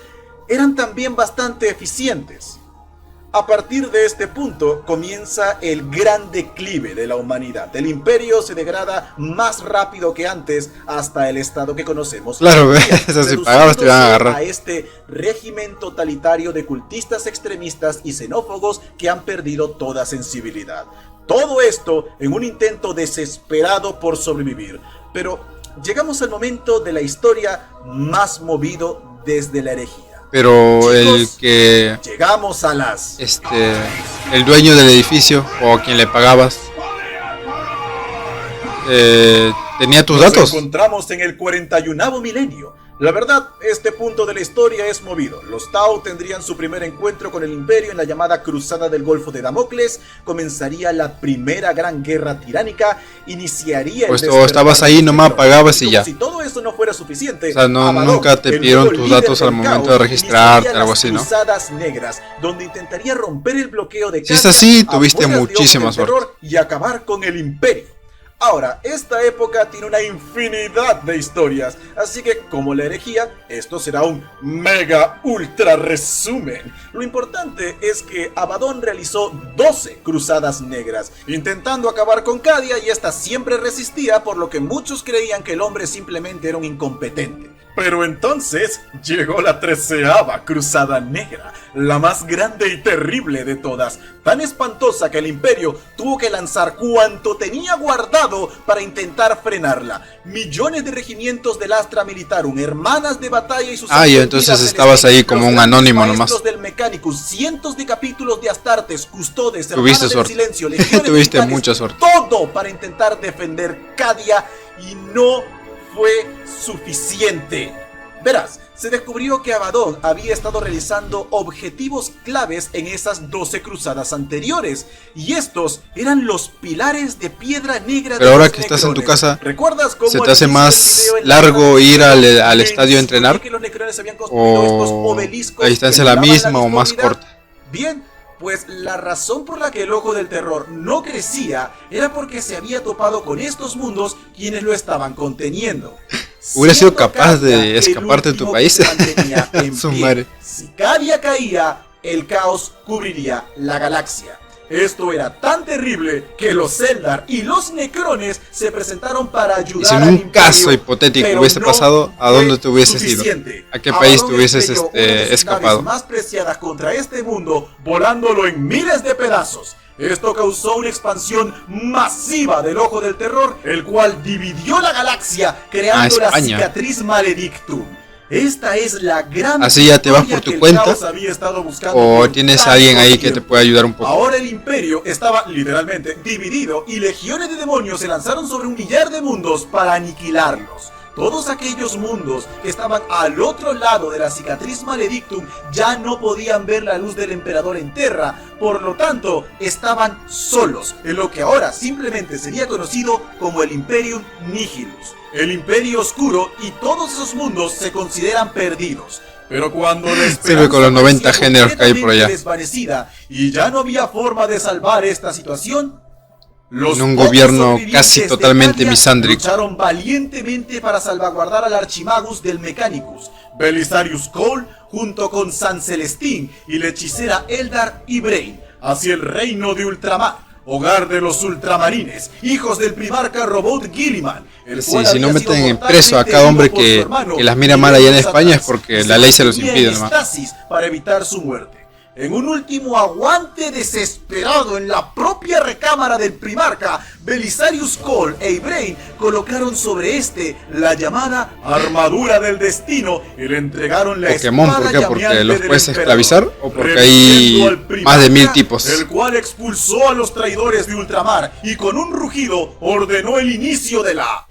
eran también bastante eficientes. A partir de este punto comienza el gran declive de la humanidad. El imperio se degrada más rápido que antes hasta el estado que conocemos. Claro, eso si pagabas te iban a agarrar. A este régimen totalitario de cultistas extremistas y xenófobos que han perdido toda sensibilidad. Todo esto en un intento desesperado por sobrevivir. Pero llegamos al momento de la historia más movido desde la herejía. Pero Chicos, el que llegamos a las... el dueño del edificio o a quien le pagabas tenía tus Nos datos. encontramos en el 41º milenio. La verdad, este punto de la historia es movido. Los Tau tendrían su primer encuentro con el Imperio en la llamada Cruzada del Golfo de Damocles. Comenzaría la primera gran guerra tiránica. Iniciaría Pues el o estabas ahí, nomás pagabas y como ya. si todo eso no fuera suficiente. O sea, Abaddon, nunca te el pidieron nuevo tus líder datos del al momento caos, de registrarte, iniciaría algo las así, ¿no? Cruzadas Negras, donde intentaría romper el bloqueo de Si es Cadia, así, tuviste afueras de muchísima Ojos del suerte. Terror y acabar con el Imperio. Ahora, esta época tiene una infinidad de historias, así que como la herejía, esto será un mega ultra resumen. Lo importante es que Abaddon realizó 12 cruzadas negras, intentando acabar con Cadia, y esta siempre resistía, por lo que muchos creían que el hombre simplemente era un incompetente. Pero entonces llegó la 13ª Cruzada Negra, la más grande y terrible de todas, tan espantosa que el Imperio tuvo que lanzar cuanto tenía guardado para intentar frenarla. Millones de regimientos del Astra Militarum, hermanas de batalla y sus... Y entonces estabas ahí como un anónimo nomás. Del Mechanicus, cientos de capítulos de Astartes, custodes, Tuviste hermanas del suerte. silencio, legiones Tuviste militares, mucha suerte. todo para intentar defender Cadia, y no fue suficiente. Verás, se descubrió que Abaddon había estado realizando objetivos claves en esas 12 cruzadas anteriores, y estos eran los pilares de piedra negra. Pero de ahora los que estás en tu Necrones. casa, ¿Recuerdas cómo ¿se te al hace inicio más del video en la largo narración ir al mencioné estadio a entrenar? que los Necrones habían construido estos ¿O obeliscos la distancia que es la daban misma o más visibilidad? corta? Bien, pues la razón por la que el Ojo del Terror no crecía era porque se había topado con estos mundos quienes lo estaban conteniendo. ¿Hubieras sido Siendo capaz de Cadia el escaparte de tu último país? que se mantenía en Su pie. madre. Si Cadia caía, el caos cubriría la galaxia. Esto era tan terrible que los Eldar y los Necrones se presentaron para ayudar Y si en al un Imperio, caso hipotético pero hubiese no pasado, ¿a fue dónde te hubieses ido? suficiente. ¿A qué país te Abaddon hubieses estrelló una de sus escapado? naves más preciadas contra este mundo, volándolo en miles de pedazos. Esto causó una expansión masiva del Ojo del Terror, el cual dividió la galaxia, creando la España. Cicatriz Maledictum. Esta es la gran... ¿Así ya te vas victoria por tu que el cuenta? caos había estado buscando ¿O por tienes a tanto alguien ahí que te tiempo. pueda ayudar un poco? Ahora el Imperio estaba literalmente dividido y legiones de demonios se lanzaron sobre un millar de mundos para aniquilarlos. Todos aquellos mundos que estaban al otro lado de la Cicatriz Maledictum ya no podían ver la luz del Emperador en Terra, por lo tanto estaban solos en lo que ahora simplemente sería conocido como el Imperium Nihilus. El Imperio Oscuro y todos esos mundos se consideran perdidos. Pero cuando la Sirve con los 90 parecía géneros que hay por allá. completamente desvanecida y ya no había forma de salvar esta situación, los En un pocos gobierno sobrevivientes casi de totalmente Cadia misándrico. lucharon valientemente para salvaguardar al Archimagus del Mechanicus, Belisarius Cole, junto con San Celestín y la hechicera Eldar y Brain, hacia el reino de Ultramar, hogar de los ultramarines, hijos del primarca Robot Gilliman. El Sí, cual si no había meten sido en preso a mortalmente cada hombre herido por su que hermano, las mira mal allá en Miguel España es Satanás, porque y la se ley se los mantenía impide en nomás. estasis para evitar su muerte. En un último aguante desesperado en la propia recámara del primarca, Belisarius Cole e Ibrain colocaron sobre este la llamada armadura del destino y le entregaron la Pokémon, ¿por espada qué? ¿Porque llameante los del puedes emperador, esclavizar? ¿O porque revistiendo hay al más de 1000 primarca, tipos? el cual expulsó a los traidores de Ultramar y con un rugido ordenó el inicio de la...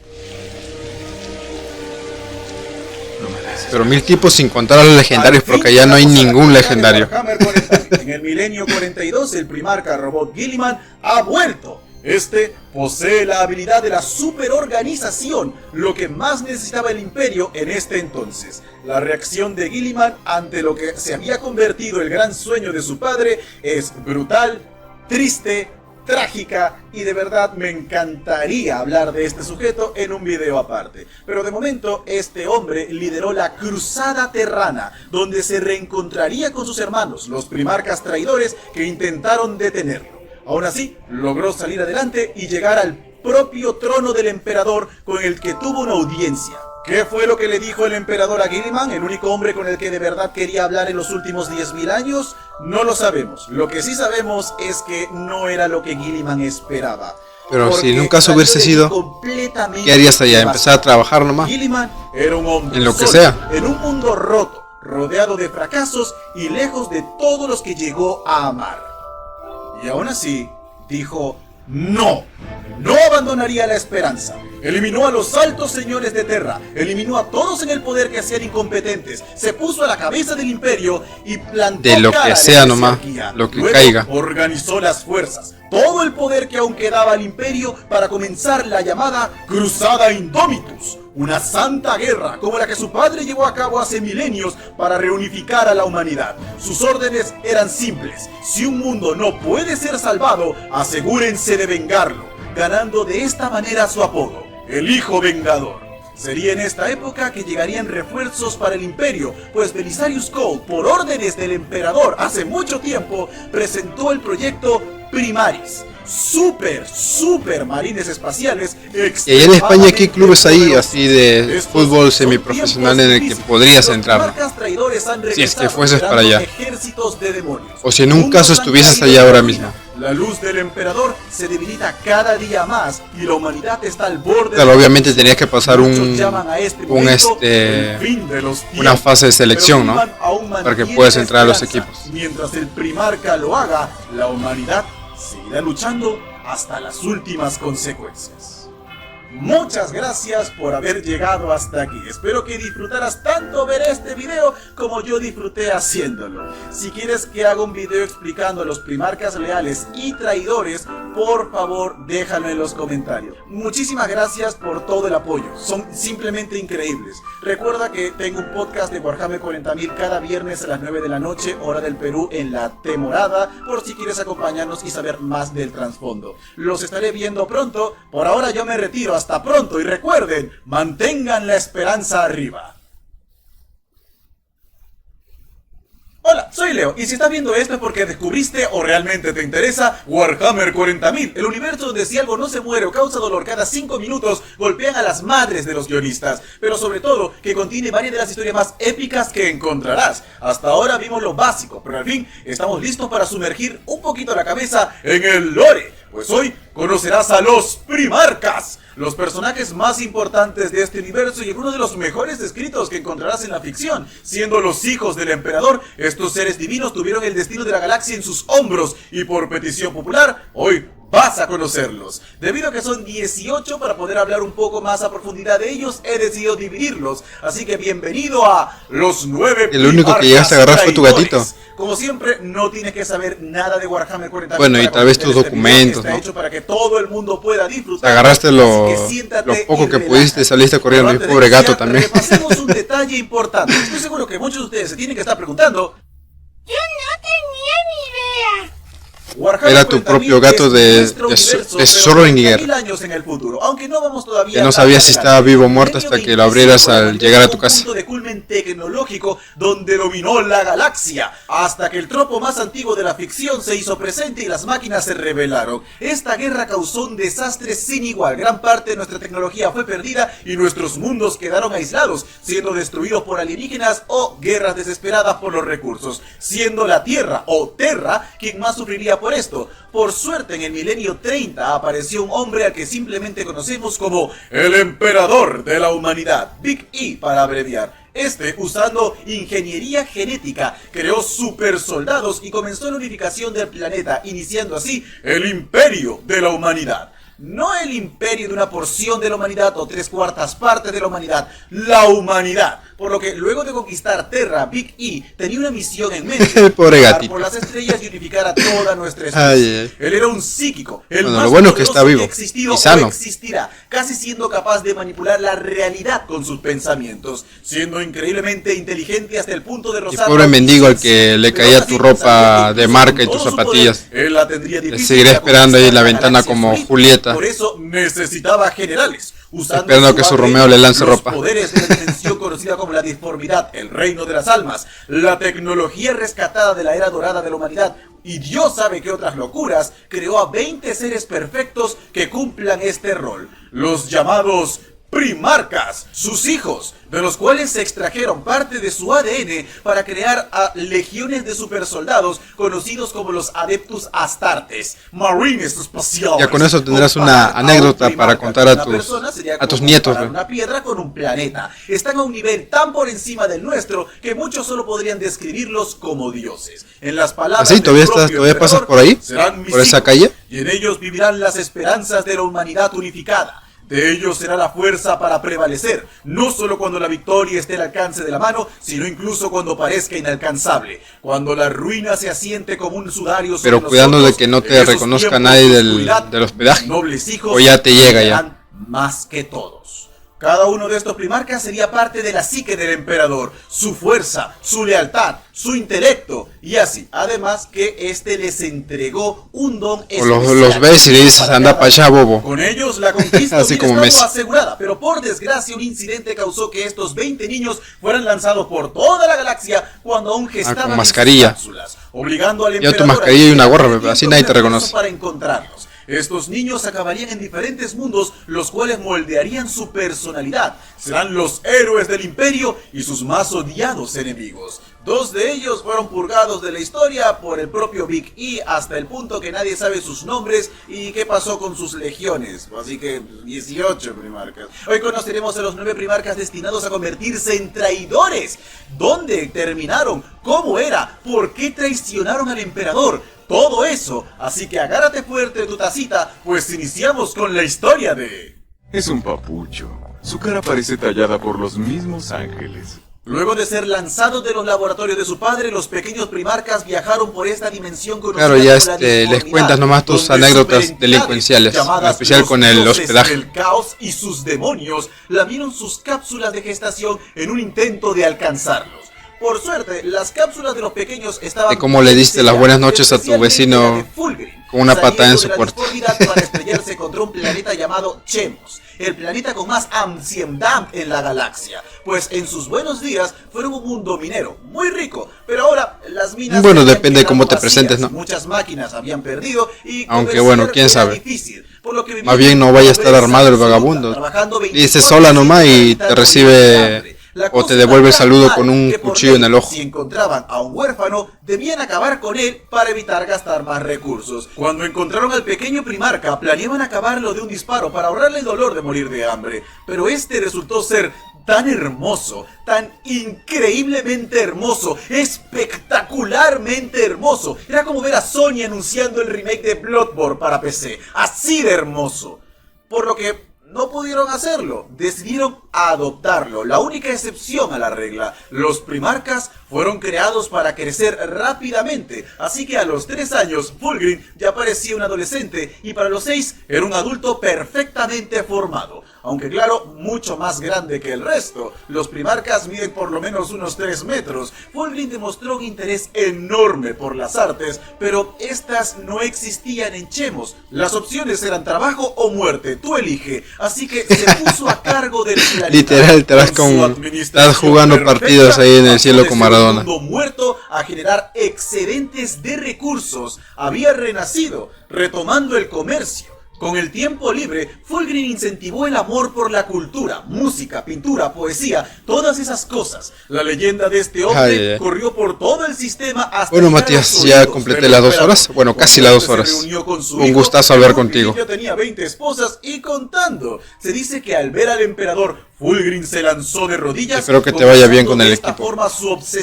Pero 1000 tipos sin contar a los legendarios, porque ya no hay ningún legendario. En el milenio 42, el primarca Robot Gilliman ha vuelto. Este posee la habilidad de la superorganización, lo que más necesitaba el Imperio en este entonces. La reacción de Gilliman ante lo que se había convertido el gran sueño de su padre es brutal, triste, trágica, y de verdad me encantaría hablar de este sujeto en un video aparte. Pero de momento este hombre lideró la Cruzada Terrana, donde se reencontraría con sus hermanos, los primarcas traidores que intentaron detenerlo. Aún así, logró salir adelante y llegar al propio trono del emperador, con el que tuvo una audiencia. ¿Qué fue lo que le dijo el emperador a Gilliman, el único hombre con el que de verdad quería hablar en los últimos 10.000 años? No lo sabemos. Lo que sí sabemos es que no era lo que Gilliman esperaba. Pero si porque nunca eso salió hubiese de sido, completamente ¿qué harías allá? devastado. Empezar a trabajar nomás. Gilliman era un hombre En lo que solo, sea. en un mundo roto, rodeado de fracasos y lejos de todos los que llegó a amar. Y aún así, dijo no. No abandonaría la esperanza. Eliminó a los altos señores de Terra. Eliminó a todos en el poder que hacían incompetentes. Se puso a la cabeza del imperio y plantó De lo cara que a la sea nomás, jerarquía. lo que Luego caiga. organizó las fuerzas, todo el poder que aún quedaba al imperio para comenzar la llamada Cruzada Indomitus. Una santa guerra como la que su padre llevó a cabo hace milenios para reunificar a la humanidad. Sus órdenes eran simples. Si un mundo no puede ser salvado, asegúrense de vengarlo, ganando de esta manera su apodo, el Hijo Vengador. Sería en esta época que llegarían refuerzos para el imperio, pues Belisarius Cole, por órdenes del emperador hace mucho tiempo, presentó el proyecto Primaris. Super marines espaciales. Y allá en España, ¿qué clubes hay poderosos? así de Estos fútbol son semiprofesional tiempos en el que difíciles. podrías Los entrar? monarcas traidores han Si es que regresado, fueses para liderando allá. ejércitos de demonios. O si en un Mundos caso han estuvieses caído allá en ahora ruina. mismo. La luz del emperador se debilita cada día más y la humanidad está al borde. Claro, de la obviamente crisis. tenía que pasar Muchos llaman a este momento el fin de los una tiempos. fase de selección, Pero ¿no? Gilliman aún Para que mantiene puedas la entrar a los esperanza. equipos. Mientras el primarca lo haga, la humanidad seguirá luchando hasta las últimas consecuencias. Muchas gracias por haber llegado hasta aquí. Espero que disfrutaras tanto ver este video como yo disfruté haciéndolo. Si quieres que haga un video explicando a los primarcas leales y traidores, por favor déjalo en los comentarios. Muchísimas gracias por todo el apoyo. Son simplemente increíbles. Recuerda que tengo un podcast de Warhammer 40.000 cada viernes a las 9 de la noche, hora del Perú, en la temporada, por si quieres acompañarnos y saber más del trasfondo. Los estaré viendo pronto. Por ahora yo me retiro. Hasta pronto y recuerden, mantengan la esperanza arriba. Hola, soy Leo, y si estás viendo esto es porque descubriste o realmente te interesa Warhammer 40.000, el universo donde si algo no se muere o causa dolor cada 5 minutos, golpean a las madres de los guionistas, pero sobre todo que contiene varias de las historias más épicas que encontrarás. Hasta ahora vimos lo básico, pero al fin estamos listos para sumergir un poquito la cabeza en el lore, pues hoy conocerás a los Primarcas, los personajes más importantes de este universo y uno de los mejores escritos que encontrarás en la ficción. Siendo los hijos del emperador, estos seres divinos tuvieron el destino de la galaxia en sus hombros y por petición popular, hoy vas a conocerlos. Debido a que son 18, para poder hablar un poco más a profundidad de ellos, he decidido dividirlos. Así que bienvenido a los 9 El único que llegaste a agarrar fue tu traidores. gatito. Como siempre, no tienes que saber nada de Warhammer 40.000. Bueno, y para tal vez conocer tus este video. documentos, Está ¿no? hecho para que todo el mundo pueda disfrutar. Agarraste lo Así que siéntate poco y que relájate. pudiste y saliste corriendo. Pero Y antes de pobre gato iniciar, también. repasemos un detalle importante. Estoy seguro que muchos de ustedes se tienen que estar preguntando. Yo no tenía ni idea. Warhammer Era tu 40.000 propio gato es de nuestro universo, pero Schrödinger. 40.000 años en el futuro, aunque no vamos todavía Que no tan sabías si adelante. estaba vivo o muerto El hasta milenio que lo abrieras 25 al llegar a tu un casa. punto de culmen tecnológico donde dominó la galaxia, hasta que el tropo más antiguo de la ficción se hizo presente y las máquinas se rebelaron. Esta guerra causó un desastre sin igual. Gran parte de nuestra tecnología fue perdida y nuestros mundos quedaron aislados, siendo destruidos por alienígenas o guerras desesperadas por los recursos, siendo la Tierra o Terra quien más sufriría por esto. Por suerte, en el milenio 30 apareció un hombre al que simplemente conocemos como el Emperador de la Humanidad, Big E para abreviar. Este, usando ingeniería genética, creó super soldados y comenzó la unificación del planeta, iniciando así el Imperio de la Humanidad. No el imperio de una porción de la humanidad o 3/4 partes de la humanidad, la humanidad. Por lo que luego de conquistar Terra, Big E tenía una misión en mente: El pobre viajar gatito. por las estrellas y unificar a toda nuestra especie. Ay, ay. Él era un psíquico, el Bueno, más lo bueno es que poderoso está vivo que existió y sano. o existirá, casi siendo capaz de manipular la realidad con sus pensamientos, siendo increíblemente inteligente hasta el punto de rozar pobre la mendigo al omnisciencia. que le Pero caía aún así, tu ropa sabiendo que de incluso marca con y tus todo su zapatillas. poder, él la tendría difícil seguiré de esperando ahí en la conquistar ventana galaxia como Smith. Julieta. Por eso necesitaba generales, usando Esperando que su ADN, Romeo le lance los ropa. poderes de la dimensión conocida como la disformidad, el reino de las almas, la tecnología rescatada de la era dorada de la humanidad y Dios sabe qué otras locuras, creó a 20 seres perfectos que cumplan este rol, los llamados Primarcas. Sus hijos, de los cuales se extrajeron parte de su ADN para crear a legiones de supersoldados conocidos como los Adeptus Astartes, Marines espaciales. Ya con eso tendrás una anécdota para contar a tus nietos. Una piedra con un planeta. Están a un nivel tan por encima del nuestro que muchos solo podrían describirlos como dioses. En las palabras ¿Así? ¿Todavía pasas por ahí? ¿Por esa calle? Y en ellos vivirán las esperanzas de la humanidad unificada. De ellos será la fuerza para prevalecer, no solo cuando la victoria esté al alcance de la mano, sino incluso cuando parezca inalcanzable, cuando la ruina se asiente como un sudario sobre pero cuidando nosotros, de que no te reconozca nadie del hospedaje, nobles hijos o ya te llega ya. Más que todos. Cada uno de estos primarcas sería parte de la psique del emperador, su fuerza, su lealtad, su intelecto, y así. Además que este les entregó un don especial. Los ves y le dices, anda para allá, bobo. Con ellos la conquista así como estaba asegurada, pero por desgracia un incidente causó que estos 20 niños fueran lanzados por toda la galaxia cuando aún gestaban con mascarilla. en sus cápsulas, obligando al emperador tu mascarilla y una gorra, así nadie te reconoce. Para encontrarlos. Estos niños acabarían en diferentes mundos, los cuales moldearían su personalidad. Serán los héroes del imperio y sus más odiados enemigos. 2 de ellos fueron purgados de la historia por el propio Big E, hasta el punto que nadie sabe sus nombres y qué pasó con sus legiones. Así que 18 primarcas. Hoy conoceremos a los 9 primarcas destinados a convertirse en traidores. ¿Dónde terminaron? ¿Cómo era? ¿Por qué traicionaron al emperador? Todo eso, así que agárrate fuerte tu tacita, pues iniciamos con la historia de... Es un papucho. Su cara parece tallada por los mismos ángeles. Luego de ser lanzados de los laboratorios de su padre, los pequeños primarcas viajaron por esta dimensión conocida claro, ya como la les cuentas nomás tus anécdotas delincuenciales, en especial con el hospedaje. El caos y sus demonios lamieron sus cápsulas de gestación en un intento de alcanzarlos. Por suerte, las cápsulas de los pequeños estaban... De cómo le diste las buenas noches a tu vecino con una patada en su puerta. Para estrellarse contra un planeta llamado Chemos, el planeta con más anciendad en la galaxia. Pues en sus buenos días fueron un mundo minero, muy rico, pero ahora las minas... Bueno, depende de cómo te presentes, ¿no? Muchas máquinas habían perdido y... Aunque bueno, quién sabe. Difícil, por lo que más bien no vaya a estar armado el vagabundo. Dice sola nomás y te recibe... O te devuelve el saludo con un cuchillo en el ojo. Si encontraban a un huérfano, debían acabar con él para evitar gastar más recursos. Cuando encontraron al pequeño primarca, planeaban acabarlo de un disparo para ahorrarle el dolor de morir de hambre. Pero este resultó ser tan hermoso, tan increíblemente hermoso, espectacularmente hermoso. Era como ver a Sony anunciando el remake de Bloodborne para PC. Así de hermoso. Por lo que... no pudieron hacerlo, decidieron adoptarlo, la única excepción a la regla. Los primarcas fueron creados para crecer rápidamente, así que a los 3 años Fulgrim ya parecía un adolescente y para los 6 era un adulto perfectamente formado. Aunque claro, mucho más grande que el resto. Los primarcas miden por lo menos unos 3 metros. Fulgrim demostró un interés enorme por las artes, pero estas no existían en Chemos. Las opciones eran trabajo o muerte, tú elige. Así que se puso a cargo del planeta. Literal, estás jugando partidos ahí en el cielo con Maradona. Muerto a generar excedentes de recursos. Había renacido, retomando el comercio. Con el tiempo libre, Fulgrim incentivó el amor por la cultura, música, pintura, poesía, todas esas cosas. La leyenda de este hombre corrió por todo el sistema hasta... Bueno, Matías, ya completé las 2 horas. Bueno, casi las 2 horas. Un gustazo hablar contigo. Ya tenía 20 esposas y contando. Se dice que al ver al emperador, Fulgrim se lanzó de rodillas. Espero que te vaya bien con el equipo.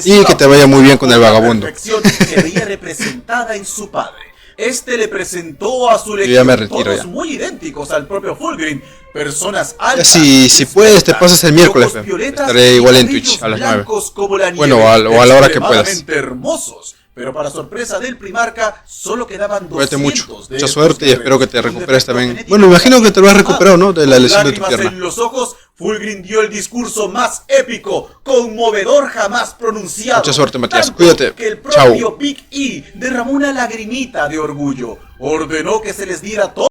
Y que te vaya muy bien con el vagabundo. Que veía representada en su padre. Este le presentó a su legión, todos muy idénticos al propio Fulgrim, personas altas. Si puedes, te pasas el miércoles. Estaré igual en Twitch a las 9. Bueno, o a la hora que puedas. Hermosos. Pero para sorpresa del primarca, solo quedaban 200. Cuídate mucho, mucha suerte y espero que te recuperes también. Bueno, imagino que te lo has recuperado, ¿no? De la lesión de tu pierna. En los ojos, Fulgrim dio el discurso más épico, conmovedor jamás pronunciado. Mucha suerte, Matías, cuídate. Que el propio Big E derramó una lagrimita de orgullo. Ordenó que se les diera todo